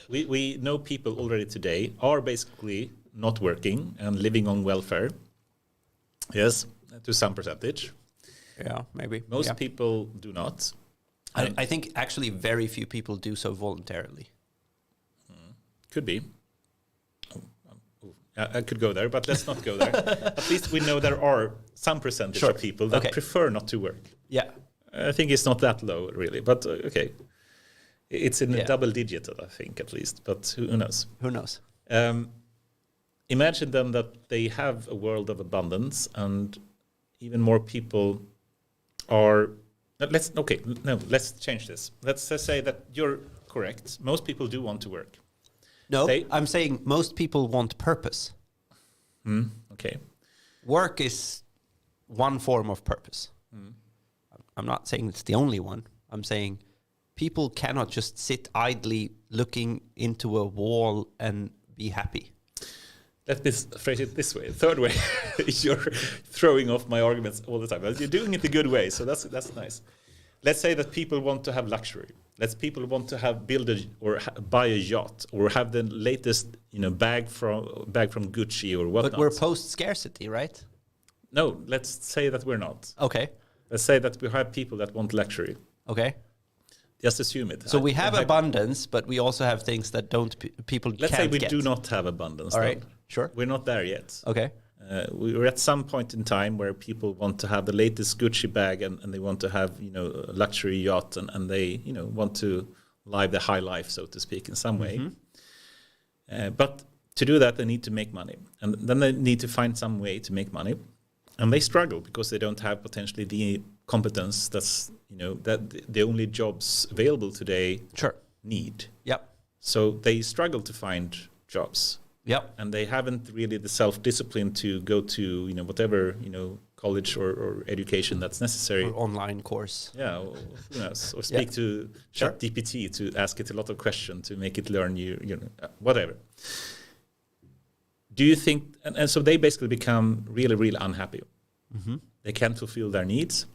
We know people already today are basically not working and living on welfare. Yes, to some percentage. Yeah, maybe. Most people do not. I think actually very few people do so voluntarily. Could be. I could go there, but let's not go there. At least we know there are some percentage of people that prefer not to work. Yeah. I think it's not that low, really. But, okay. It's in a double digit, I think, at least. But who knows? Who knows? imagine then that they have a world of abundance, and even more people are. Let's change this. Let's just say that you're correct. Most people do want to work. No, I'm saying most people want purpose. Okay. Work is one form of purpose. I'm not saying it's the only one. I'm saying people cannot just sit idly looking into a wall and be happy. Let me phrase it this way. Third way, you're throwing off my arguments all the time. But you're doing it the good way, so that's nice. Let's say that people want to have luxury. People want to buy a yacht or have the latest, bag from Gucci or whatnot. But we're post scarcity, right? No, let's say that we're not. Okay. Let's say that we have people that want luxury. Okay. Just assume it. So we have abundance, but we also have things that people can't get. Let's say we do not have abundance. All right. Sure. We're not there yet. Okay. We're at some point in time where people want to have the latest Gucci bag and they want to have, a luxury yacht and they, want to live the high life, so to speak, in some way. But to do that, they need to make money. And then they need to find some way to make money. And they struggle because they don't have potentially the competence that's, that the only jobs available today need. Yep. So they struggle to find jobs. Yep. And they haven't really the self-discipline to go to, whatever, college or education that's necessary. Or online course. Yeah, or who knows? Or speak to ChatGPT to ask it a lot of questions to make it learn whatever. Do you think, and so they basically become really, really unhappy. They can't fulfill their needs.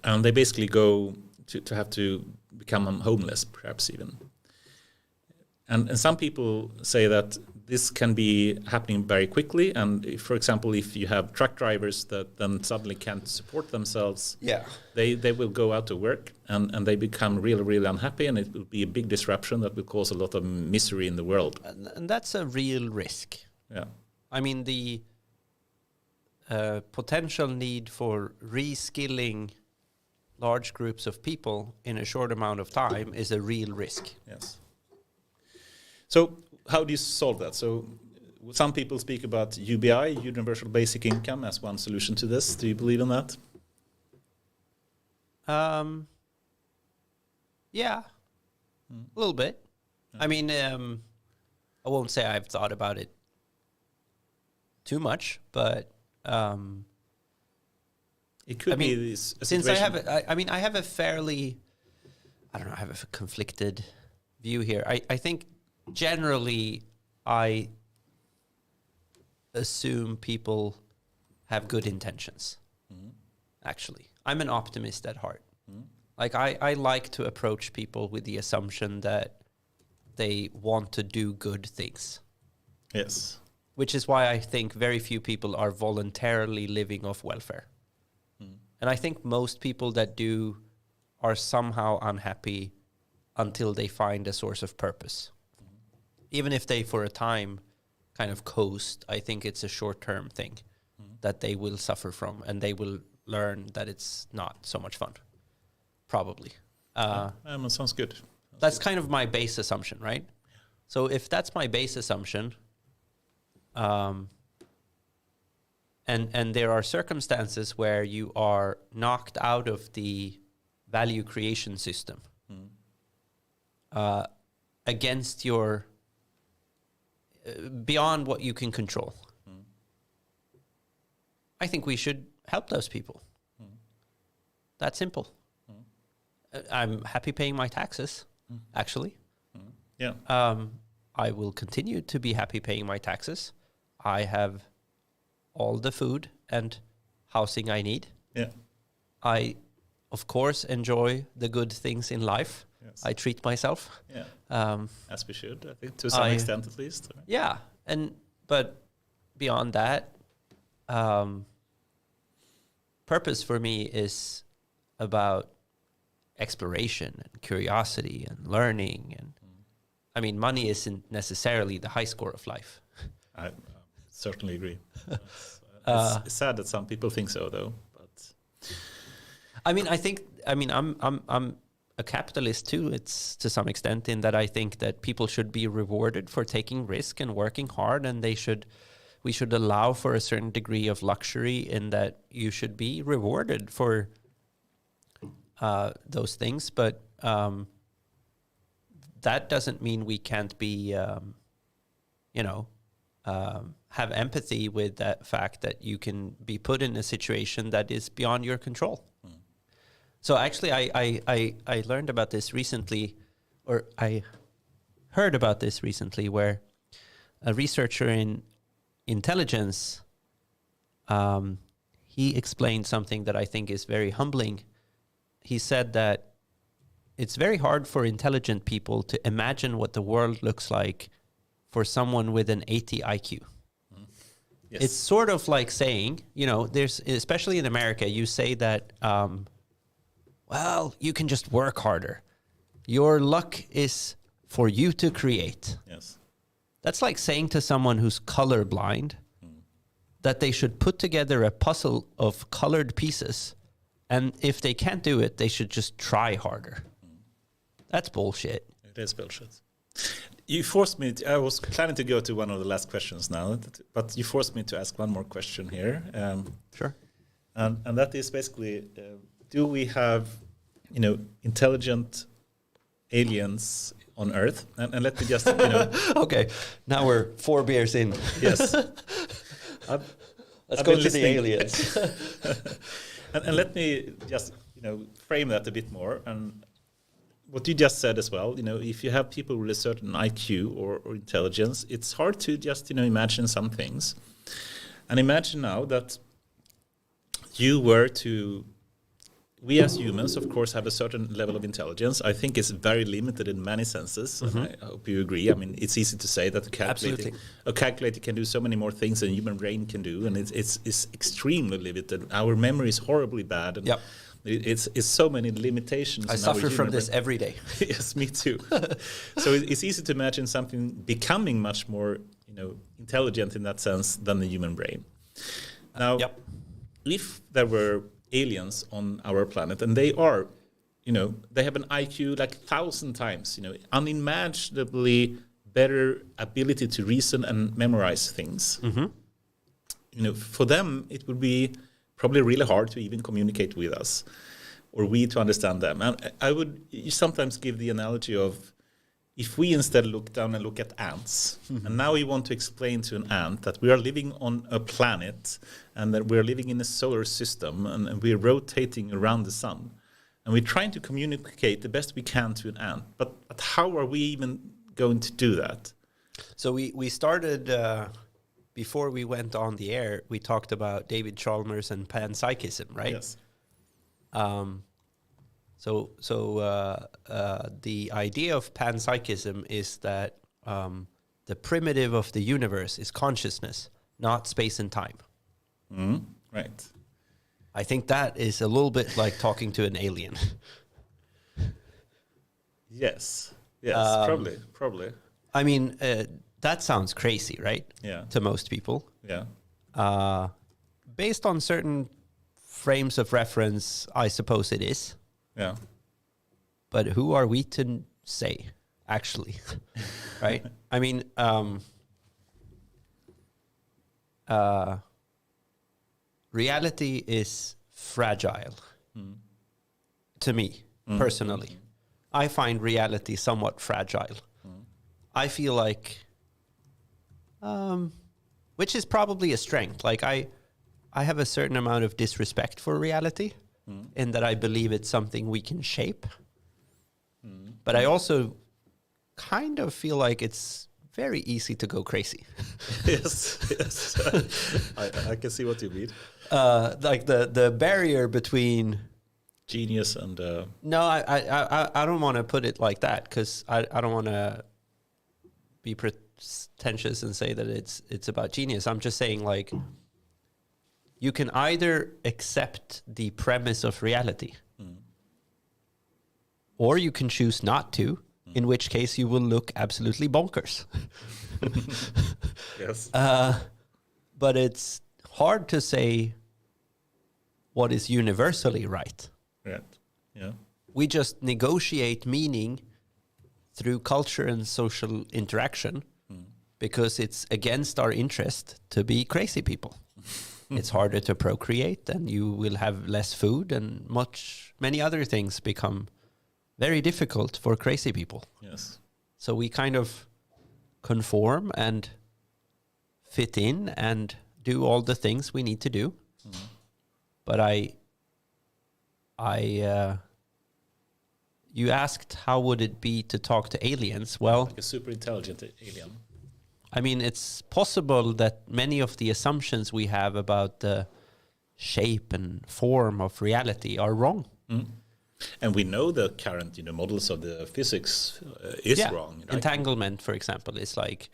And they basically go to have to become homeless, perhaps even. And some people say that this can be happening very quickly. And if, for example, if you have truck drivers that then suddenly can't support themselves, they will go out to work and they become really, really unhappy. And it will be a big disruption that will cause a lot of misery in the world. And that's a real risk. Yeah. I mean, the potential need for reskilling large groups of people in a short amount of time is a real risk. Yes. So how do you solve that? So some people speak about UBI, universal basic income, as one solution to this. Do you believe in that? Yeah, a little bit. I mean, I won't say I've thought about it too much, but it could be this. Since I have, I have a fairly, I have a conflicted view here. I think generally I assume people have good intentions. Actually, I'm an optimist at heart. Like I like to approach people with the assumption that they want to do good things. Yes. Which is why I think very few people are voluntarily living off welfare. And I think most people that do are somehow unhappy until they find a source of purpose. Even if they, for a time, kind of coast, I think it's a short-term thing that they will suffer from, and they will learn that it's not so much fun, probably. Sounds good. That's kind of my base assumption, right? So if that's my base assumption, and there are circumstances where you are knocked out of the value creation system against your beyond what you can control. I think we should help those people. That's simple. I'm happy paying my taxes, actually. Yeah. I will continue to be happy paying my taxes. I have all the food and housing I need. Yeah. I, of course, enjoy the good things in life. Yes. I treat myself. Yeah. As we should, I think, to some extent at least. Right? Yeah. But beyond that, purpose for me is about exploration and curiosity and learning. And I mean, money isn't necessarily the high score of life. I certainly agree. It's sad that some people think so, though. But I mean, I'm a capitalist too. It's to some extent in that I think that people should be rewarded for taking risk and working hard, and we should allow for a certain degree of luxury in that you should be rewarded for those things. But that doesn't mean we can't be, have empathy with that fact that you can be put in a situation that is beyond your control. So actually, I learned about this recently, or I heard about this recently, where a researcher in intelligence, he explained something that I think is very humbling. He said that it's very hard for intelligent people to imagine what the world looks like for someone with an 80 IQ. Yes. It's sort of like saying, there's, especially in America, you say that, well, you can just work harder. Your luck is for you to create. Yes. That's like saying to someone who's colorblind that they should put together a puzzle of colored pieces, and if they can't do it, they should just try harder. That's bullshit. It is bullshit. You forced me I was planning to go to one of the last questions now, but you forced me to ask one more question here. Sure. And that is basically, do we have, intelligent aliens on Earth? And let me just, Okay, now we're 4 beers in. Yes. Let's go to the aliens. and let me just, frame that a bit more. And what you just said as well, if you have people with a certain IQ or intelligence, it's hard to just, imagine some things. And imagine now that we as humans, of course, have a certain level of intelligence. I think it's very limited in many senses. Mm-hmm. And I hope you agree. I mean, it's easy to say that a calculator can do so many more things than a human brain can do. And it's extremely limited. Our memory is horribly bad. And it's so many limitations. I suffer from this every day. Yes, me too. So it's easy to imagine something becoming much more, intelligent in that sense than the human brain. Now, if there were aliens on our planet, and they are, they have an IQ like 1,000 times, unimaginably better ability to reason and memorize things. Mm-hmm. For them, it would be probably really hard to even communicate with us, or we to understand them. And you sometimes give the analogy of, if we instead look down and look at ants, mm-hmm. and now we want to explain to an ant that we are living on a planet and that we're living in a solar system and we're rotating around the sun, and we're trying to communicate the best we can to an ant, but how are we even going to do that? So we started, before we went on the air, we talked about David Chalmers and panpsychism, right? Yes. So the idea of panpsychism is that the primitive of the universe is consciousness, not space and time. Right. I think that is a little bit like talking to an alien. Yes, probably. I mean, that sounds crazy, right? Yeah. To most people. Yeah. Based on certain frames of reference, I suppose it is. Yeah. But who are we to say, actually? Right? I mean, reality is fragile to me, personally. I find reality somewhat fragile. I feel like, which is probably a strength. Like I have a certain amount of disrespect for reality, in that I believe it's something we can shape. But I also kind of feel like it's very easy to go crazy. Yes. I can see what you mean. Like the barrier between genius and no, I don't want to put it like that, because I don't want to be pretentious and say that it's about genius. I'm just saying, like, you can either accept the premise of reality, or you can choose not to, in which case you will look absolutely bonkers. Yes. But it's hard to say what is universally right. Right. Yeah. we just negotiate meaning through culture and social interaction because it's against our interest to be crazy people. It's harder to procreate, and you will have less food, and many other things become very difficult for crazy people. Yes. So we kind of conform and fit in and do all the things we need to do. But you asked how would it be to talk to aliens? Well, like a super intelligent alien. I mean, it's possible that many of the assumptions we have about the shape and form of reality are wrong. And we know the current, models of the physics is wrong. Right? Entanglement, for example, is like,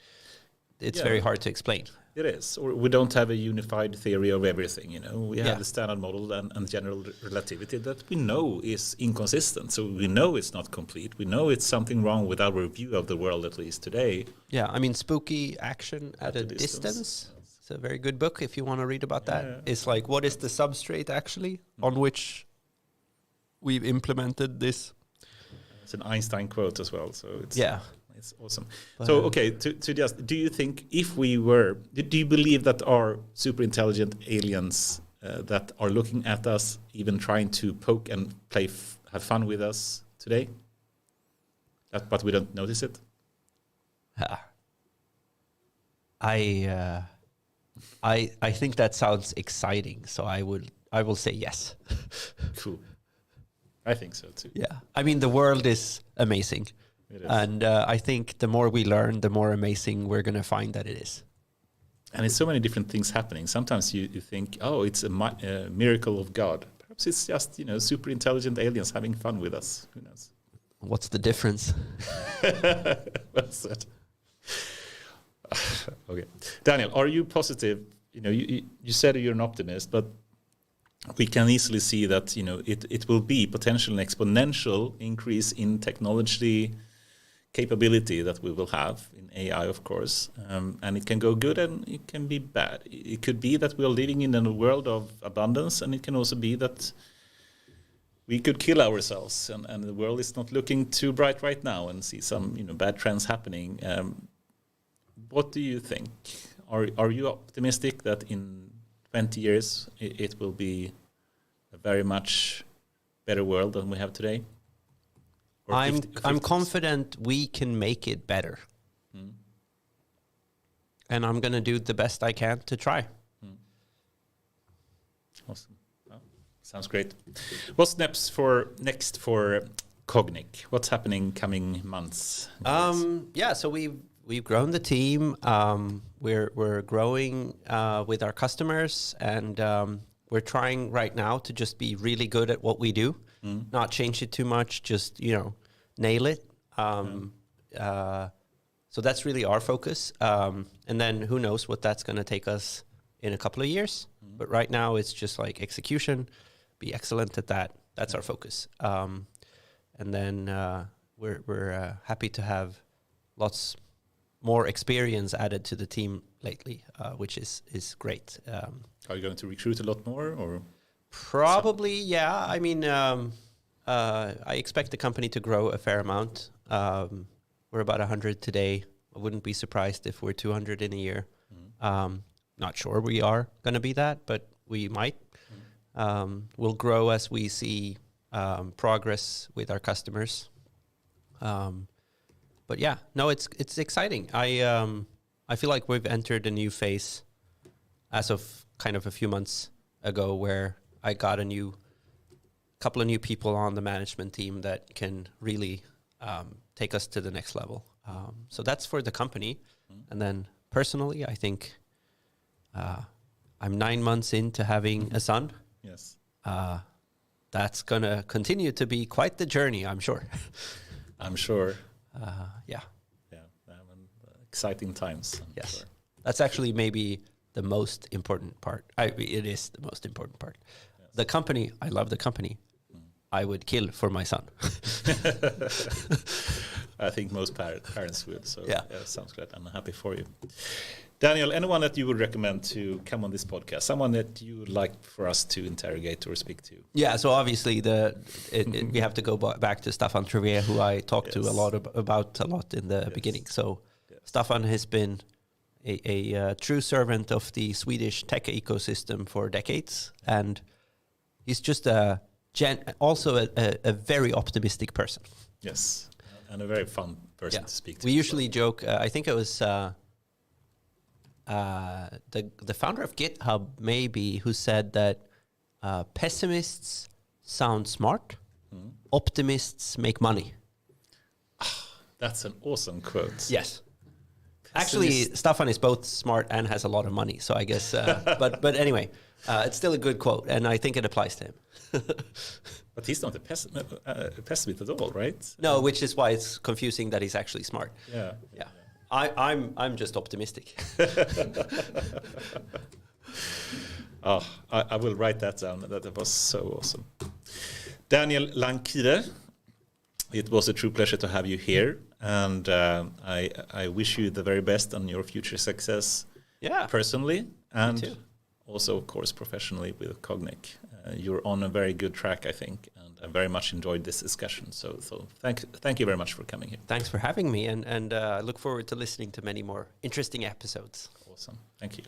it's very hard to explain. It is. Or we don't have a unified theory of everything, We have the standard model and general relativity that we know is inconsistent. So we know it's not complete. We know it's something wrong with our view of the world, at least today. Yeah, I mean, Spooky Action at a Distance. It's a very good book if you want to read about that. Yeah. It's like, what is the substrate actually on which we've implemented this? It's an Einstein quote as well. So it's it's awesome. But so, okay, to just, do you think if we were, do you believe that our super intelligent aliens that are looking at us, even trying to poke and play, have fun with us today, but we don't notice it? I think that sounds exciting, so I will say yes. Cool. I think so too. Yeah. I mean, the world is amazing. It is. And I think the more we learn, the more amazing we're going to find that it is. And it's so many different things happening. Sometimes you think, oh, it's a miracle of God. Perhaps it's just, super intelligent aliens having fun with us. Who knows? What's the difference? What's that? Okay. Daniel, are you positive? You said you're an optimist, but we can easily see that, it will be potentially an exponential increase in technology capability that we will have in AI, of course, and it can go good and it can be bad. It could be that we are living in a world of abundance, and it can also be that we could kill ourselves, and the world is not looking too bright right now, and see some bad trends happening. What do you think? Are you optimistic that in 20 years it will be a very much better world than we have today? I'm confident we can make it better. And I'm going to do the best I can to try. Awesome. Well, sounds great. What's next for Kognic? What's happening coming months? So we've grown the team. We're growing with our customers, and we're trying right now to just be really good at what we do. Not change it too much, just, nail it. So that's really our focus. And then who knows what that's going to take us in a couple of years. But right now it's just like execution, be excellent at that. That's our focus. And then we're happy to have lots more experience added to the team lately, which is great. Are you going to recruit a lot more, or? Probably, yeah. I mean, I expect the company to grow a fair amount. We're about 100 today. I wouldn't be surprised if we're 200 in a year. Not sure we are going to be that, but we might. We'll grow as we see progress with our customers. But yeah, no, it's exciting. I feel like we've entered a new phase as of kind of a few months ago, where I got a couple of new people on the management team that can really take us to the next level. So that's for the company. And then personally, I think I'm 9 months into having a son. Yes. That's going to continue to be quite the journey, I'm sure. I'm sure. Yeah. Exciting times. Yes. Sure. That's actually maybe the most important part. It is the most important part. Yes. The company, I love the company. I would kill for my son. I think most parents would. So yeah, sounds good. I'm happy for you. Daniel, anyone that you would recommend to come on this podcast? Someone that you would like for us to interrogate or speak to? Yeah, so obviously we have to go back to Staffan Trivier, who I talked to a lot about in the beginning. So Staffan has been a true servant of the Swedish tech ecosystem for decades, and he's just also a very optimistic person. Yes, and a very fun person to speak to. We usually joke. I think it was the founder of GitHub, maybe, who said that pessimists sound smart, optimists make money. That's an awesome quote. Yes. Actually, Staffan is both smart and has a lot of money, so I guess. But anyway, it's still a good quote, and I think it applies to him. But he's not a pessimist at all, right? No, which is why it's confusing that he's actually smart. Yeah. I'm just optimistic. I will write that down. That was so awesome. Daniel Langkilde, it was a true pleasure to have you here, and I wish you the very best on your future success. Yeah, personally, and also, of course, professionally with Kognic. You're on a very good track, I think, and I very much enjoyed this discussion. So thank you very much for coming here. Thanks for having me, and I look forward to listening to many more interesting episodes. Awesome. Thank you.